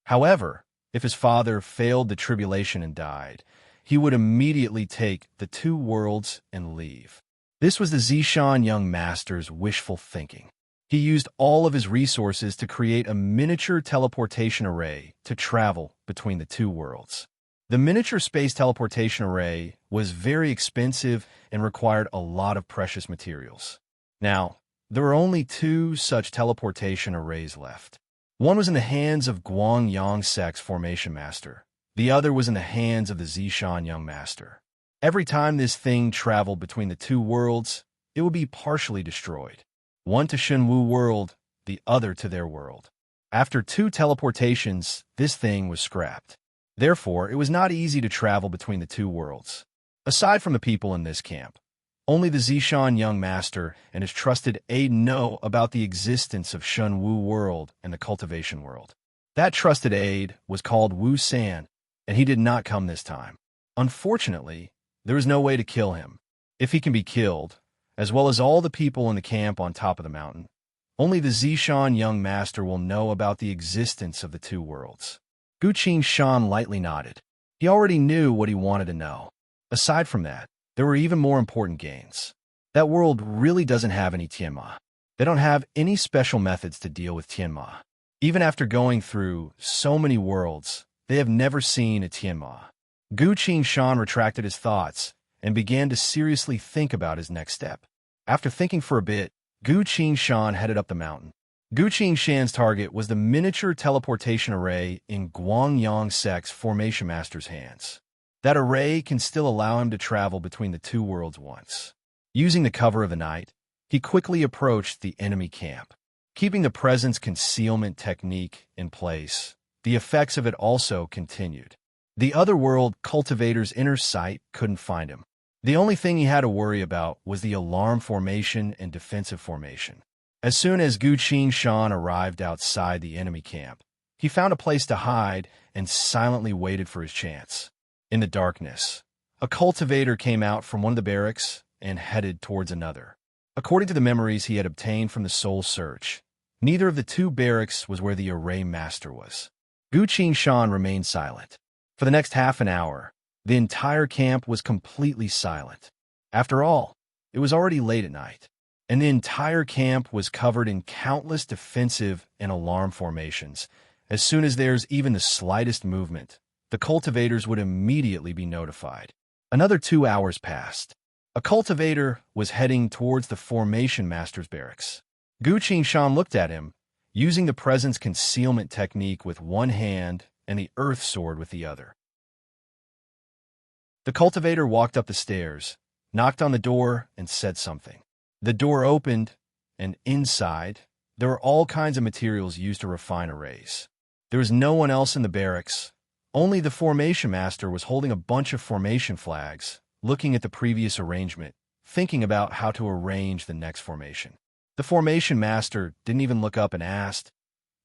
However, if his father failed the tribulation and died, he would immediately take the two worlds and leave. This was the Zishan young master's wishful thinking. He used all of his resources to create a miniature teleportation array to travel between the two worlds. The miniature space teleportation array was very expensive and required a lot of precious materials. Now, there were only two such teleportation arrays left. One was in the hands of Guangyang sect's formation master. The other was in the hands of the Zishan young master. Every time this thing traveled between the two worlds, it would be partially destroyed. One to Shenwu world, the other to their world. After two teleportations, this thing was scrapped. Therefore, it was not easy to travel between the two worlds. Aside from the people in this camp, only the Zishan young master and his trusted aide know about the existence of Shenwu world and the cultivation world. That trusted aide was called Wu San, and he did not come this time. Unfortunately, there is no way to kill him. If he can be killed, as well as all the people in the camp on top of the mountain, only the Zishan young master will know about the existence of the two worlds. Gu Qingshan lightly nodded. He already knew what he wanted to know. Aside from that, there were even more important gains. That world really doesn't have any Tianma. They don't have any special methods to deal with Tianma. Even after going through so many worlds, they have never seen a Tianma. Gu Qingshan retracted his thoughts and began to seriously think about his next step. After thinking for a bit, Gu Qingshan headed up the mountain. Gu Qingshan's target was the miniature teleportation array in Guangyang sect's formation master's hands. That array can still allow him to travel between the two worlds once. Using the cover of the night, he quickly approached the enemy camp. Keeping the presence concealment technique in place, the effects of it also continued. The other world cultivator's inner sight couldn't find him. The only thing he had to worry about was the alarm formation and defensive formation. As soon as Gu Qingshan arrived outside the enemy camp, he found a place to hide and silently waited for his chance. In the darkness, a cultivator came out from one of the barracks and headed towards another. According to the memories he had obtained from the soul search, neither of the two barracks was where the array master was. Gu Qingshan remained silent. For the next half an hour, the entire camp was completely silent. After all, it was already late at night, and the entire camp was covered in countless defensive and alarm formations. As soon as there's even the slightest movement, the cultivators would immediately be notified. Another 2 hours passed. A cultivator was heading towards the formation master's barracks. Gu Qingshan looked at him, using the presence concealment technique with one hand and the earth sword with the other. The cultivator walked up the stairs, knocked on the door, and said something. The door opened, and inside, there were all kinds of materials used to refine arrays. There was no one else in the barracks. Only the formation master was holding a bunch of formation flags, looking at the previous arrangement, thinking about how to arrange the next formation. The formation master didn't even look up and asked,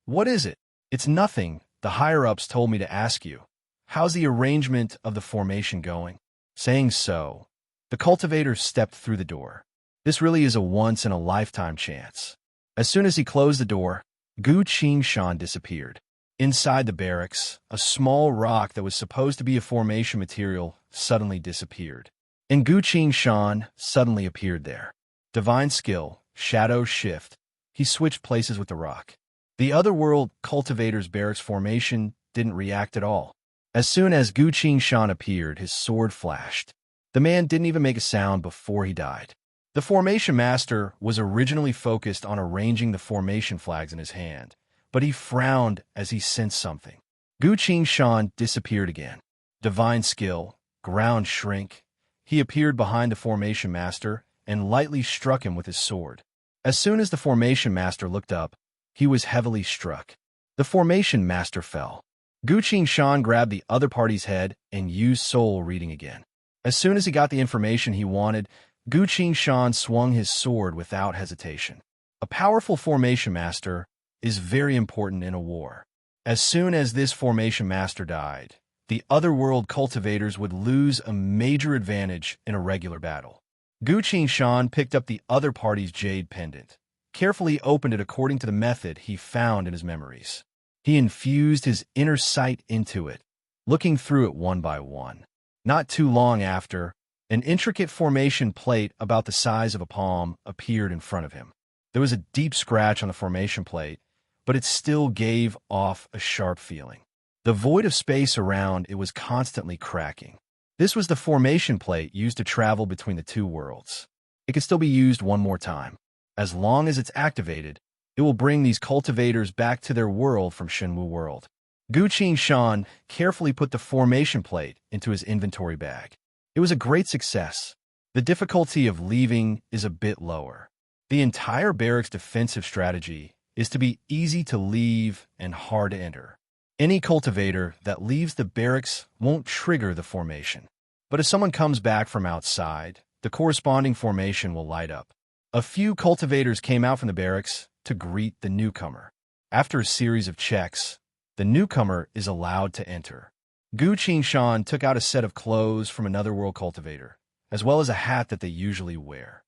"What is it?" "It's nothing. The higher-ups told me to ask you. How's the arrangement of the formation going?" Saying so, the cultivator stepped through the door. This really is a once-in-a-lifetime chance. As soon as he closed the door, Gu Shan disappeared. Inside the barracks, a small rock that was supposed to be a formation material suddenly disappeared. And Gu Shan suddenly appeared there. Divine skill, shadow shift. He switched places with the rock. The otherworld cultivator's barracks formation didn't react at all. As soon as Gu Shan appeared, his sword flashed. The man didn't even make a sound before he died. The formation master was originally focused on arranging the formation flags in his hand, but he frowned as he sensed something. Gu Shan disappeared again. Divine skill, ground shrink. He appeared behind the formation master and lightly struck him with his sword. As soon as the formation master looked up, he was heavily struck. The formation master fell. Gu Shan grabbed the other party's head and used soul reading again. As soon as he got the information he wanted, Gu Shan swung his sword without hesitation. A powerful formation master is very important in a war. As soon as this formation master died, the otherworld cultivators would lose a major advantage in a regular battle. Gu Shan picked up the other party's jade pendant, carefully opened it according to the method he found in his memories. He infused his inner sight into it, looking through it one by one. Not too long after, an intricate formation plate about the size of a palm appeared in front of him. There was a deep scratch on the formation plate, but it still gave off a sharp feeling. The void of space around it was constantly cracking. This was the formation plate used to travel between the two worlds. It could still be used one more time. As long as it's activated, it will bring these cultivators back to their world from Shenwu World. Gu Shan carefully put the formation plate into his inventory bag. It was a great success. The difficulty of leaving is a bit lower. The entire barracks defensive strategy is to be easy to leave and hard to enter. Any cultivator that leaves the barracks won't trigger the formation. But if someone comes back from outside, the corresponding formation will light up. A few cultivators came out from the barracks to greet the newcomer. After a series of checks, the newcomer is allowed to enter. Gu Shan took out a set of clothes from another world cultivator, as well as a hat that they usually wear.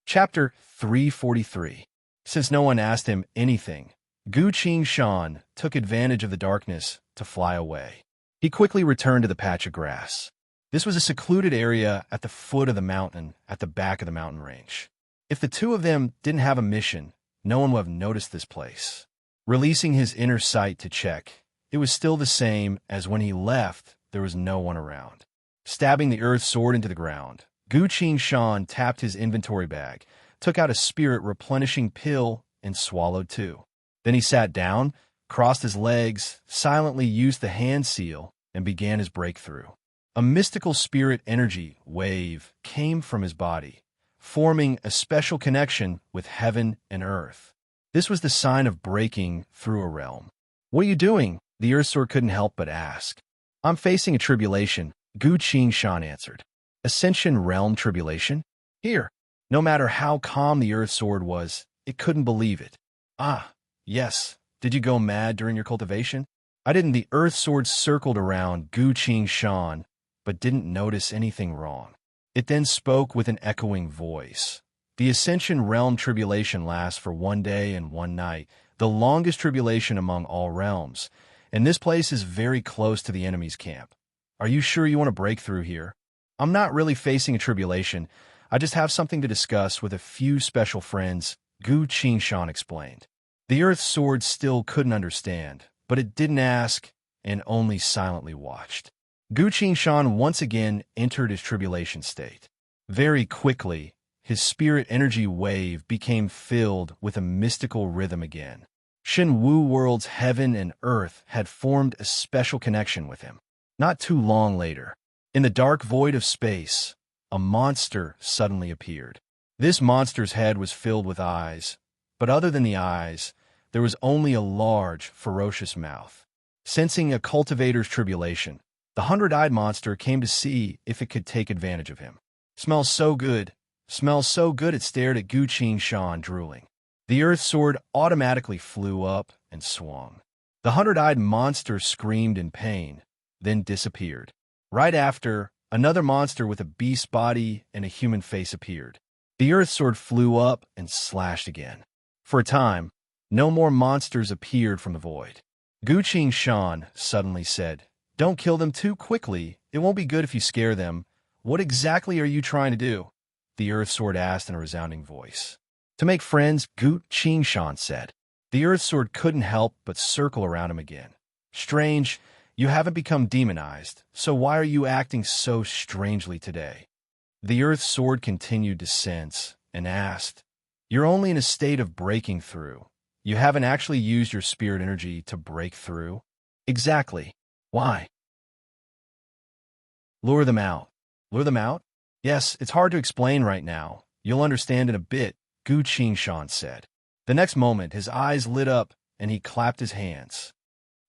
Chapter 343. Since no one asked him anything, Gu Shan took advantage of the darkness to fly away. He quickly returned to the patch of grass. This was a secluded area at the foot of the mountain at the back of the mountain range. If the two of them didn't have a mission, no one would have noticed this place. Releasing his inner sight to check, it was still the same as when he left. There was no one around. Stabbing the earth sword into the ground, Gu Shan tapped his inventory bag, took out a spirit replenishing pill, and swallowed two. Then he sat down, crossed his legs, silently used the hand seal, and began his breakthrough. A mystical spirit energy wave came from his body, forming a special connection with heaven and earth. This was the sign of breaking through a realm. "What are you doing?" the earth sword couldn't help but ask. "I'm facing a tribulation," Gu Shan answered. "Ascension realm tribulation? Here." No matter how calm the earth sword was, it couldn't believe it. "Ah, yes. Did you go mad during your cultivation?" "I didn't." The earth sword circled around Gu Shan, but didn't notice anything wrong. It then spoke with an echoing voice. "The Ascension Realm tribulation lasts for 1 day and 1 night, the longest tribulation among all realms, and this place is very close to the enemy's camp. Are you sure you want to break through here?" "I'm not really facing a tribulation. I just have something to discuss with a few special friends," Gu Shan explained. The earth sword still couldn't understand, but it didn't ask and only silently watched. Gu Shan once again entered his tribulation state. Very quickly, his spirit energy wave became filled with a mystical rhythm again. Shenwu World's heaven and earth had formed a special connection with him. Not too long later, in the dark void of space, a monster suddenly appeared. This monster's head was filled with eyes, but other than the eyes, there was only a large, ferocious mouth. Sensing a cultivator's tribulation, the 100-eyed monster came to see if it could take advantage of him. "Smells so good. Smells so good," it stared at Gu Shan, drooling. The earth sword automatically flew up and swung. The 100-eyed monster screamed in pain, then disappeared. Right after, another monster with a beast body and a human face appeared. The earth sword flew up and slashed again. For a time, no more monsters appeared from the void. Gu Qing Shan suddenly said, "Don't kill them too quickly. It won't be good if you scare them. What exactly are you trying to do?" The earth sword asked in a resounding voice. "To make friends," Gu Qing Shan said. The earth sword couldn't help but circle around him again. "Strange, you haven't become demonized, so why are you acting so strangely today?" The earth sword continued to sense and asked, "You're only in a state of breaking through. You haven't actually used your spirit energy to break through?" "Exactly. Why?" "Lure them out." "Lure them out?" "Yes, it's hard to explain right now. You'll understand in a bit," Gu Qingshan said. The next moment, his eyes lit up and he clapped his hands.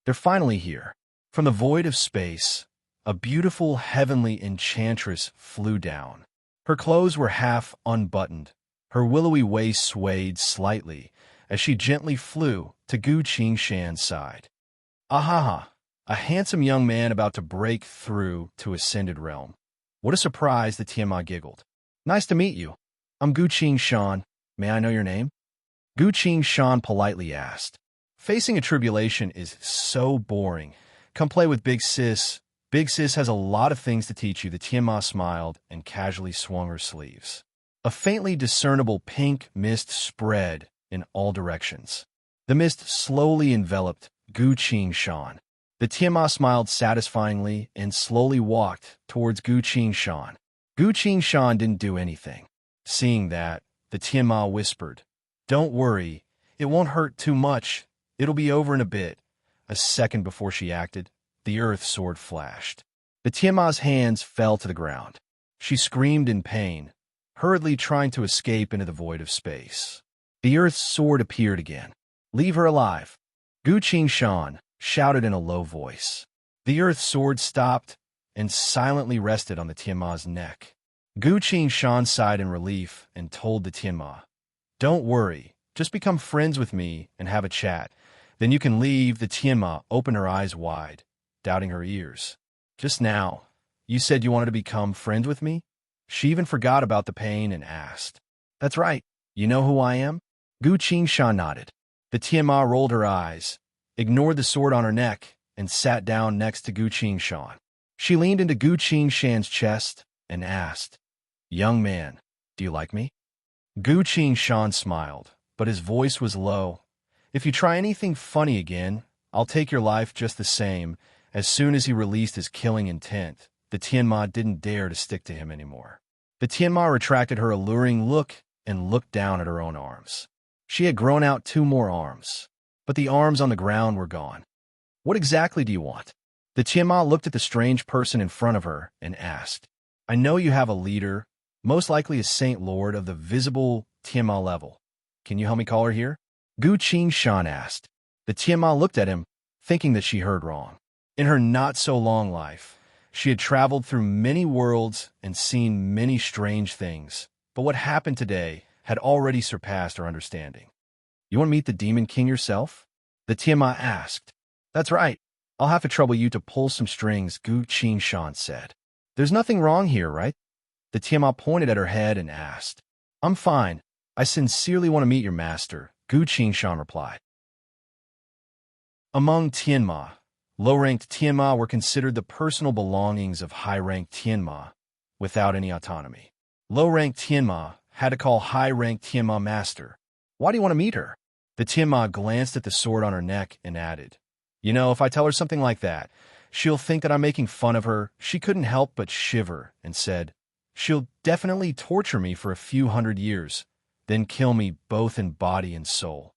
"They're finally here." From the void of space, a beautiful heavenly enchantress flew down. Her clothes were half unbuttoned. Her willowy waist swayed slightly as she gently flew to Gu Qingshan's side. "Ahaha, a handsome young man about to break through to Ascended Realm. What a surprise," the Tiamat giggled. "Nice to meet you. I'm Gu Qingshan. May I know your name?" Gu Qingshan politely asked. "Facing a tribulation is so boring. Come play with Big Sis. Big Sis has a lot of things to teach you." The Tiamat smiled and casually swung her sleeves. A faintly discernible pink mist spread in all directions. The mist slowly enveloped Gu Qingshan. The Tiamat smiled satisfyingly and slowly walked towards Gu Qingshan. Gu Qingshan didn't do anything. Seeing that, the Tiamat whispered, "Don't worry, it won't hurt too much. It'll be over in a bit." A second before she acted, the earth sword flashed. The Tiamat's hands fell to the ground. She screamed in pain, hurriedly trying to escape into the void of space. The earth's sword appeared again. "Leave her alive," Gu Qingshan shouted in a low voice. The earth's sword stopped and silently rested on the Tiamat's neck. Gu Qingshan sighed in relief and told the Tiamat, "Don't worry, just become friends with me and have a chat. Then you can leave." The Tiamat opened her eyes wide, doubting her ears. "Just now, you said you wanted to become friends with me?" She even forgot about the pain and asked, "That's right. You know who I am?" Gu Qingshan nodded. The Tiamat rolled her eyes, ignored the sword on her neck, and sat down next to Gu Qingshan. She leaned into Gu Qingshan's chest and asked, "Young man, do you like me?" Gu Qingshan smiled, but his voice was low. "If you try anything funny again, I'll take your life just the same." As soon as he released his killing intent, the Tiamat didn't dare to stick to him anymore. The Tiamat retracted her alluring look and looked down at her own arms. She had grown out 2 more arms, but the arms on the ground were gone. "What exactly do you want?" The Tiamat looked at the strange person in front of her and asked. "I know you have a leader, most likely a Saint Lord of the visible Tiamat level. Can you help me call her here?" Gu Qingshan asked. The Tiamat looked at him, thinking that she heard wrong. In her not-so-long life, she had traveled through many worlds and seen many strange things, but what happened today had already surpassed her understanding. "You want to meet the Demon King yourself?" the Tiamat asked. "That's right. I'll have to trouble you to pull some strings," Gu Qingshan said. "There's nothing wrong here, right?" The Tiamat pointed at her head and asked. "I'm fine. I sincerely want to meet your master," Gu Qingshan replied. Among Tianma, low-ranked Tianma were considered the personal belongings of high-ranked Tianma, without any autonomy. Low-ranked Tianma had to call high-ranked Tianma master. "Why do you want to meet her?" The Tianma glanced at the sword on her neck and added, "You know, if I tell her something like that, she'll think that I'm making fun of her." She couldn't help but shiver and said, "She'll definitely torture me for a few hundred years, then kill me both in body and soul."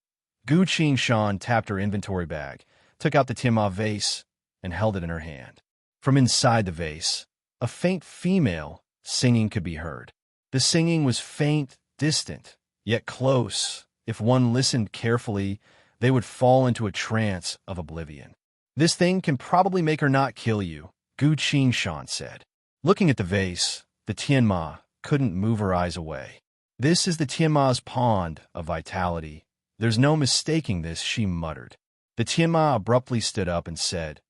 Gu Qingshan tapped her inventory bag, took out the Tiamat vase, and held it in her hand. From inside the vase, a faint female singing could be heard. The singing was faint, distant, yet close. If one listened carefully, they would fall into a trance of oblivion. "This thing can probably make her not kill you," Gu Qingshan said. Looking at the vase, the Tianma couldn't move her eyes away. "This is the Tianma's pond of vitality. There's no mistaking this," she muttered. The Tianma abruptly stood up and said,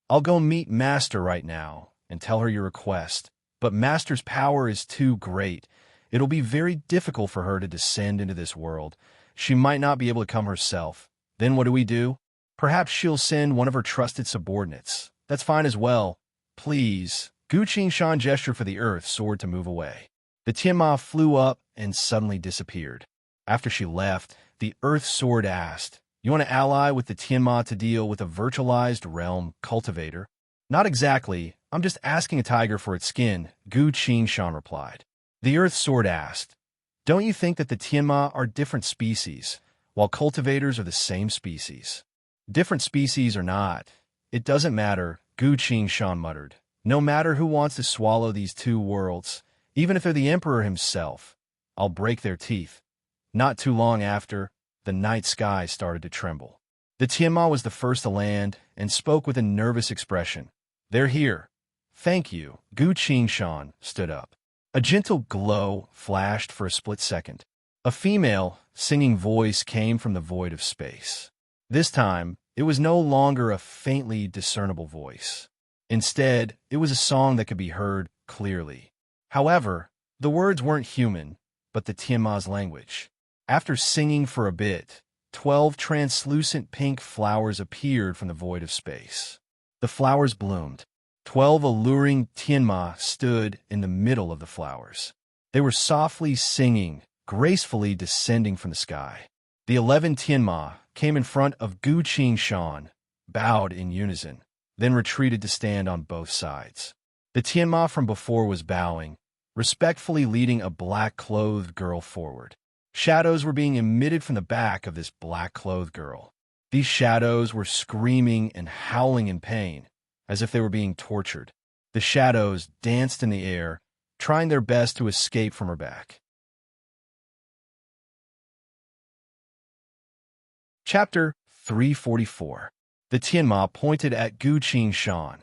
"I'll go meet Master right now and tell her your request, but Master's power is too great, It'll be very difficult for her to descend into this world. She might not be able to come herself. Then what do we do? Perhaps she'll send one of her trusted subordinates. That's fine as well. Please. Gu Qingshan gestured for the earth sword to move away. The Tianma flew up and suddenly disappeared. After she left, the earth sword asked, "You want to ally with the Tianma to deal with a virtualized realm cultivator?" "Not exactly. I'm just asking a tiger for its skin," Gu Qingshan replied. The earth sword asked, "Don't you think that the Tianma are different species, while cultivators are the same species?" "Different species or not, it doesn't matter," Gu Qingshan muttered. "No matter who wants to swallow these two worlds, even if they're the emperor himself, I'll break their teeth." Not too long after, the night sky started to tremble. The Tianma was the first to land and spoke with a nervous expression. "They're here." "Thank you." Gu Qingshan stood up. A gentle glow flashed for a split second. A female, singing voice came from the void of space. This time, it was no longer a faintly discernible voice. Instead, it was a song that could be heard clearly. However, the words weren't human, but the Tianma's language. After singing for a bit, 12 translucent pink flowers appeared from the void of space. The flowers bloomed. 12 alluring Tianma stood in the middle of the flowers. They were softly singing, gracefully descending from the sky. The 11 Tianma came in front of Gu Qingshan, bowed in unison, then retreated to stand on both sides. The Tianma from before was bowing, respectfully leading a black-clothed girl forward. Shadows were being emitted from the back of this black-clothed girl. These shadows were screaming and howling in pain, as if they were being tortured. The shadows danced in the air, trying their best to escape from her back. Chapter 344. The Tianma pointed at Gu Qingshan.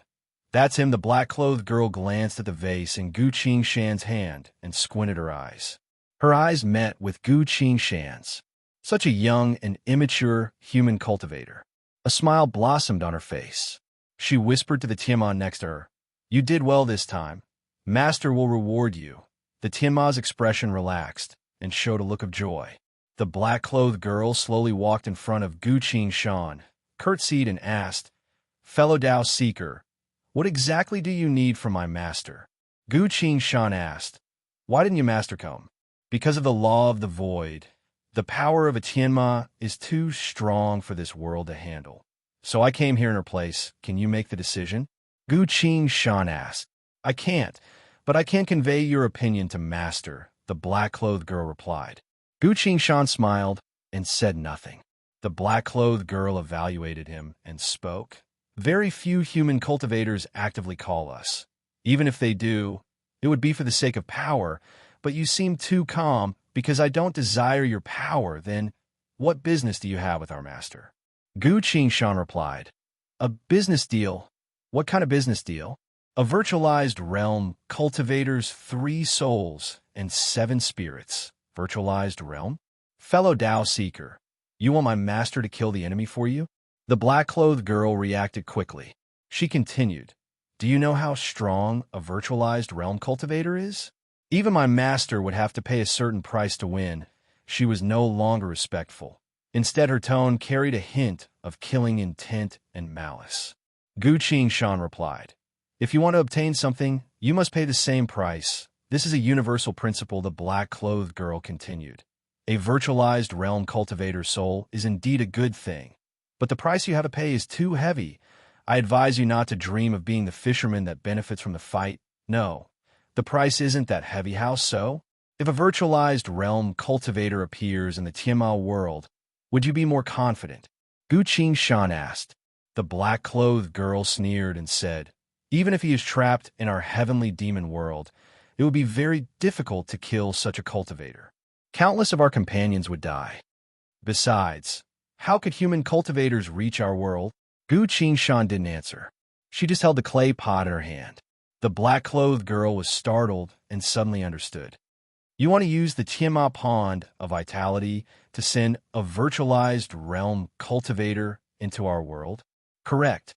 "That's him." The black-clothed girl glanced at the vase in Gu Qingshan's hand and squinted her eyes. Her eyes met with Gu Qingshan's. Such a young and immature human cultivator. A smile blossomed on her face. She whispered to the Tianma next to her, "You did well this time. Master will reward you." The Tianma's expression relaxed and showed a look of joy. The black-clothed girl slowly walked in front of Gu Qingshan, curtsied and asked, "Fellow Tao Seeker, what exactly do you need from my master?" Gu Qingshan asked, "Why didn't you master come?" "Because of the law of the void. The power of a Tianma is too strong for this world to handle. So I came here in her place. Can you make the decision?" Gu Qingshan asked. "I can't, but I can convey your opinion to master," the black-clothed girl replied. Gu Qingshan smiled and said nothing. The black-clothed girl evaluated him and spoke. "Very few human cultivators actively call us. Even if they do, it would be for the sake of power, but you seem too calm. Because I don't desire your power, then what business do you have with our master?" Gu Qingshan replied, "A business deal." "What kind of business deal?" "A virtualized realm, cultivators 3 souls and 7 spirits." "Virtualized realm?" "Fellow Tao Seeker, you want my master to kill the enemy for you?" The black-clothed girl reacted quickly. She continued, "Do you know how strong a virtualized realm cultivator is? Even my master would have to pay a certain price to win." She was no longer respectful. Instead, her tone carried a hint of killing intent and malice. Gu Qingshan replied, "If you want to obtain something, you must pay the same price. This is a universal principle," the black-clothed girl continued. "A virtualized realm cultivator's soul is indeed a good thing, but the price you have to pay is too heavy. I advise you not to dream of being the fisherman that benefits from the fight. No. The price isn't that heavy. How so? If a virtualized realm cultivator appears in the Tianma world, would you be more confident?" Gu Qingshan asked. The black-clothed girl sneered and said, "Even if he is trapped in our heavenly demon world, it would be very difficult to kill such a cultivator. Countless of our companions would die. Besides, how could human cultivators reach our world?" Gu Qingshan didn't answer. She just held the clay pot in her hand. The black-clothed girl was startled and suddenly understood. "You want to use the Tianma Pond of Vitality to send a virtualized realm cultivator into our world?" "Correct.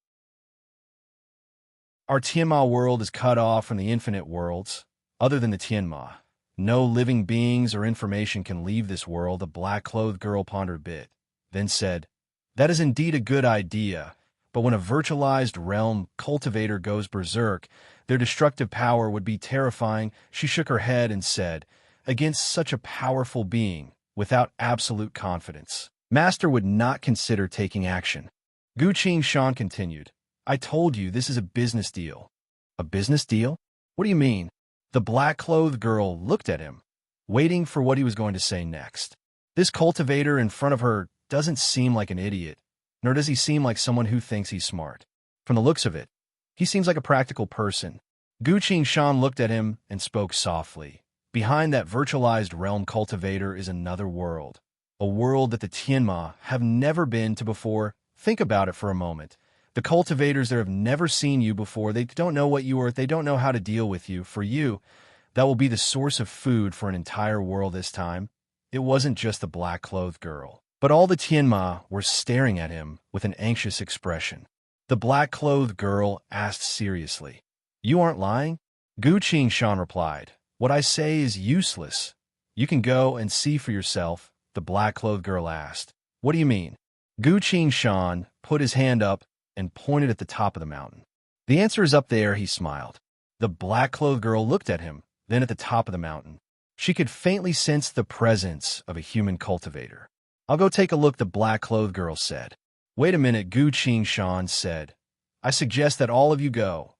Our Tianma world is cut off from the infinite worlds, other than the Tianma. No living beings or information can leave this world, the black-clothed girl pondered a bit, then said, "That is indeed a good idea, but when a virtualized realm cultivator goes berserk, their destructive power would be terrifying." She shook her head and said, "Against such a powerful being, without absolute confidence, Master would not consider taking action." Gu Shan continued, "I told you this is a business deal." "A business deal? What do you mean?" The black-clothed girl looked at him, waiting for what he was going to say next. This cultivator in front of her doesn't seem like an idiot, nor does he seem like someone who thinks he's smart. From the looks of it, he seems like a practical person. Gu Shan looked at him and spoke softly. "Behind that virtualized realm cultivator is another world, a world that the Tianma have never been to before. Think about it for a moment. The cultivators there have never seen you before. They don't know what you are. They don't know how to deal with you. For you, that will be the source of food for an entire world this time." It wasn't just the black-clothed girl, but all the Tianma were staring at him with an anxious expression. The black-clothed girl asked seriously, "You aren't lying?" Gu Shan replied, "What I say is useless. You can go and see for yourself." The black-clothed girl asked, "What do you mean?" Gu Shan put his hand up and pointed at the top of the mountain. "The answer is up there," he smiled. The black-clothed girl looked at him, then at the top of the mountain. She could faintly sense the presence of a human cultivator. "I'll go take a look," the black-clothed girl said. "Wait a minute," Gu Shan said. "I suggest that all of you go.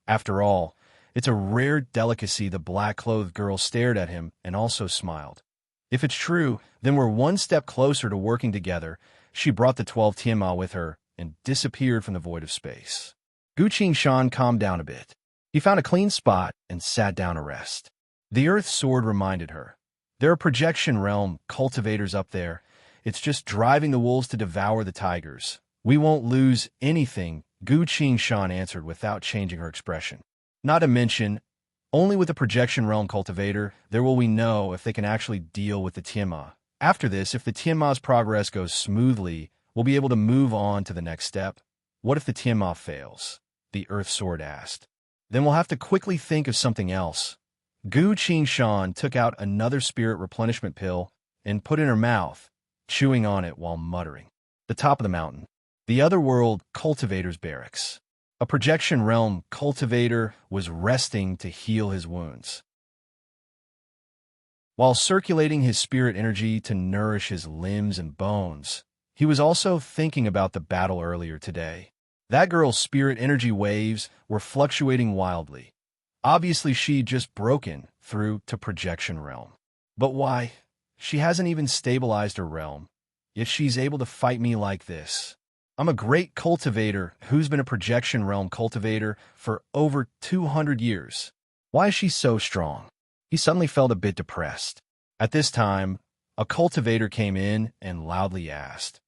After all, it's a rare delicacy." The black-clothed girl stared at him and also smiled. "If it's true, then we're one step closer to working together." She brought the 12 Tianma with her and disappeared from the void of space. Gu Shan calmed down a bit. He found a clean spot and sat down to rest. The Earth Sword reminded her, "There are projection realm cultivators up there. It's just driving the wolves to devour the tigers. We won't lose anything," Gu Shan answered without changing her expression. "Not to mention, only with the projection realm cultivator there will we know if they can actually deal with the Tianma. After this, if the Tianma's progress goes smoothly, we'll be able to move on to the next step." "What if the Tianma fails?" the Earth Sword asked. "Then we'll have to quickly think of something else." Gu Shan took out another spirit replenishment pill and put it in her mouth, chewing on it while muttering. The top of the mountain. The otherworld cultivator's barracks. A projection realm cultivator was resting to heal his wounds, while circulating his spirit energy to nourish his limbs and bones. He was also thinking about the battle earlier today. That girl's spirit energy waves were fluctuating wildly. Obviously, she'd just broken through to projection realm. But why? She hasn't even stabilized her realm, yet she's able to fight me like this. I'm a great cultivator who's been a projection realm cultivator for over 200 years. Why is she so strong? He suddenly felt a bit depressed. At this time, a cultivator came in and loudly asked,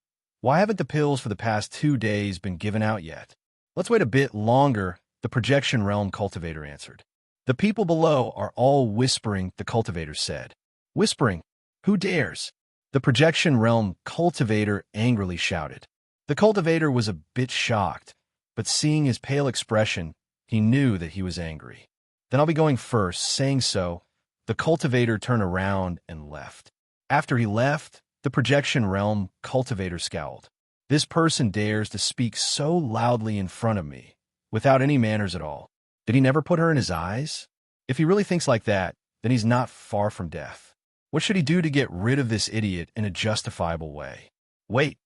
"Why haven't the pills for the past 2 days been given out yet?" "Let's wait a bit longer," the projection realm cultivator answered. "The people below are all whispering," the cultivator said. "Whispering? Who dares?" the projection realm cultivator angrily shouted. The cultivator was a bit shocked, but seeing his pale expression, he knew that he was angry. "Then I'll be going first." Saying so, the cultivator turned around and left. After he left, the projection realm cultivator scowled. "This person dares to speak so loudly in front of me, without any manners at all. Did he never put her in his eyes? If he really thinks like that, then he's not far from death. What should he do to get rid of this idiot in a justifiable way? Wait,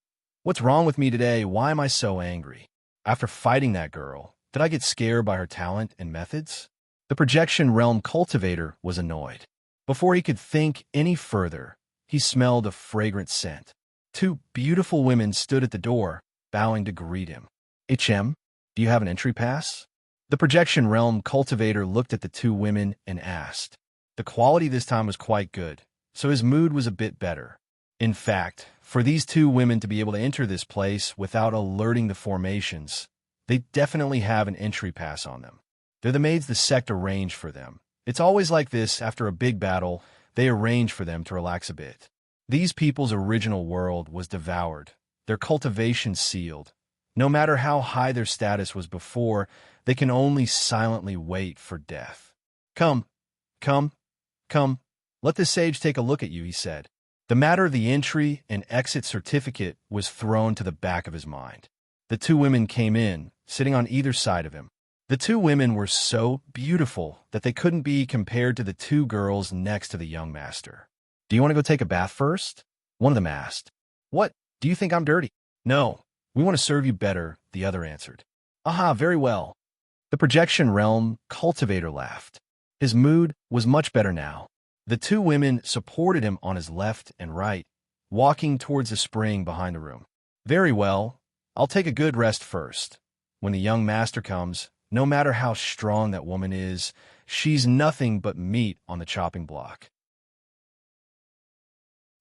what's wrong with me today? Why am I so angry? After fighting that girl, did I get scared by her talent and methods?" The projection realm cultivator was annoyed. Before he could think any further, he smelled a fragrant scent. 2 beautiful women stood at the door, bowing to greet him. "HM, do you have an entry pass?" The projection realm cultivator looked at the 2 women and asked. The quality this time was quite good, so his mood was a bit better. In fact, for these 2 women to be able to enter this place without alerting the formations, they definitely have an entry pass on them. They're the maids the sect arranged for them. It's always like this after a big battle, they arrange for them to relax a bit. These people's original world was devoured, their cultivation sealed. No matter how high their status was before, they can only silently wait for death. Come, come, come, Let the sage take a look at you, he said. The matter of the entry and exit certificate was thrown to the back of his mind. The two women came in, sitting on either side of him. The two women were so beautiful that they couldn't be compared to the two girls next to the young master. Do you want to go take a bath first? One of them asked. What? Do you think I'm dirty? No, we want to serve you better, the other answered. Aha, very well. The projection realm cultivator laughed. His mood was much better now. The two women supported him on his left and right, walking towards the spring behind the room. Very well, I'll take a good rest first. When the young master comes, no matter how strong that woman is, she's nothing but meat on the chopping block.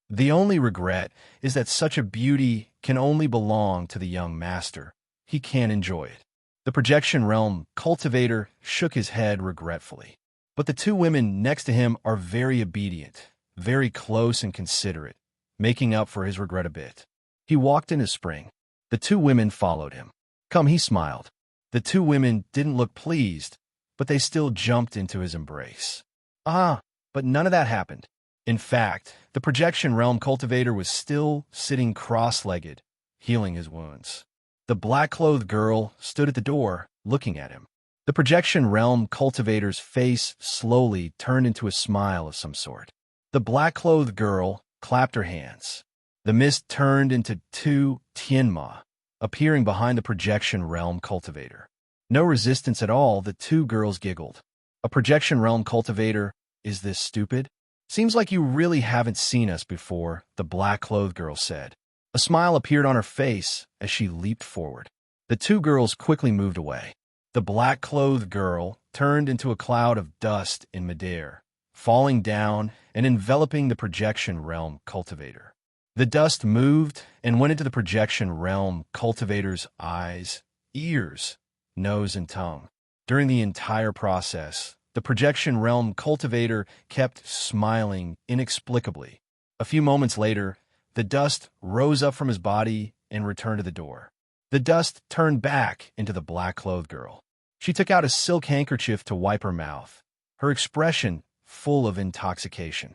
The only regret is that such a beauty can only belong to the young master. He can't enjoy it. The projection realm cultivator shook his head regretfully. But the two women next to him are very obedient, very close and considerate, making up for his regret a bit. He walked into spring. The two women followed him. Come, he smiled. The two women didn't look pleased, but they still jumped into his embrace. But none of that happened. In fact, the projection realm cultivator was still sitting cross-legged, healing his wounds. The black-clothed girl stood at the door, looking at him. The projection realm cultivator's face slowly turned into a smile of some sort. The black-clothed girl clapped her hands. The mist turned into two tianma, appearing behind the projection realm cultivator. No resistance at all, the two girls giggled. A projection realm cultivator? Is this stupid? Seems like you really haven't seen us before, the black-clothed girl said. A smile appeared on her face as she leaped forward. The two girls quickly moved away. The black-clothed girl turned into a cloud of dust in midair, falling down and enveloping the projection realm cultivator. The dust moved and went into the projection realm cultivator's eyes, ears, nose, and tongue. During the entire process, the projection realm cultivator kept smiling inexplicably. A few moments later, the dust rose up from his body and returned to the door. The dust turned back into the black-clothed girl. She took out a silk handkerchief to wipe her mouth, her expression full of intoxication.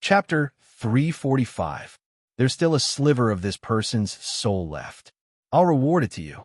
Chapter 345. There's still a sliver of this person's soul left. I'll reward it to you,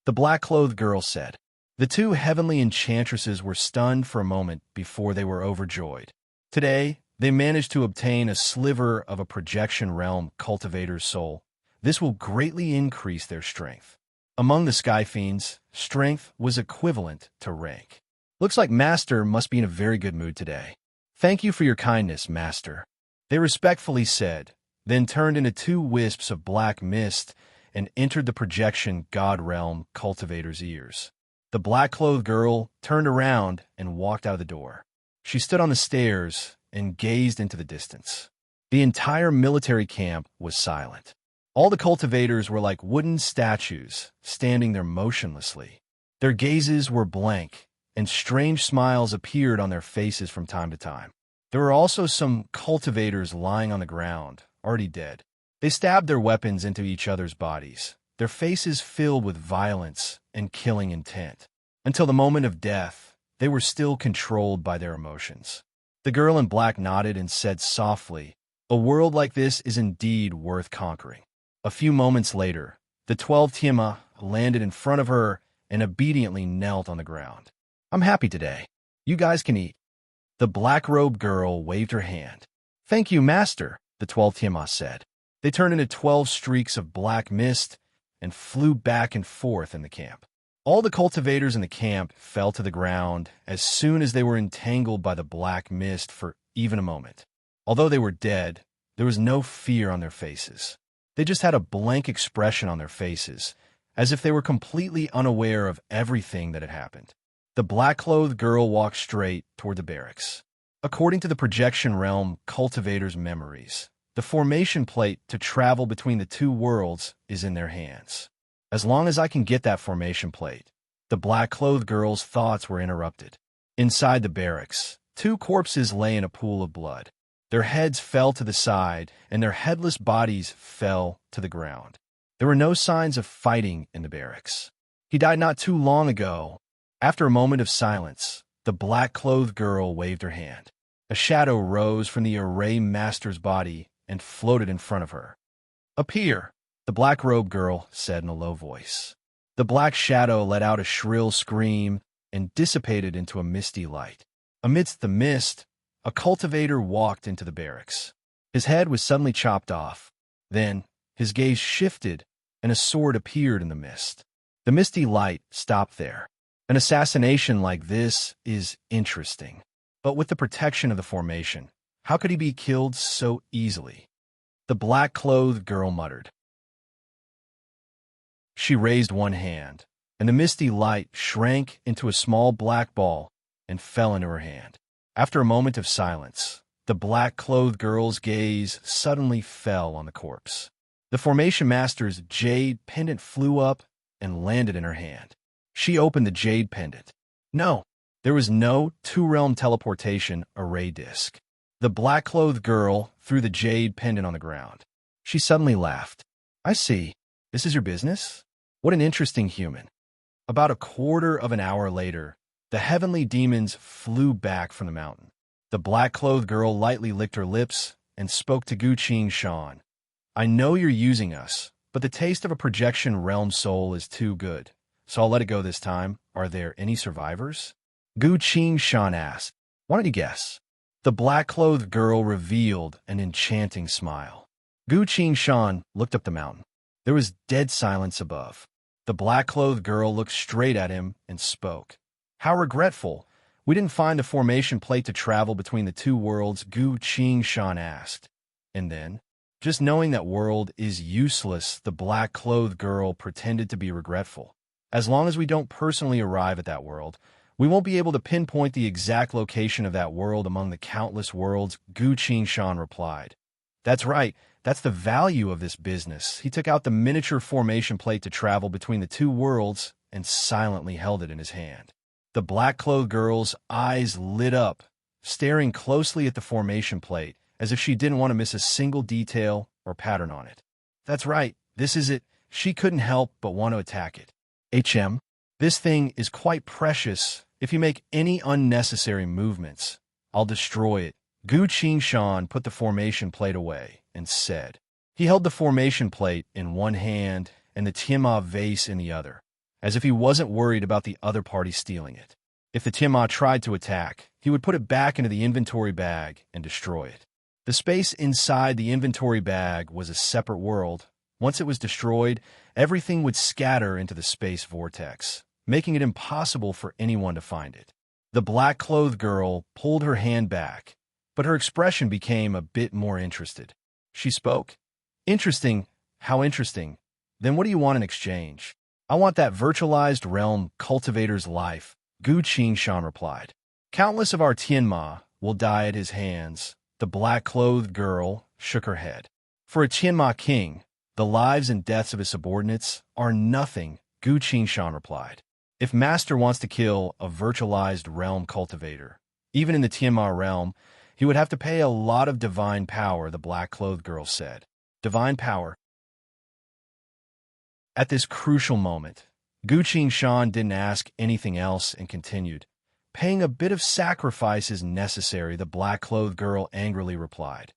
the black-clothed girl said. The two heavenly enchantresses were stunned for a moment before they were overjoyed. Today, they managed to obtain a sliver of a projection realm cultivator's soul. This will greatly increase their strength. Among the Sky Fiends, strength was equivalent to rank. Looks like Master must be in a very good mood today. Thank you for your kindness, Master, they respectfully said, then turned into two wisps of black mist and entered the projection god realm cultivator's ears. The black-clothed girl turned around and walked out of the door. She stood on the stairs and gazed into the distance. The entire military camp was silent. All the cultivators were like wooden statues, standing there motionlessly. Their gazes were blank, and strange smiles appeared on their faces from time to time. There were also some cultivators lying on the ground, already dead. They stabbed their weapons into each other's bodies, their faces filled with violence and killing intent. Until the moment of death, they were still controlled by their emotions. The girl in black nodded and said softly, "A world like this is indeed worth conquering." A few moments later, the 12 Tiama landed in front of her and obediently knelt on the ground. "I'm happy today. You guys can eat." The black-robed girl waved her hand. "Thank you, Master," the 12 Tiama said. They turned into 12 streaks of black mist and flew back and forth in the camp. All the cultivators in the camp fell to the ground as soon as they were entangled by the black mist for even a moment. Although they were dead, there was no fear on their faces. They just had a blank expression on their faces, as if they were completely unaware of everything that had happened. The black-clothed girl walked straight toward the barracks. According to the projection realm cultivator's memories, the formation plate to travel between the two worlds is in their hands. As long as I can get that formation plate, the black-clothed girl's thoughts were interrupted. Inside the barracks, two corpses lay in a pool of blood. Their heads fell to the side, and their headless bodies fell to the ground. There were no signs of fighting in the barracks. He died not too long ago. After a moment of silence, the black-clothed girl waved her hand. A shadow rose from the array master's body and floated in front of her. "Appear," the black-robed girl said in a low voice. The black shadow let out a shrill scream and dissipated into a misty light. Amidst the mist, a cultivator walked into the barracks. His head was suddenly chopped off. Then, his gaze shifted, and a sword appeared in the mist. The misty light stopped there. An assassination like this is interesting. But with the protection of the formation, how could he be killed so easily? The black-clothed girl muttered. She raised one hand, and the misty light shrank into a small black ball and fell into her hand. After a moment of silence, the black-clothed girl's gaze suddenly fell on the corpse. The formation master's jade pendant flew up and landed in her hand. She opened the jade pendant. No, there was no two-realm teleportation array disk. The black-clothed girl threw the jade pendant on the ground. She suddenly laughed. "I see. This is your business? What an interesting human." About a quarter of an hour later, the heavenly demons flew back from the mountain. The black-clothed girl lightly licked her lips and spoke to Gu Qing Shan. "I know you're using us, but the taste of a projection realm soul is too good, so I'll let it go this time. Are there any survivors?" Gu Qing Shan asked. "Why don't you guess?" The black-clothed girl revealed an enchanting smile. Gu Qing Shan looked up the mountain. There was dead silence above. The black-clothed girl looked straight at him and spoke. "How regretful. We didn't find the formation plate to travel between the two worlds," Gu Qing Shan asked. And then, just knowing that world is useless, the black-clothed girl pretended to be regretful. "As long as we don't personally arrive at that world, we won't be able to pinpoint the exact location of that world among the countless worlds," Gu Qing Shan replied. "That's right. That's the value of this business." He took out the miniature formation plate to travel between the two worlds and silently held it in his hand. The black-clothed girl's eyes lit up, staring closely at the formation plate, as if she didn't want to miss a single detail or pattern on it. "That's right. This is it." She couldn't help but want to attack it. This thing is quite precious. If you make any unnecessary movements, I'll destroy it." Gu Qing Shan put the formation plate away and said. He held the formation plate in one hand and the Tianma vase in the other, as if he wasn't worried about the other party stealing it. If the Tianma tried to attack, he would put it back into the inventory bag and destroy it. The space inside the inventory bag was a separate world. Once it was destroyed, everything would scatter into the space vortex, making it impossible for anyone to find it. The black-clothed girl pulled her hand back, but her expression became a bit more interested. She spoke. "Interesting. How interesting. Then what do you want in exchange?" "I want that virtualized realm cultivator's life," Gu Qing Shan replied. "Countless of our Tianma will die at his hands." The black-clothed girl shook her head. "For a Tianma king, the lives and deaths of his subordinates are nothing," Gu Qing Shan replied. "If Master wants to kill a virtualized realm cultivator, even in the Tianma realm, he would have to pay a lot of divine power," the black-clothed girl said. "Divine power." At this crucial moment, Gu Qing Shan didn't ask anything else and continued. "Paying a bit of sacrifice is necessary," the black-clothed girl angrily replied.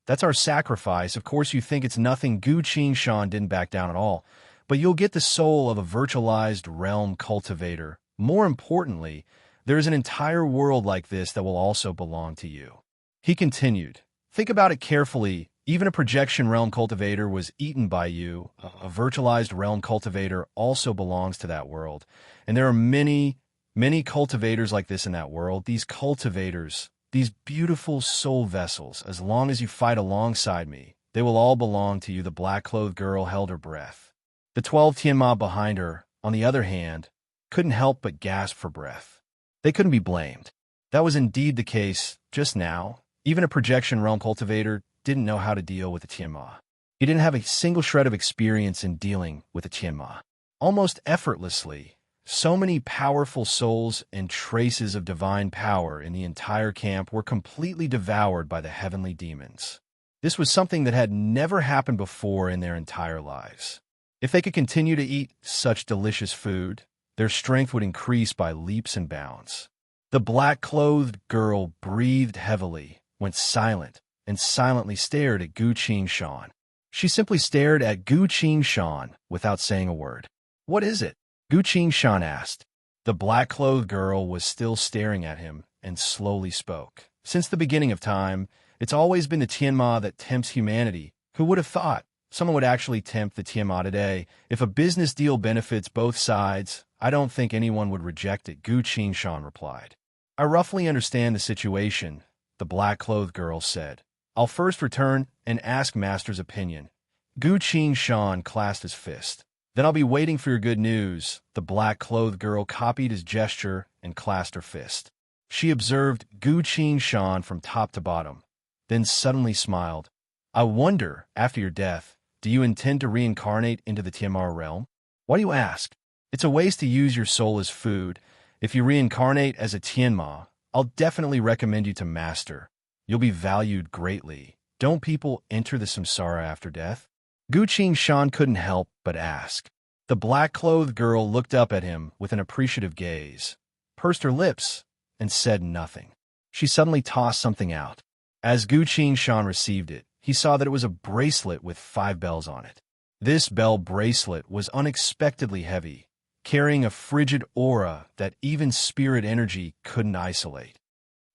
"That's our sacrifice. Of course you think it's nothing." Gu Qing Shan didn't back down at all. "But you'll get the soul of a virtualized realm cultivator. More importantly, there is an entire world like this that will also belong to you." He continued, "Think about it carefully. Even a projection realm cultivator was eaten by you. A virtualized realm cultivator also belongs to that world. And there are many, many cultivators like this in that world. These cultivators, these beautiful soul vessels, as long as you fight alongside me, they will all belong to you." The black-clothed girl held her breath. The 12 Tianma behind her, on the other hand, couldn't help but gasp for breath. They couldn't be blamed. That was indeed the case just now. Even a projection realm cultivator didn't know how to deal with a Tianma. He didn't have a single shred of experience in dealing with a Tianma. Almost effortlessly, so many powerful souls and traces of divine power in the entire camp were completely devoured by the heavenly demons. This was something that had never happened before in their entire lives. If they could continue to eat such delicious food, their strength would increase by leaps and bounds. The black-clothed girl breathed heavily, went silent, and silently stared at Gu Qing-shan. She simply stared at Gu Qing-shan without saying a word. "What is it?" Gu Qing-shan asked. The black-clothed girl was still staring at him and slowly spoke. "Since the beginning of time, it's always been the Tianma that tempts humanity. Who would have thought someone would actually tempt the Tianma today? If a business deal benefits both sides, I don't think anyone would reject it," Gu Qing-shan replied. "I roughly understand the situation," the black-clothed girl said. "I'll first return and ask Master's opinion." Gu Qing-shan clasped his fist. "Then I'll be waiting for your good news." The black-clothed girl copied his gesture and clasped her fist. She observed Gu Qing-shan from top to bottom, then suddenly smiled. "I wonder, after your death, do you intend to reincarnate into the Tianma realm?" "Why do you ask?" "It's a waste to use your soul as food. If you reincarnate as a Tianma, I'll definitely recommend you to Master. You'll be valued greatly. Don't people enter the samsara after death?" Gu Qing-shan couldn't help but ask. The black-clothed girl looked up at him with an appreciative gaze, pursed her lips, and said nothing. She suddenly tossed something out. As Gu Qing-shan received it, he saw that it was a bracelet with 5 bells on it. This bell bracelet was unexpectedly heavy, carrying a frigid aura that even spirit energy couldn't isolate.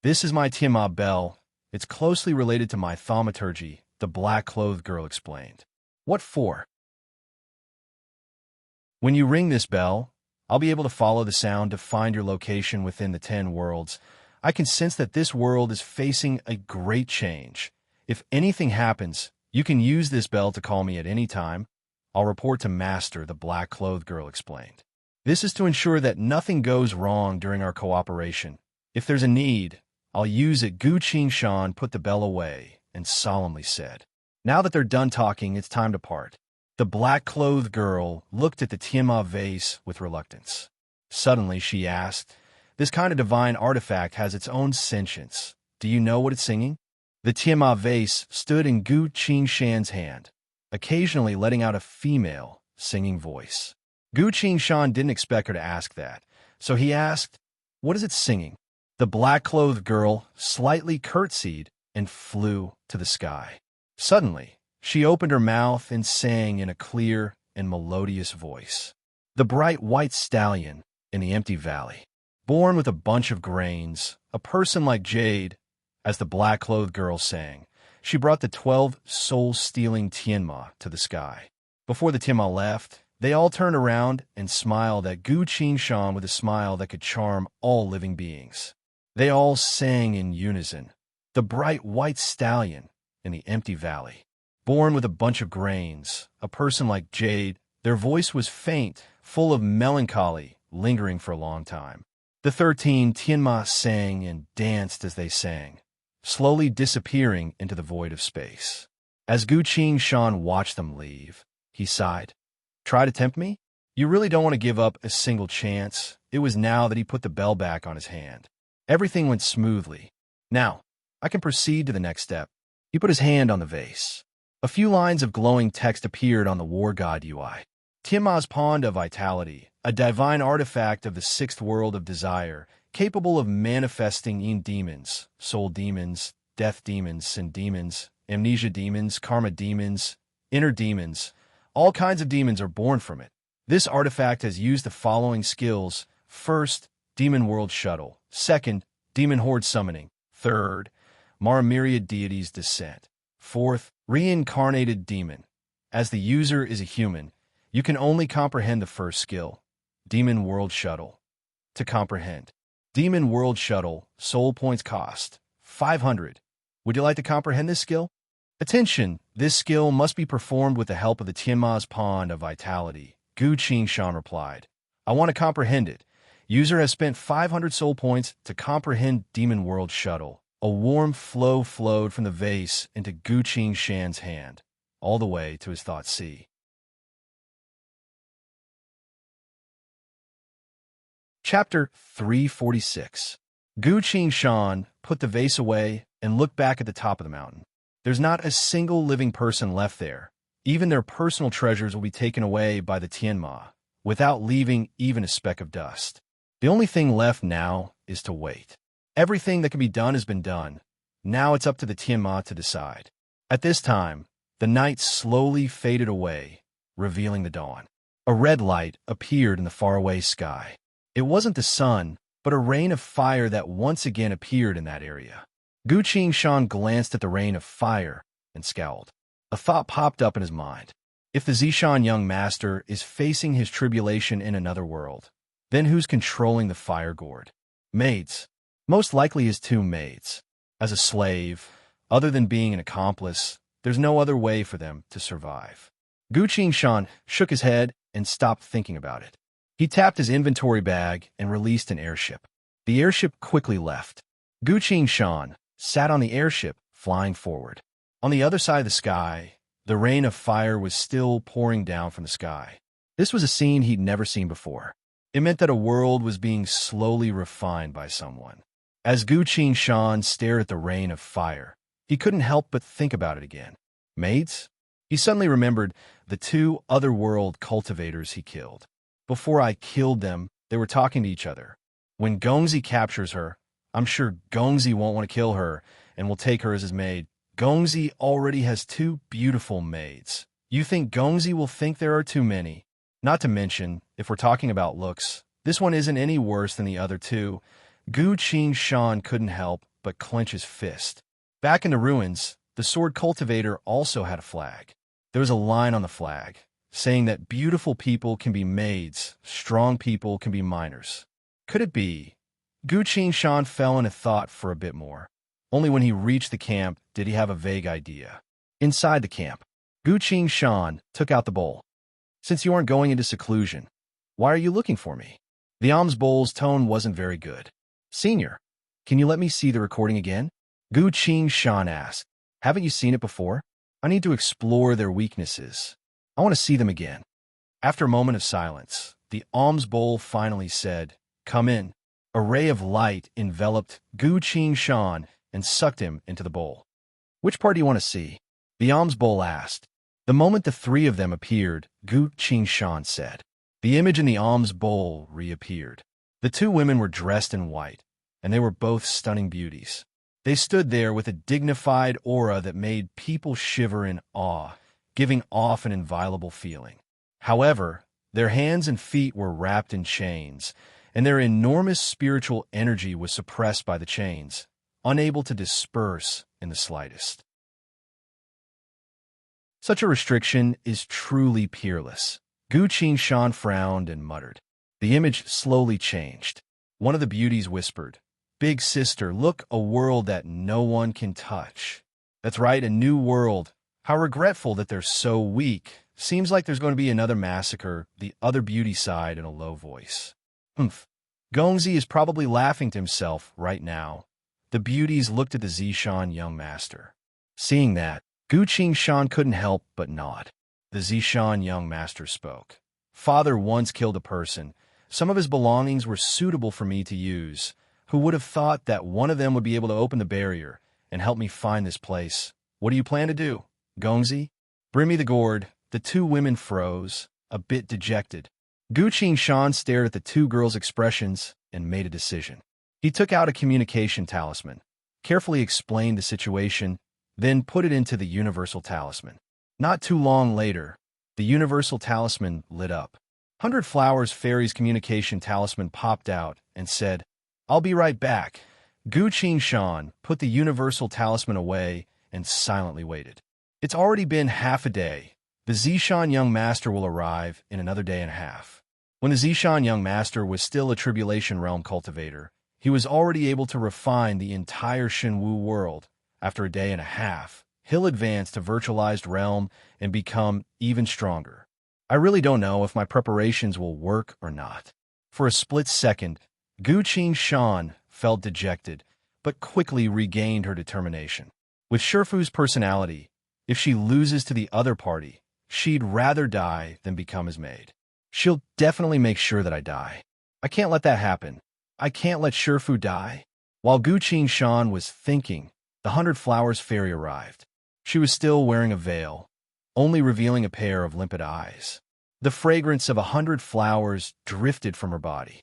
"This is my Tianma bell. It's closely related to my thaumaturgy," the black-clothed girl explained. "What for?" "When you ring this bell, I'll be able to follow the sound to find your location within the 10 worlds. I can sense that this world is facing a great change. If anything happens, you can use this bell to call me at any time. I'll report to Master," the black-clothed girl explained. "This is to ensure that nothing goes wrong during our cooperation. If there's a need, I'll use it." Gu Qing-shan put the bell away and solemnly said, "Now that they're done talking, it's time to part." The black-clothed girl looked at the Tianma vase with reluctance. Suddenly she asked, "This kind of divine artifact has its own sentience. Do you know what it's singing?" The Tianma vase stood in Gu Qing-shan's hand, occasionally letting out a female, singing voice. Gu Qing-shan didn't expect her to ask that, so he asked, "What is it singing?" The black-clothed girl slightly curtsied and flew to the sky. Suddenly, she opened her mouth and sang in a clear and melodious voice. "The bright white stallion in the empty valley, born with a bunch of grains, a person like jade," as the black-clothed girl sang. She brought the 12 soul-stealing Tianma to the sky. Before the Tianma left, they all turned around and smiled at Gu Qing-shan with a smile that could charm all living beings. They all sang in unison, "The bright white stallion in the empty valley, born with a bunch of grains, a person like jade." Their voice was faint, full of melancholy, lingering for a long time. The 13 Tianma sang and danced as they sang, slowly disappearing into the void of space. As Gu Qing-shan watched them leave, he sighed. "Try to tempt me? You really don't want to give up a single chance." It was now that he put the bell back on his hand. Everything went smoothly. "Now, I can proceed to the next step." He put his hand on the vase. A few lines of glowing text appeared on the War God UI. "Tianma's Pond of Vitality, a divine artifact of the 6th world of desire, capable of manifesting in demons, soul demons, death demons, sin demons, amnesia demons, karma demons, inner demons. All kinds of demons are born from it. This artifact has used the following skills. First, Demon World Shuttle. Second, Demon Horde Summoning. Third, Myriad Deities Descent. Fourth, Reincarnated Demon. As the user is a human, you can only comprehend the first skill, Demon World Shuttle. To comprehend, Demon World Shuttle, soul points cost, 500. Would you like to comprehend this skill? Attention, this skill must be performed with the help of the Tianma's Pond of Vitality. Gu Qing-shan replied, "I want to comprehend it." User has spent 500 soul points to comprehend Demon World Shuttle. A warm flow flowed from the vase into Gu Qing-shan's hand, all the way to his thought sea. Chapter 346. Gu Qing-shan put the vase away and looked back at the top of the mountain. There's not a single living person left there. Even their personal treasures will be taken away by the Tianma. without leaving even a speck of dust. The only thing left now is to wait. Everything that can be done has been done. Now it's up to the Tiamat to decide. At this time, the night slowly faded away, revealing the dawn. A red light appeared in the faraway sky. It wasn't the sun, but a rain of fire that once again appeared in that area. Gu Qingshan glanced at the rain of fire and scowled. A thought popped up in his mind. If the Zishan young master is facing his tribulation in another world, then who's controlling the fire gourd? Maids. Most likely his two maids. As a slave, other than being an accomplice, there's no other way for them to survive. Gu Qingshan shook his head and stopped thinking about it. He tapped his inventory bag and released an airship. The airship quickly left. Gu Qingshan sat on the airship, flying forward. On the other side of the sky, the rain of fire was still pouring down from the sky. This was a scene he'd never seen before. It meant that a world was being slowly refined by someone. As Gu Qingshan stared at the rain of fire, he couldn't help but think about it again. Maids? He suddenly remembered the two otherworld cultivators he killed. Before I killed them, they were talking to each other. When Gongzi captures her, I'm sure Gongzi won't want to kill her and will take her as his maid. Gongzi already has two beautiful maids. You think Gongzi will think there are too many? Not to mention, if we're talking about looks, this one isn't any worse than the other two. Gu Qingshan couldn't help but clench his fist. Back in the ruins, the sword cultivator also had a flag. There was a line on the flag, saying that beautiful people can be maids, strong people can be miners. Could it be? Gu Qingshan fell into thought for a bit more. Only when he reached the camp did he have a vague idea. Inside the camp, Gu Qingshan took out the bowl. Since you aren't going into seclusion, why are you looking for me? The alms bowl's tone wasn't very good. Senior, can you let me see the recording again? Gu Qingshan asked. Haven't you seen it before? I need to explore their weaknesses. I want to see them again. After a moment of silence, the alms bowl finally said, Come in. A ray of light enveloped Gu Qingshan and sucked him into the bowl. Which part do you want to see? The alms bowl asked. The moment the three of them appeared, Gu Qingshan said. The image in the alms bowl reappeared. The two women were dressed in white, and they were both stunning beauties. They stood there with a dignified aura that made people shiver in awe, giving off an inviolable feeling. However, their hands and feet were wrapped in chains, and their enormous spiritual energy was suppressed by the chains, unable to disperse in the slightest. Such a restriction is truly peerless. Gu Qingshan frowned and muttered. The image slowly changed. One of the beauties whispered, Big sister, look, a world that no one can touch. That's right, a new world. How regretful that they're so weak. Seems like there's going to be another massacre, the other beauty sighed in a low voice. Humph. Gongzi is probably laughing to himself right now. The beauties looked at the Zishan young master. Seeing that, Gu Qingshan couldn't help but nod. The Zishan young master spoke. Father once killed a person. Some of his belongings were suitable for me to use. Who would have thought that one of them would be able to open the barrier and help me find this place? What do you plan to do, Gongzi? Bring me the gourd. The two women froze, a bit dejected. Gu Qingshan stared at the two girls' expressions and made a decision. He took out a communication talisman, carefully explained the situation, then put it into the universal talisman. Not too long later, the universal talisman lit up. 100 Flowers Fairy's communication talisman popped out and said, I'll be right back. Gu Qingshan put the universal talisman away and silently waited. It's already been half a day. The Zishan young master will arrive in another day and a half. When the Zishan young master was still a Tribulation Realm cultivator, he was already able to refine the entire Shenwu world. After a day and a half, he'll advance to Virtualized Realm and become even stronger. I really don't know if my preparations will work or not. For a split second, Gu Qingshan felt dejected, but quickly regained her determination. With Shifu's personality, if she loses to the other party, she'd rather die than become his maid. She'll definitely make sure that I die. I can't let that happen. I can't let Shifu die. While Gu Qingshan was thinking, the 100 Flowers Fairy arrived. She was still wearing a veil, only revealing a pair of limpid eyes. The fragrance of 100 flowers drifted from her body.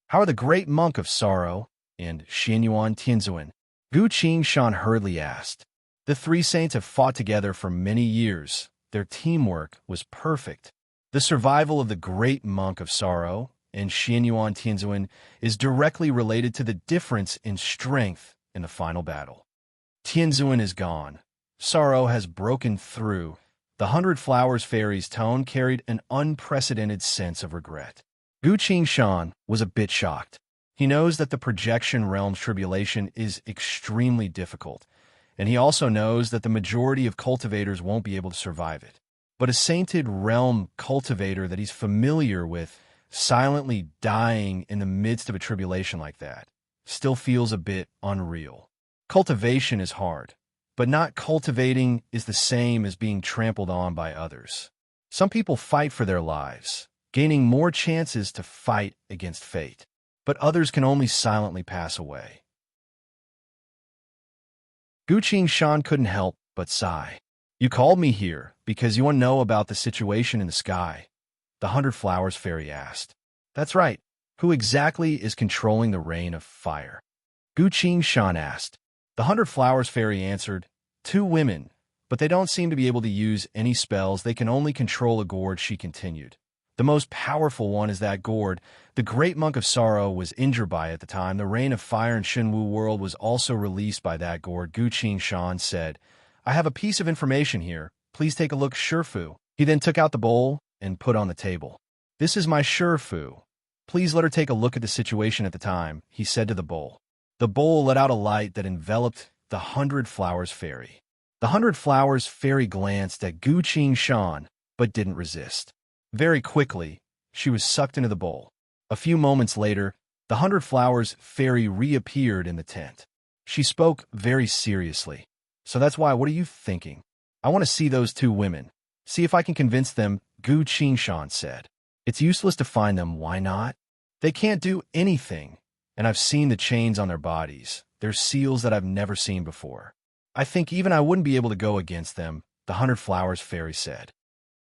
How are the great monk of sorrow and Xianyuan Tianzuan? Gu Qingshan hurriedly asked. The three saints have fought together for many years. Their teamwork was perfect. The survival of the great monk of sorrow and Xianyuan Tianzuan is directly related to the difference in strength in the final battle. Tianzuan is gone. Sorrow has broken through. The 100 Flowers Fairy's tone carried an unprecedented sense of regret. Gu Qingshan was a bit shocked. He knows that the projection realm's tribulation is extremely difficult, and he also knows that the majority of cultivators won't be able to survive it. But a sainted realm cultivator that he's familiar with silently dying in the midst of a tribulation like that still feels a bit unreal. Cultivation is hard, but not cultivating is the same as being trampled on by others. Some people fight for their lives, gaining more chances to fight against fate, but others can only silently pass away. Gu Qingshan couldn't help but sigh. You called me here because you want to know about the situation in the sky, the 100 Flowers Fairy asked. That's right. Who exactly is controlling the rain of fire? Gu Qingshan asked. The 100 Flowers Fairy answered, 2 women, but they don't seem to be able to use any spells. They can only control a gourd, she continued. The most powerful one is that gourd. The great monk of sorrow was injured by it at the time. The rain of fire in Shenwu world was also released by that gourd. Gu Qingshan said, I have a piece of information here. Please take a look, Shifu. He then took out the bowl and put on the table. This is my Shifu. Please let her take a look at the situation at the time, he said to the bowl. The bowl let out a light that enveloped the 100 Flowers Fairy. The 100 Flowers Fairy glanced at Gu Qingshan, but didn't resist. Very quickly, she was sucked into the bowl. A few moments later, the 100 Flowers Fairy reappeared in the tent. She spoke very seriously. So that's why, what are you thinking? I want to see those 2 women. See if I can convince them, Gu Qingshan said. It's useless to find them, why not? They can't do anything, and I've seen the chains on their bodies. They're seals that I've never seen before. I think even I wouldn't be able to go against them, the 100 Flowers Fairy said.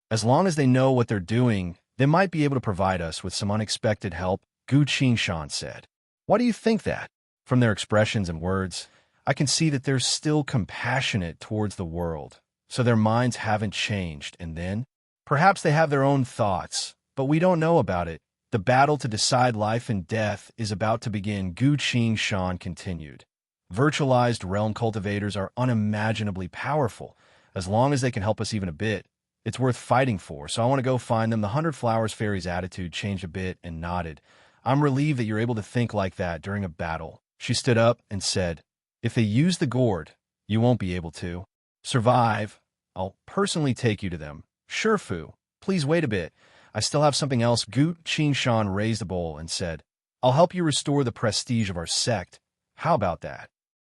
As long as they know what they're doing, they might be able to provide us with some unexpected help, Gu Qingshan said. Why do you think that? From their expressions and words, I can see that they're still compassionate towards the world, so their minds haven't changed, and then, perhaps they have their own thoughts, but we don't know about it. The battle to decide life and death is about to begin, Gu Qingshan continued. Virtualized realm cultivators are unimaginably powerful. As long as they can help us even a bit, it's worth fighting for, so I want to go find them. The 100 Flowers Fairy's attitude changed a bit and nodded. I'm relieved that you're able to think like that during a battle. She stood up and said, if they use the gourd, you won't be able to survive. I'll personally take you to them. Shifu, please wait a bit. I still have something else. Gu Qingshan raised the bowl and said, I'll help you restore the prestige of our sect. How about that?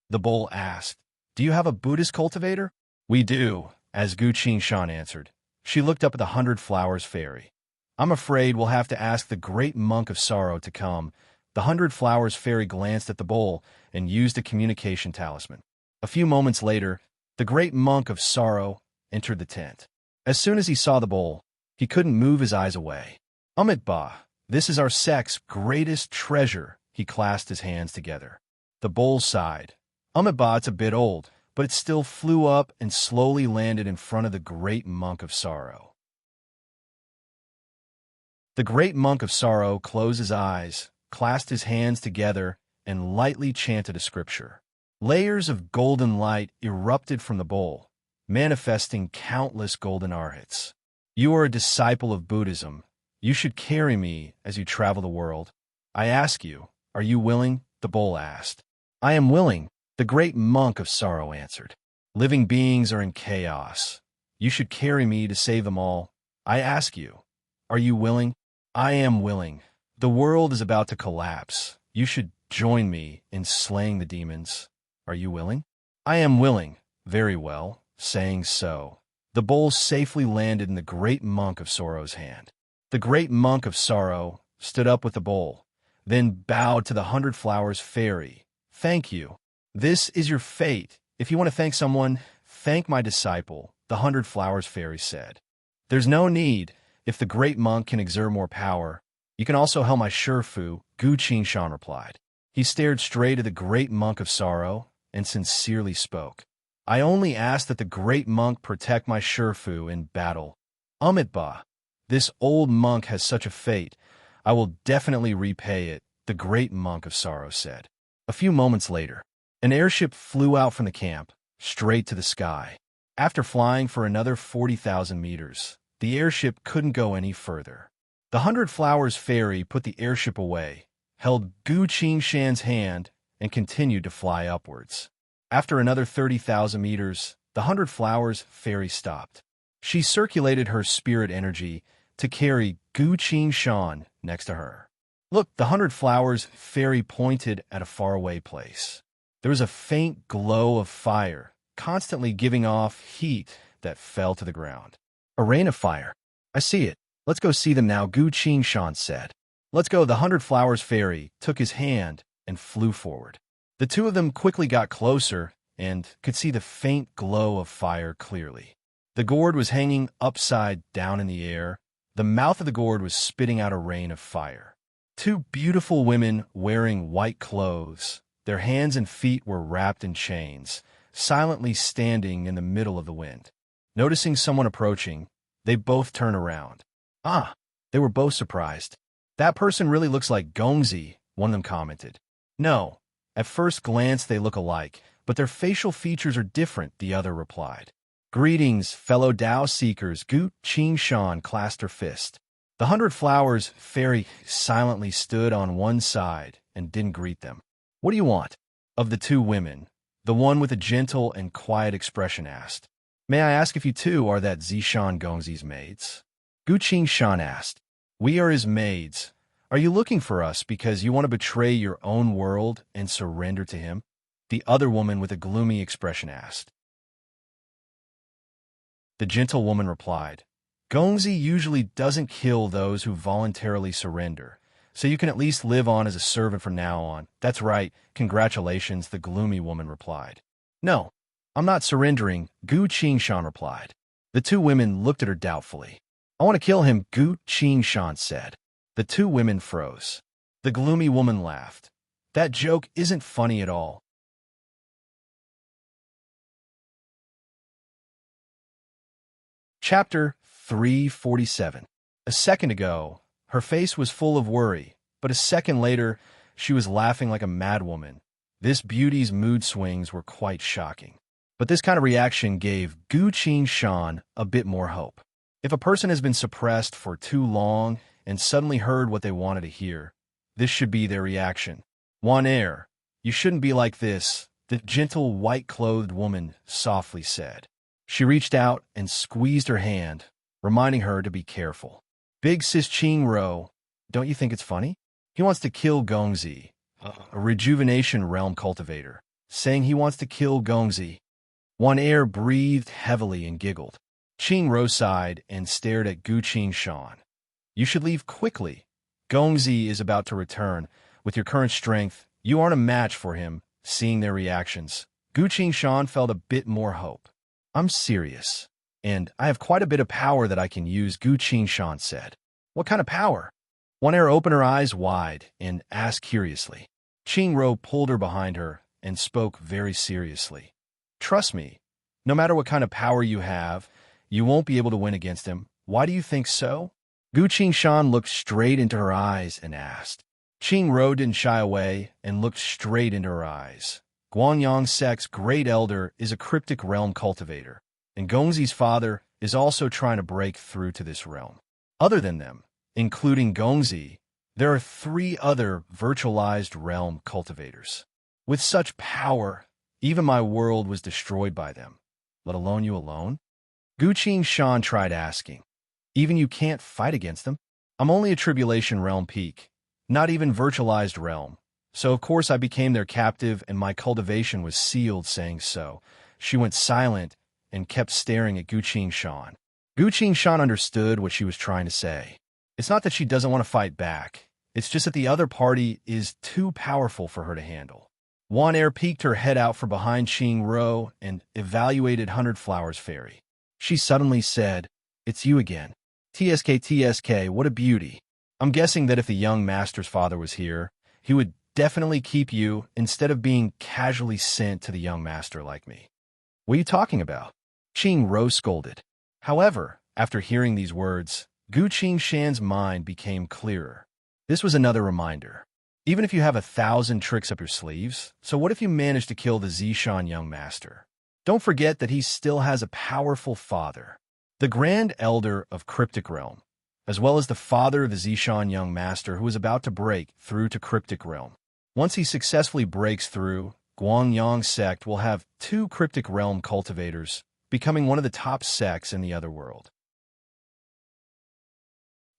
The bowl asked, do you have a Buddhist cultivator? We do, as Gu Qingshan answered. She looked up at the 100 Flowers Fairy. I'm afraid we'll have to ask the great monk of sorrow to come. The 100 Flowers Fairy glanced at the bowl and used a communication talisman. A few moments later, the great monk of sorrow entered the tent. As soon as he saw the bowl, he couldn't move his eyes away. Ba, this is our sect's greatest treasure. He clasped his hands together. The bowl sighed. Ba, it's a bit old, but it still flew up and slowly landed in front of the great monk of sorrow. The great monk of sorrow closed his eyes, clasped his hands together, and lightly chanted a scripture. Layers of golden light erupted from the bowl, manifesting countless golden arhats. You are a disciple of Buddhism. You should carry me as you travel the world. I ask you, are you willing? The bowl asked. I am willing, the great monk of sorrow answered. Living beings are in chaos. You should carry me to save them all. I ask you, are you willing? I am willing. The world is about to collapse. You should join me in slaying the demons. Are you willing? I am willing. Very well. Saying so, the bowl safely landed in the great monk of sorrow's hand. The great monk of sorrow stood up with the bowl, then bowed to the 100 Flowers Fairy. Thank you. This is your fate. If you want to thank someone, thank my disciple, the 100 Flowers Fairy said. There's no need. If the great monk can exert more power, you can also help my Shifu, Gu Qingshan replied. He stared straight at the great monk of sorrow and sincerely spoke. I only ask that the great monk protect my Shifu in battle. Ba. This old monk has such a fate. I will definitely repay it, the great monk of sorrow said. A few moments later, an airship flew out from the camp, straight to the sky. After flying for another 40,000 meters, the airship couldn't go any further. The 100 Flowers Fairy put the airship away, held Gu Qingshan's hand, and continued to fly upwards. After another 30,000 meters, the 100 Flowers Fairy stopped. She circulated her spirit energy to carry Gu Qingshan next to her. Look, the 100 Flowers Fairy pointed at a faraway place. There was a faint glow of fire, constantly giving off heat that fell to the ground. A rain of fire. I see it. Let's go see them now, Gu Qingshan said. Let's go. The 100 Flowers Fairy took his hand and flew forward. The two of them quickly got closer and could see the faint glow of fire clearly. The gourd was hanging upside down in the air. The mouth of the gourd was spitting out a rain of fire. Two beautiful women wearing white clothes. Their hands and feet were wrapped in chains, silently standing in the middle of the wind. Noticing someone approaching, they both turned around. Ah, they were both surprised. That person really looks like Gongzi, one of them commented. No, at first glance they look alike, but their facial features are different, the other replied. Greetings, fellow Tao seekers, Gu Qingshan clasped her fist. The 100 Flowers Fairy silently stood on one side and didn't greet them. What do you want? Of the two women, the one with a gentle and quiet expression asked. May I ask if you two are that Zishan Gongzi's maids? Gu Qingshan asked. We are his maids. Are you looking for us because you want to betray your own world and surrender to him? The other woman with a gloomy expression asked. The gentle woman replied, Gongzi usually doesn't kill those who voluntarily surrender, so you can at least live on as a servant from now on. That's right, congratulations, the gloomy woman replied. No, I'm not surrendering, Gu Qingshan replied. The two women looked at her doubtfully. I want to kill him, Gu Qingshan said. The two women froze. The gloomy woman laughed. That joke isn't funny at all. Chapter 347. A second ago, her face was full of worry, but a second later, she was laughing like a madwoman. This beauty's mood swings were quite shocking. But this kind of reaction gave Gu Qingshan a bit more hope. If a person has been suppressed for too long and suddenly heard what they wanted to hear, this should be their reaction. One air, you shouldn't be like this, the gentle white-clothed woman softly said. She reached out and squeezed her hand, reminding her to be careful. Big Sis Qingro, don't you think it's funny? He wants to kill Gongzi, a rejuvenation realm cultivator, saying he wants to kill Gongzi. One air breathed heavily and giggled. Qingro sighed and stared at Gu Qingshan. You should leave quickly. Gongzi is about to return. With your current strength, you aren't a match for him. Seeing their reactions, Gu Qingshan felt a bit more hope. I'm serious, and I have quite a bit of power that I can use, Gu Qingshan said. What kind of power? One air opened her eyes wide and asked curiously. Qingro pulled her behind her and spoke very seriously. Trust me, no matter what kind of power you have, you won't be able to win against him. Why do you think so? Gu Qingshan looked straight into her eyes and asked. Qingro didn't shy away and looked straight into her eyes. Guangyang Sect's great elder is a cryptic realm cultivator, and Gongzi's father is also trying to break through to this realm. Other than them, including Gongzi, there are 3 other virtualized realm cultivators. With such power, even my world was destroyed by them, let alone you alone? Gu Qingshan tried asking. Even you can't fight against them? I'm only a tribulation realm peak, not even virtualized realm. So of course I became their captive and my cultivation was sealed, saying so. She went silent and kept staring at Gu Qingshan. Gu Qingshan understood what she was trying to say. It's not that she doesn't want to fight back. It's just that the other party is too powerful for her to handle. One air peeked her head out from behind Qingro and evaluated 100 Flowers Fairy. She suddenly said, It's you again. TSK, what a beauty. I'm guessing that if the young master's father was here, he would definitely keep you instead of being casually sent to the young master like me. What are you talking about? Qing Ro scolded. However, after hearing these words, Gu Qingshan's mind became clearer. This was another reminder. Even if you have 1,000 tricks up your sleeves, so what if you manage to kill the Zishan young master? Don't forget that he still has a powerful father, the Grand Elder of Cryptic Realm, as well as the father of the Zishan young master who is about to break through to Cryptic Realm. Once he successfully breaks through, Guangyang sect will have 2 Cryptic Realm cultivators, becoming one of the top sects in the other world.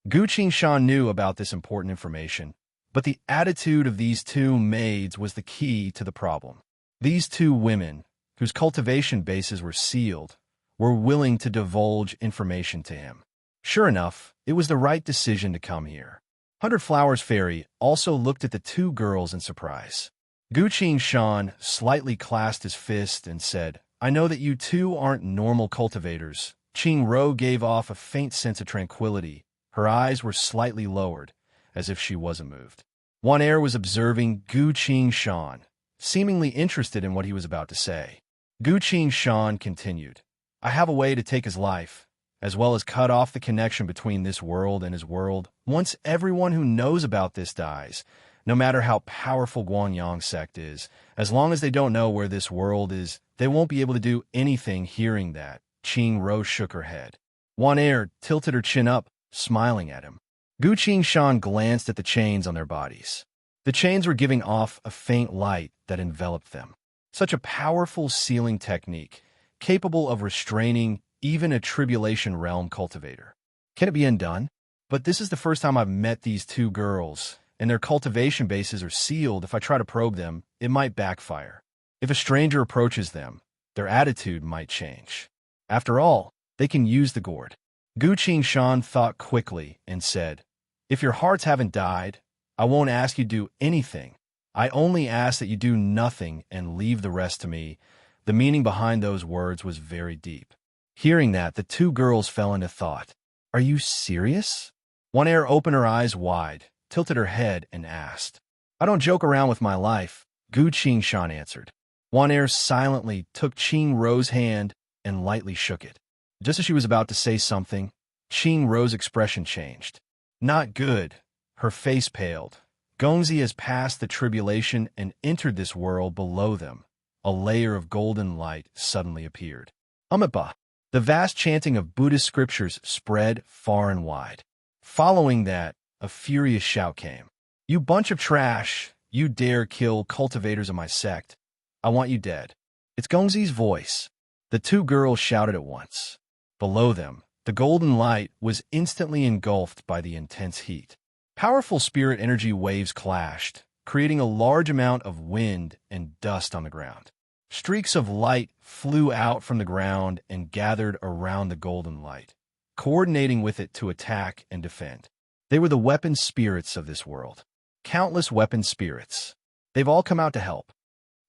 Gu Qingshan knew about this important information, but the attitude of these 2 maids was the key to the problem. These 2 women, whose cultivation bases were sealed, were willing to divulge information to him. Sure enough, it was the right decision to come here. 100 Flowers Fairy also looked at the 2 girls in surprise. Gu Qingshan slightly clasped his fist and said, I know that you 2 aren't normal cultivators. Qing Ro gave off a faint sense of tranquility. Her eyes were slightly lowered, as if she wasn't moved. Wan Er was observing Gu Qingshan, seemingly interested in what he was about to say. Gu Qingshan continued, I have a way to take his life, as well as cut off the connection between this world and his world. Once everyone who knows about this dies, no matter how powerful Guangyang sect is, as long as they don't know where this world is, they won't be able to do anything. Hearing that, Qing Ro shook her head. Wan Er tilted her chin up, smiling at him. Gu Qingshan glanced at the chains on their bodies. The chains were giving off a faint light that enveloped them. Such a powerful sealing technique, capable of restraining even a Tribulation Realm cultivator. Can it be undone? But this is the first time I've met these 2 girls, and their cultivation bases are sealed. If I try to probe them, it might backfire. If a stranger approaches them, their attitude might change. After all, they can use the gourd. Gu Qingshan thought quickly and said, If your hearts haven't died, I won't ask you to do anything. I only ask that you do nothing and leave the rest to me. The meaning behind those words was very deep. Hearing that, the 2 girls fell into thought. Are you serious? Wan Er opened her eyes wide, tilted her head, and asked. I don't joke around with my life, Gu Qingshan answered. Wan Er silently took Qing Ro's hand and lightly shook it. Just as she was about to say something, Qing Ro's expression changed. Not good. Her face paled. Gongzi has passed the tribulation and entered this world below them. A layer of golden light suddenly appeared. Amipa. The vast chanting of Buddhist scriptures spread far and wide. Following that, a furious shout came. You bunch of trash! You dare kill cultivators of my sect. I want you dead. It's Gongzi's voice. The 2 girls shouted at once. Below them, the golden light was instantly engulfed by the intense heat. Powerful spirit energy waves clashed, creating a large amount of wind and dust on the ground. Streaks of light flew out from the ground and gathered around the golden light, coordinating with it to attack and defend. They were the weapon spirits of this world. Countless weapon spirits. They've all come out to help.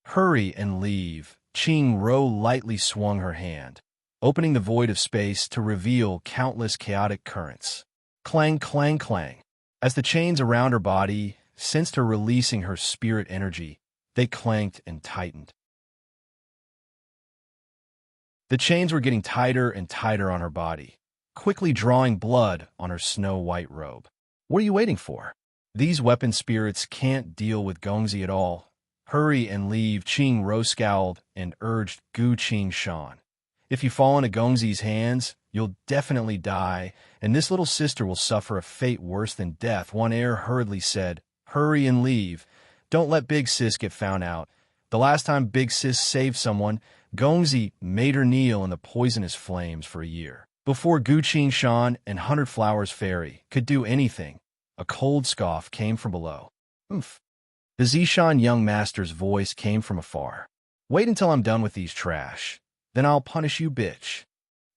Hurry and leave. Qing Ro lightly swung her hand, opening the void of space to reveal countless chaotic currents. Clang, clang, clang. As the chains around her body sensed her releasing her spirit energy, they clanked and tightened. The chains were getting tighter and tighter on her body, quickly drawing blood on her snow-white robe. What are you waiting for? These weapon spirits can't deal with Gongzi at all. Hurry and leave. Qing Ro scowled and urged Gu Qingshan. If you fall into Gongzi's hands, you'll definitely die, and this little sister will suffer a fate worse than death. Wan Er hurriedly said, Hurry and leave. Don't let Big Sis get found out. The last time Big Sis saved someone, Gongzi made her kneel in the poisonous flames for a year. Before Gu Qingshan and 100 Flowers Fairy could do anything, a cold scoff came from below. Oomph. The Zishan young master's voice came from afar. Wait until I'm done with these trash. Then I'll punish you, bitch.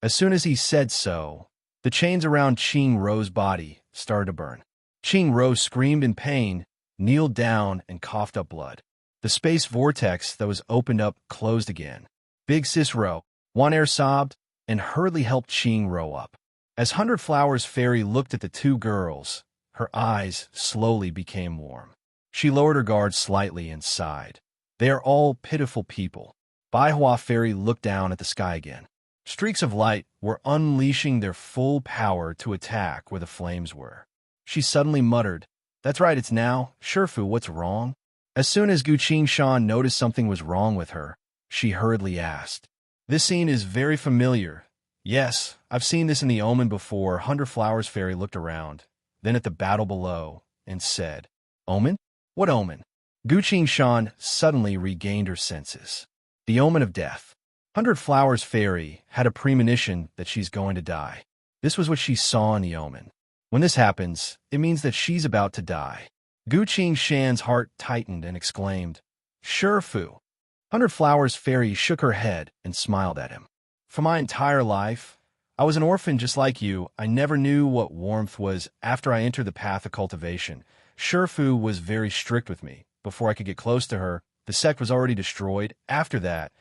As soon as he said so, the chains around Qing Ro's body started to burn. Qing Ro screamed in pain, kneeled down, and coughed up blood. The space vortex that was opened up closed again. Big Sis Ro, Wan Er sobbed, and hurriedly helped Qing Ro up. As Hundred Flowers Fairy looked at the two girls, her eyes slowly became warm. She lowered her guard slightly and sighed. They are all pitiful people. Baihua Fairy looked down at the sky again. Streaks of light were unleashing their full power to attack where the flames were. She suddenly muttered, "That's right, it's now. Shifu, what's wrong?" As soon as Guqing Shan noticed something was wrong with her, she hurriedly asked, "This scene is very familiar." "Yes, I've seen this in the Omen before." Hundred Flowers Fairy looked around, then at the battle below, and said, "Omen? What omen?" Guqing Shan suddenly regained her senses. "The omen of death." Hundred Flowers Fairy had a premonition that she's going to die. This was what she saw in the omen. When this happens, it means that she's about to die. Guqing Shan's heart tightened and exclaimed, "Shifu." Hundred Flowers Fairy shook her head and smiled at him. "For my entire life, I was an orphan just like you. I never knew what warmth was after I entered the path of cultivation. Shifu was very strict with me. Before I could get close to her, the sect was already destroyed. After that,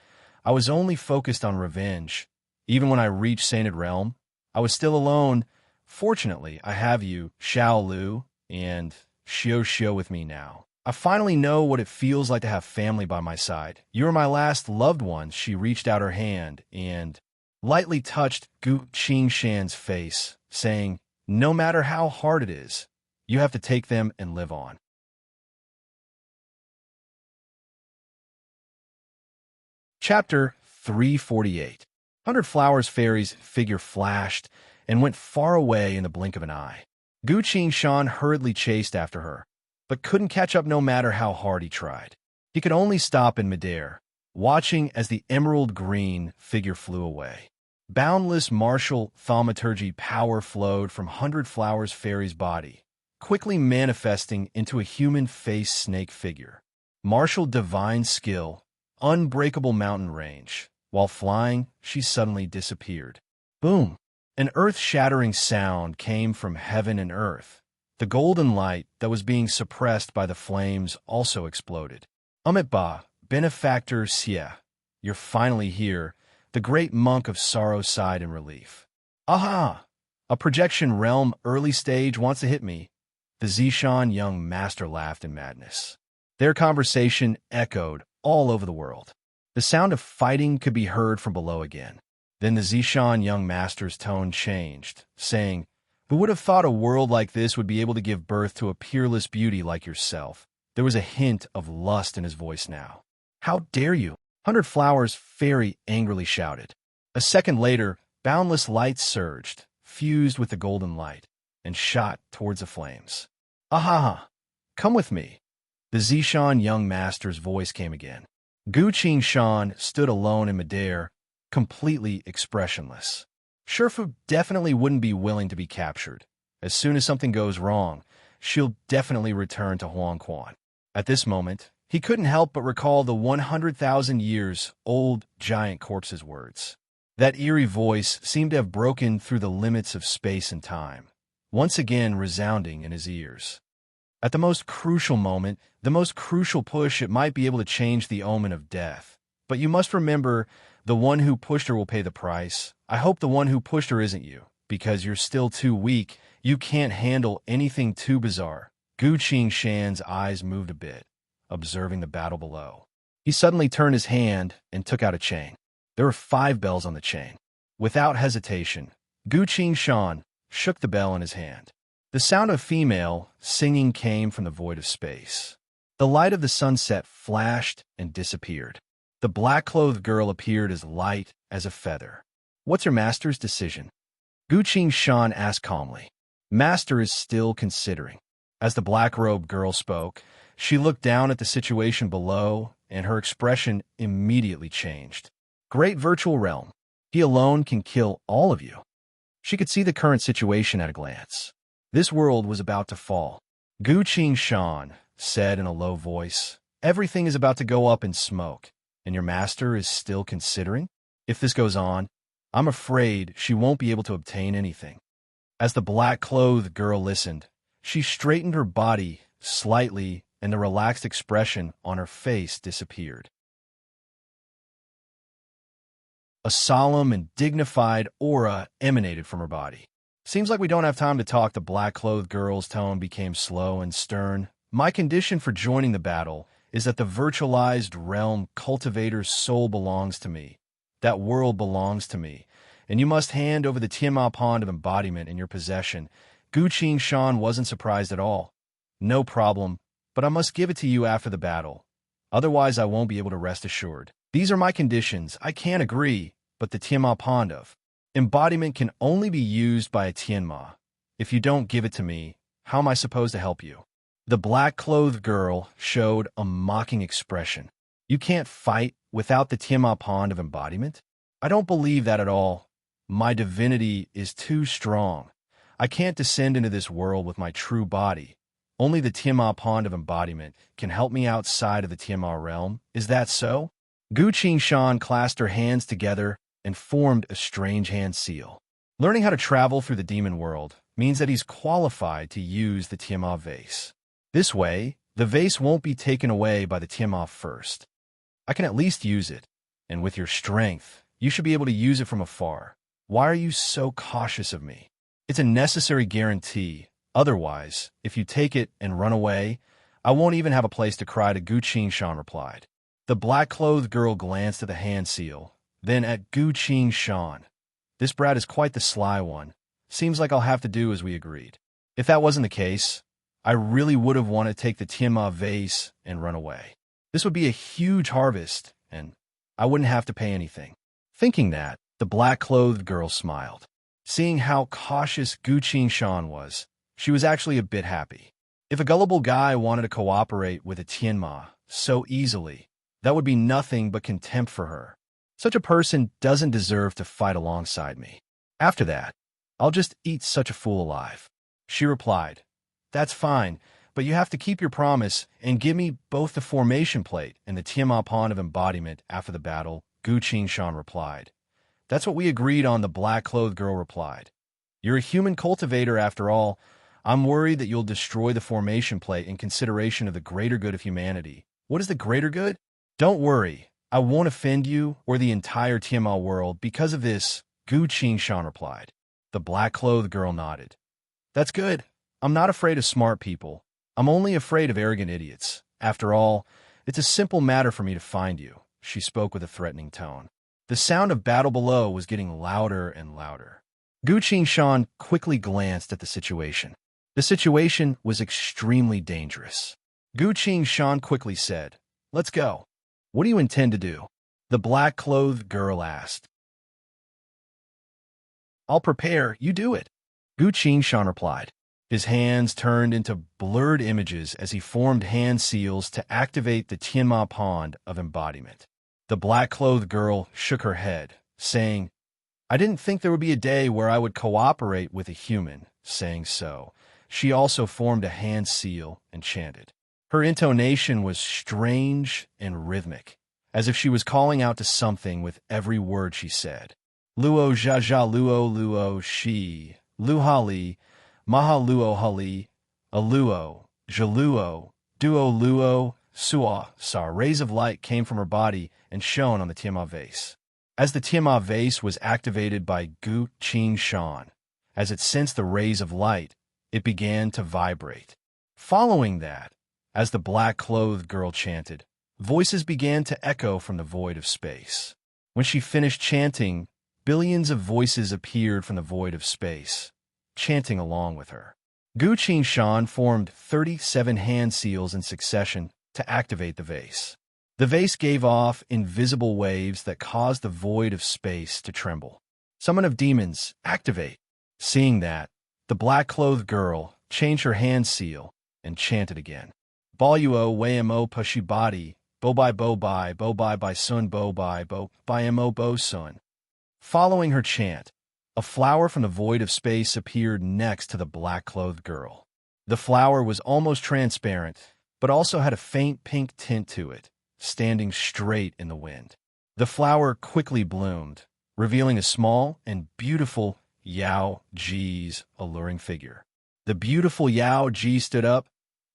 I was only focused on revenge. Even when I reached Sainted Realm, I was still alone. Fortunately, I have you, Xiao Lu, and Xiao with me now. I finally know what it feels like to have family by my side. You're my last loved ones." She reached out her hand and lightly touched Guqing Shan's face, saying, "No matter how hard it is, you have to take them and live on." Chapter 348. Hundred Flowers Fairy's figure flashed and went far away in the blink of an eye. Guqing Shan hurriedly chased after her, but couldn't catch up no matter how hard he tried. He could only stop in midair, watching as the emerald green figure flew away. Boundless martial thaumaturgy power flowed from Hundred Flowers Fairy's body, quickly manifesting into a human face snake figure. Martial divine skill, unbreakable mountain range. While flying, she suddenly disappeared. Boom! An earth-shattering sound came from heaven and earth. The golden light that was being suppressed by the flames also exploded. "Umitba, benefactor Xie, you're finally here." The great monk of sorrow sighed in relief. "Aha! A projection realm early stage wants to hit me." The Zishan young master laughed in madness. Their conversation echoed all over the world. The sound of fighting could be heard from below again. Then the Zishan young master's tone changed, saying, "Who would have thought a world like this would be able to give birth to a peerless beauty like yourself?" There was a hint of lust in his voice now. "How dare you?" Hundred Flowers Fairy angrily shouted. A second later, boundless light surged, fused with the golden light, and shot towards the flames. "Aha! Come with me." The Zishan young master's voice came again. Guqing Shan stood alone in midair, completely expressionless. Shifu definitely wouldn't be willing to be captured. As soon as something goes wrong, she'll definitely return to Huangquan. At this moment, he couldn't help but recall the 100,000 years old giant corpse's words. That eerie voice seemed to have broken through the limits of space and time, once again resounding in his ears. At the most crucial moment, the most crucial push, it might be able to change the omen of death. But you must remember, the one who pushed her will pay the price. I hope the one who pushed her isn't you, because you're still too weak. You can't handle anything too bizarre. Guqing Shan's eyes moved a bit, observing the battle below. He suddenly turned his hand and took out a chain. There were 5 bells on the chain. Without hesitation, Guqing Shan shook the bell in his hand. The sound of female singing came from the void of space. The light of the sunset flashed and disappeared. The black-clothed girl appeared as light as a feather. "What's your master's decision?" Guqing Shan asked calmly. "Master is still considering." As the black-robed girl spoke, she looked down at the situation below, and her expression immediately changed. "Great virtual realm. He alone can kill all of you." She could see the current situation at a glance. This world was about to fall. Guqing Shan said in a low voice, "Everything is about to go up in smoke, and your master is still considering? If this goes on, I'm afraid she won't be able to obtain anything." As the black-clothed girl listened, she straightened her body slightly, and the relaxed expression on her face disappeared. A solemn and dignified aura emanated from her body. Seems like we don't have time to talk. The black-clothed girl's tone became slow and stern. My condition for joining the battle is that the virtualized realm cultivator's soul belongs to me. That world belongs to me. And you must hand over the Tiamat Pond of embodiment in your possession. Gu Qing Shan wasn't surprised at all. No problem, but I must give it to you after the battle. Otherwise, I won't be able to rest assured. These are my conditions. I can't agree, but the Tiamat Pond of embodiment can only be used by a Tianma. If you don't give it to me, how am I supposed to help you? The black-clothed girl showed a mocking expression. You can't fight without the Tiamat Pond of embodiment? I don't believe that at all. My divinity is too strong. I can't descend into this world with my true body. Only the Tiamat Pond of embodiment can help me outside of the Tiamat realm. Is that so? Gu Qingshan clasped her hands together and formed a strange hand seal. Learning how to travel through the demon world means that he's qualified to use the Tiamat vase. This way, the vase won't be taken away by the Tiamat first. I can at least use it, and with your strength, you should be able to use it from afar. Why are you so cautious of me? It's a necessary guarantee. Otherwise, if you take it and run away, I won't even have a place to cry to. Gu Qingshan replied. The black-clothed girl glanced at the hand seal, then at Gu Qingshan. This brat is quite the sly one. Seems like I'll have to do as we agreed. If that wasn't the case, I really would have wanted to take the Tiamat vase and run away. This would be a huge harvest, and I wouldn't have to pay anything. Thinking that, the black-clothed girl smiled. Seeing how cautious Gu Qingshan was, she was actually a bit happy. If a gullible guy wanted to cooperate with a Tianma so easily, that would be nothing but contempt for her. Such a person doesn't deserve to fight alongside me. After that, I'll just eat such a fool alive. She replied, That's fine, but you have to keep your promise and give me both the formation plate and the Tiamat Pond of embodiment after the battle. Gu Qingshan replied. That's what we agreed on, the black-clothed girl replied. You're a human cultivator after all. I'm worried that you'll destroy the formation plate in consideration of the greater good of humanity. What is the greater good? Don't worry. I won't offend you or the entire Tiamat world because of this, Gu Qingshan replied. The black-clothed girl nodded. That's good. I'm not afraid of smart people. I'm only afraid of arrogant idiots. After all, it's a simple matter for me to find you, she spoke with a threatening tone. The sound of battle below was getting louder and louder. Gu Qingshan quickly glanced at the situation. The situation was extremely dangerous. Gu Qingshan quickly said, Let's go. What do you intend to do? The black-clothed girl asked. I'll prepare, you do it. Gu Qingshan replied. His hands turned into blurred images as he formed hand seals to activate the Tiamat Pond of embodiment. The black-clothed girl shook her head, saying, I didn't think there would be a day where I would cooperate with a human. Saying so, she also formed a hand seal and chanted. Her intonation was strange and rhythmic, as if she was calling out to something with every word she said. Luo Jia Jia Luo Luo Shi, Luhali, Maha Luo Hali, Aluo, Jaluo, Duo Luo, Suo, Sa. Rays of light came from her body and shone on the Tiamat vase. As the Tiamat vase was activated by Gu Qingshan, as it sensed the rays of light, it began to vibrate. Following that, as the black-clothed girl chanted, voices began to echo from the void of space. When she finished chanting, billions of voices appeared from the void of space, chanting along with her. Gu Qingshan formed 37 hand seals in succession to activate the vase. The vase gave off invisible waves that caused the void of space to tremble. Summon of demons, activate. Seeing that, the black-clothed girl changed her hand seal and chanted again. Baluo Waymo Pashibadi, Bobai Bobai, Bobai Bai Sun Bobai Bo Bayamo Bo Sun. Following her chant, a flower from the void of space appeared next to the black-clothed girl. The flower was almost transparent, but also had a faint pink tint to it, standing straight in the wind. The flower quickly bloomed, revealing a small and beautiful Yao Ji's alluring figure. The beautiful Yao Ji stood up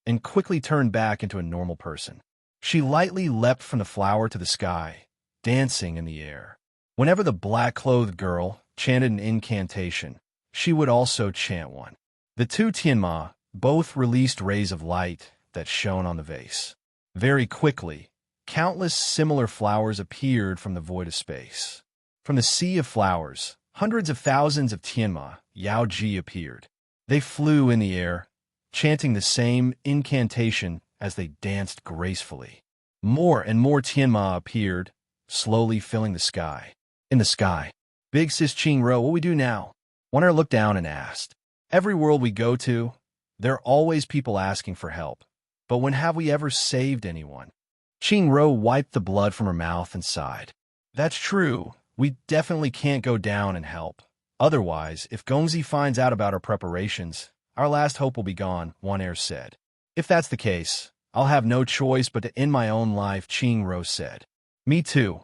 and quickly turned back into a normal person. She lightly leapt from the flower to the sky, dancing in the air. Whenever the black-clothed girl chanted an incantation, she would also chant one. The two Tianma both released rays of light that shone on the vase. Very quickly, countless similar flowers appeared from the void of space. From the sea of flowers, hundreds of thousands of Tianma, Yao Ji, appeared. They flew in the air, chanting the same incantation as they danced gracefully. More and more Tianma appeared, slowly filling the sky. In the sky, Big Sis Qingro, what we do now? Wan'er looked down and asked. Every world we go to, there are always people asking for help. But when have we ever saved anyone? Qingro wiped the blood from her mouth and sighed. That's true. We definitely can't go down and help. Otherwise, if Gongzi finds out about our preparations, our last hope will be gone, Wan'er said. If that's the case, I'll have no choice but to end my own life, Qingro said. Me too.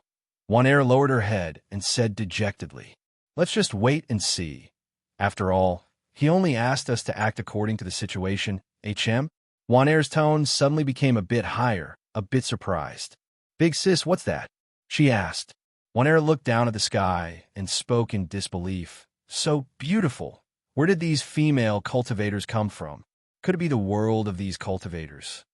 Wan'er lowered her head and said dejectedly. Let's just wait and see. After all, he only asked us to act according to the situation, HM? Wan'er's tone suddenly became a bit higher, a bit surprised. Big sis, what's that? She asked. Wan'er looked down at the sky and spoke in disbelief. So beautiful. Where did these female cultivators come from? Could it be the world of these cultivators?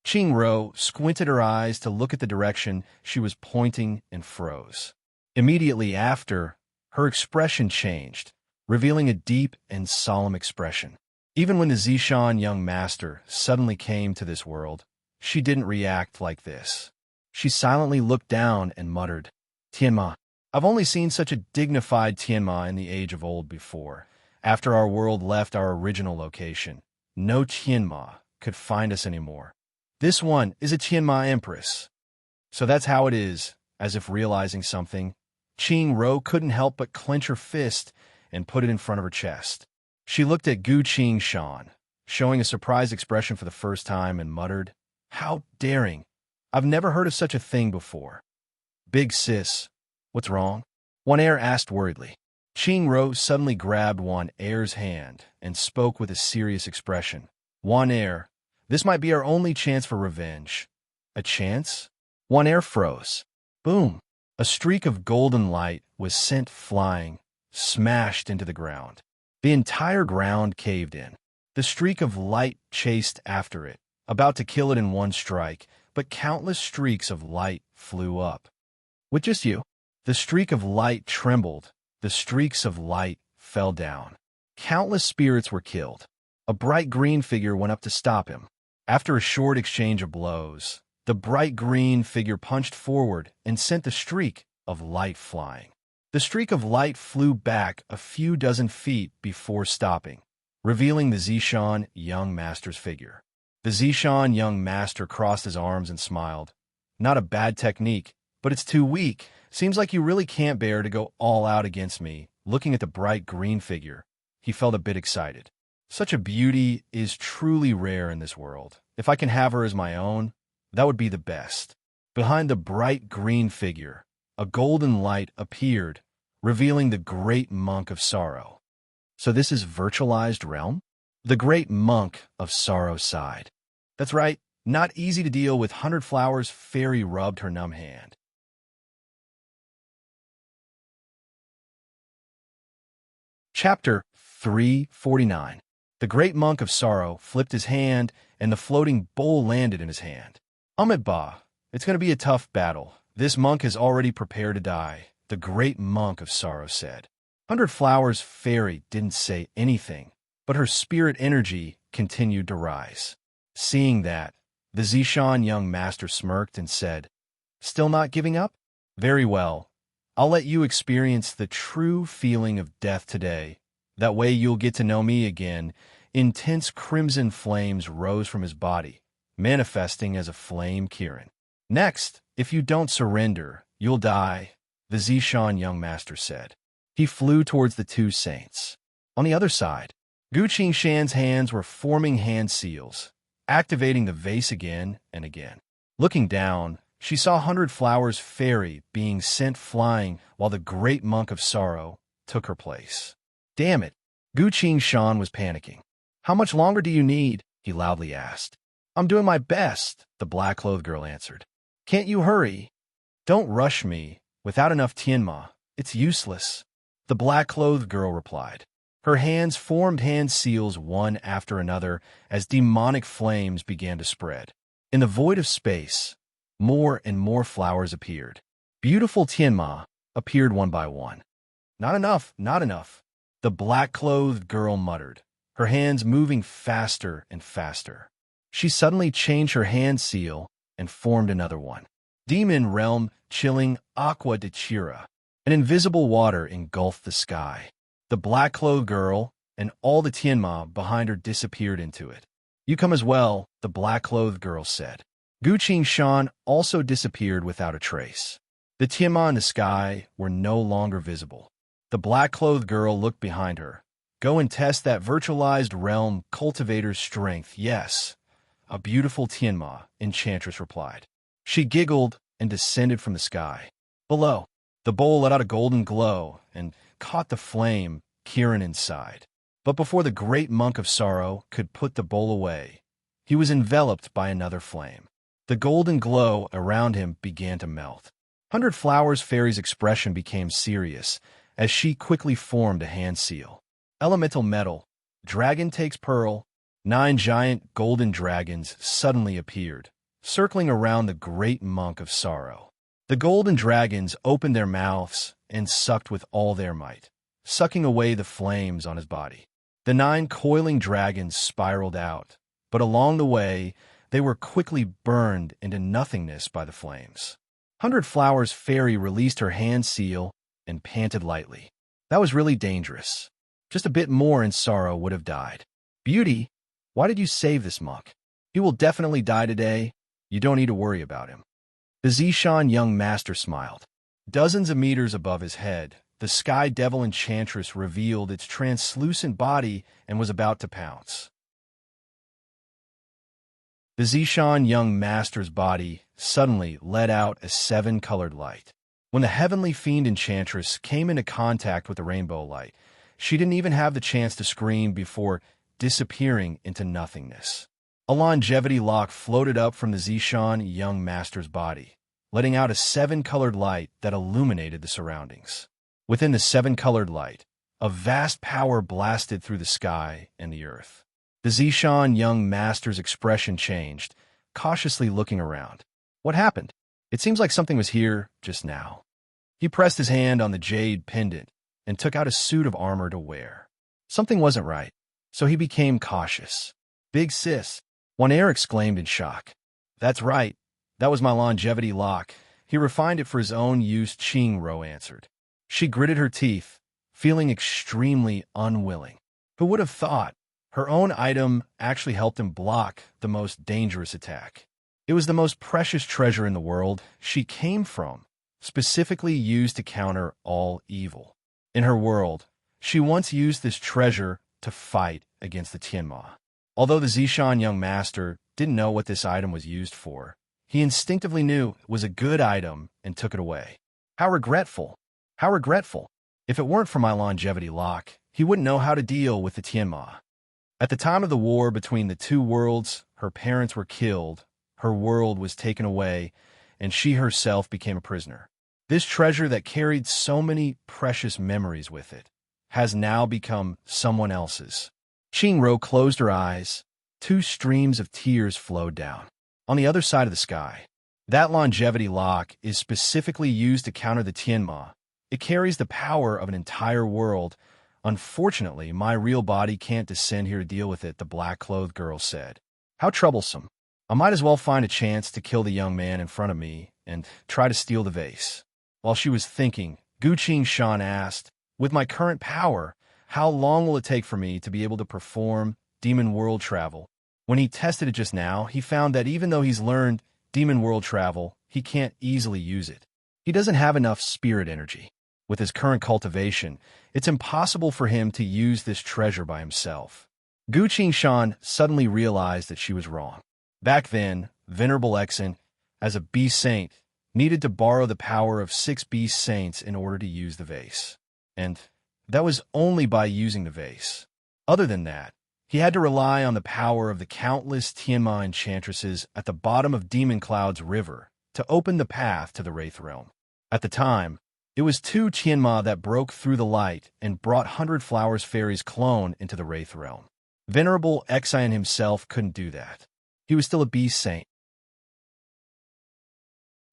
Qingro squinted her eyes to look at the direction she was pointing and froze. Immediately after, her expression changed, revealing a deep and solemn expression. Even when the Zishan young master suddenly came to this world, she didn't react like this. She silently looked down and muttered, Tianma. I've only seen such a dignified Tianma in the age of old before. After our world left our original location, no Tianma could find us anymore. This one is a Tianma empress. So that's how it is, as if realizing something. Qingro couldn't help but clench her fist and put it in front of her chest. She looked at Gu Qingshan, showing a surprised expression for the first time, and muttered, How daring! I've never heard of such a thing before. Big sis, what's wrong? Wan'er asked worriedly. Qingro suddenly grabbed Wan'er's hand and spoke with a serious expression. Wan'er, this might be our only chance for revenge. A chance? Wan'er froze. Boom! A streak of golden light was sent flying, smashed into the ground. The entire ground caved in. The streak of light chased after it, about to kill it in one strike, but countless streaks of light flew up. With just you, the streak of light trembled. The streaks of light fell down. Countless spirits were killed. A bright green figure went up to stop him. After a short exchange of blows, the bright green figure punched forward and sent the streak of light flying. The streak of light flew back a few dozen feet before stopping, revealing the Zishan young master's figure. The Zishan young master crossed his arms and smiled. Not a bad technique, but it's too weak. Seems like you really can't bear to go all out against me. Looking at the bright green figure, he felt a bit excited. Such a beauty is truly rare in this world. If I can have her as my own, that would be the best. Behind the bright green figure, a golden light appeared, revealing the great monk of sorrow. So this is virtualized realm? The great monk of sorrow sighed. That's right, not easy to deal with. 100 Flowers Fairy rubbed her numb hand. Chapter 349. The great monk of sorrow flipped his hand, and the floating bowl landed in his hand. Ba, it's going to be a tough battle. This monk has already prepared to die, the great monk of sorrow said. 100 Flowers Fairy didn't say anything, but her spirit energy continued to rise. Seeing that, the Zishan young master smirked and said, Still not giving up? Very well. I'll let you experience the true feeling of death today. That way you'll get to know me again. Intense crimson flames rose from his body, manifesting as a flame Kirin. Next, if you don't surrender, you'll die, the Zishan young master said. He flew towards the two saints. On the other side, Gu Qingshan's hands were forming hand seals, activating the vase again and again. Looking down, she saw 100 Flowers Fairy being sent flying while the great monk of sorrow took her place. Damn it! Gu Qingshan was panicking. How much longer do you need? He loudly asked. I'm doing my best, the black-clothed girl answered. Can't you hurry? Don't rush me. Without enough Tianma, it's useless. The black-clothed girl replied. Her hands formed hand seals one after another as demonic flames began to spread. In the void of space, more and more flowers appeared. Beautiful Tianma appeared one by one. Not enough, not enough, the black-clothed girl muttered, her hands moving faster and faster. She suddenly changed her hand seal and formed another one. Demon realm chilling aqua de Chira. An invisible water engulfed the sky. The black-clothed girl and all the Tianma behind her disappeared into it. You come as well, the black-clothed girl said. Gu Shan also disappeared without a trace. The Tianma in the sky were no longer visible. The black-clothed girl looked behind her. Go and test that virtualized realm cultivator's strength. Yes, a beautiful Tianma, Enchantress replied. She giggled and descended from the sky. Below, the bowl let out a golden glow and caught the flame Kirin inside. But before the great monk of sorrow could put the bowl away, he was enveloped by another flame. The golden glow around him began to melt. 100 Flowers Fairy's expression became serious as she quickly formed a hand seal. Elemental metal, dragon takes pearl. 9 giant golden dragons suddenly appeared, circling around the great monk of sorrow. The golden dragons opened their mouths and sucked with all their might, sucking away the flames on his body. The 9 coiling dragons spiraled out, but along the way, they were quickly burned into nothingness by the flames. 100 Flowers Fairy released her hand seal and panted lightly. That was really dangerous. Just a bit more and sorrow would have died. Beauty, why did you save this monk? He will definitely die today. You don't need to worry about him. The Zishan young master smiled. Dozens of meters above his head, the Sky Devil Enchantress revealed its translucent body and was about to pounce. The Zishan young master's body suddenly let out a 7-colored light. When the heavenly fiend enchantress came into contact with the rainbow light, she didn't even have the chance to scream before disappearing into nothingness. A longevity lock floated up from the Zishan young master's body, letting out a 7-colored light that illuminated the surroundings. Within the 7-colored light, a vast power blasted through the sky and the earth. The Zishan young master's expression changed, cautiously looking around. What happened? It seems like something was here just now. He pressed his hand on the jade pendant and took out a suit of armor to wear. Something wasn't right, so he became cautious. Big sis, Wanair exclaimed in shock. That's right. That was my longevity lock. He refined it for his own use, Qingro answered. She gritted her teeth, feeling extremely unwilling. Who would have thought? Her own item actually helped him block the most dangerous attack. It was the most precious treasure in the world she came from, specifically used to counter all evil. In her world, she once used this treasure to fight against the Tianma. Although the Zishan young master didn't know what this item was used for, he instinctively knew it was a good item and took it away. How regretful! How regretful! If it weren't for my longevity lock, he wouldn't know how to deal with the Tianma. At the time of the war between the two worlds, her parents were killed, her world was taken away, and she herself became a prisoner. This treasure that carried so many precious memories with it has now become someone else's. Qingro closed her eyes. 2 streams of tears flowed down. On the other side of the sky, that longevity lock is specifically used to counter the Tianma. It carries the power of an entire world. Unfortunately, my real body can't descend here to deal with it, the black-clothed girl said. How troublesome. I might as well find a chance to kill the young man in front of me and try to steal the vase. While she was thinking, Gu Shan asked, with my current power, how long will it take for me to be able to perform demon world travel? When he tested it just now, he found that even though he's learned demon world travel, he can't easily use it. He doesn't have enough spirit energy. With his current cultivation, it's impossible for him to use this treasure by himself. Gu Shan suddenly realized that she was wrong. Back then, Venerable Exant, as a beast saint, needed to borrow the power of 6 beast saints in order to use the vase. And that was only by using the vase. Other than that, he had to rely on the power of the countless Tianma enchantresses at the bottom of Demon Cloud's river to open the path to the Wraith Realm. At the time, It was two Tianma that broke through the light and brought Hundred Flowers Fairy's clone into the Wraith realm. Venerable Exion himself couldn't do that. He was still a beast saint.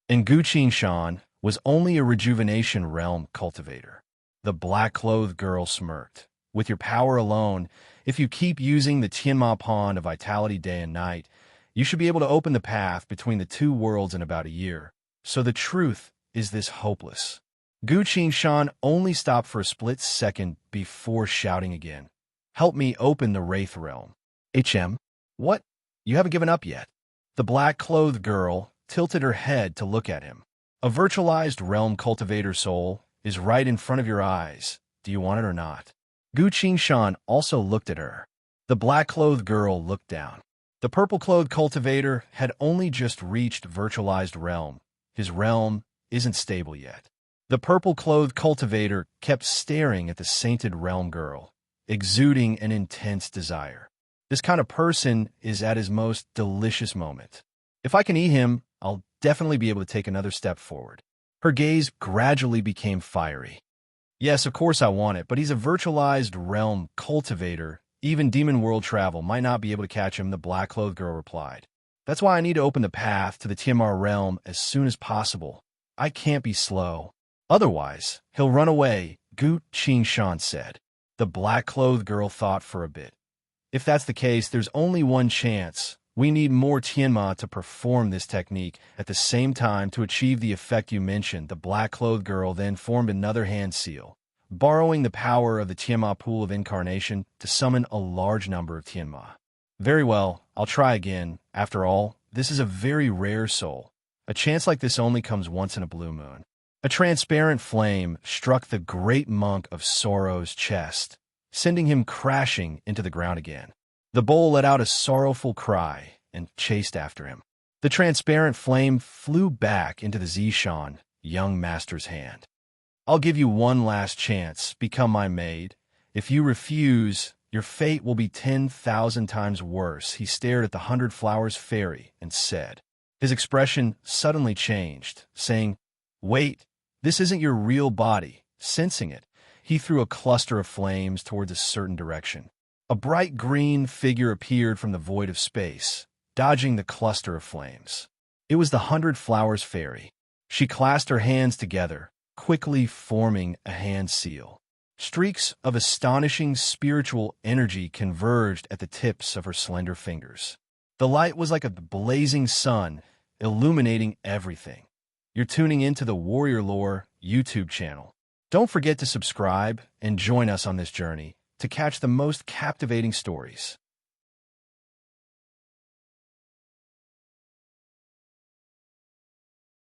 And Gu Qingshan was only a rejuvenation realm cultivator. The black-clothed girl smirked. With your power alone, if you keep using the Tianma Pond of Vitality day and night, you should be able to open the path between the two worlds in about a year. So the truth is this hopeless. Gu Qingshan only stopped for a split second before shouting again. Help me open the Wraith realm. HM? What? You haven't given up yet. The black-clothed girl tilted her head to look at him. A virtualized realm cultivator soul is right in front of your eyes. Do you want it or not? Gu Qingshan also looked at her. The black-clothed girl looked down. The purple-clothed cultivator had only just reached virtualized realm. His realm isn't stable yet. The purple-clothed cultivator kept staring at the sainted realm girl, exuding an intense desire. This kind of person is at his most delicious moment. If I can eat him, I'll definitely be able to take another step forward. Her gaze gradually became fiery. Yes, of course I want it, but he's a virtualized realm cultivator. Even Demon World Travel might not be able to catch him, the black-clothed girl replied. That's why I need to open the path to the Tianma realm as soon as possible. I can't be slow. Otherwise, he'll run away, Gu Qingshan said. The black-clothed girl thought for a bit. If that's the case, there's only one chance. We need more Tianma to perform this technique at the same time to achieve the effect you mentioned. The black-clothed girl then formed another hand seal, borrowing the power of the Tianma pool of incarnation to summon a large number of Tianma. Very well, I'll try again. After all, this is a very rare soul. A chance like this only comes once in a blue moon. A transparent flame struck the great monk of Sorrow's chest, sending him crashing into the ground again. The bull let out a sorrowful cry and chased after him. The transparent flame flew back into the Zishan, young master's hand. I'll give you one last chance. Become my maid. If you refuse, your fate will be 10,000 times worse. He stared at the Hundred Flowers Fairy and said. His expression suddenly changed, saying, Wait, this isn't your real body. Sensing it, he threw a cluster of flames towards a certain direction. A bright green figure appeared from the void of space, dodging the cluster of flames. It was the Hundred Flowers Fairy. She clasped her hands together, quickly forming a hand seal. Streaks of astonishing spiritual energy converged at the tips of her slender fingers. The light was like a blazing sun, illuminating everything. You're tuning into the Warrior Lore YouTube channel. Don't forget to subscribe and join us on this journey to catch the most captivating stories.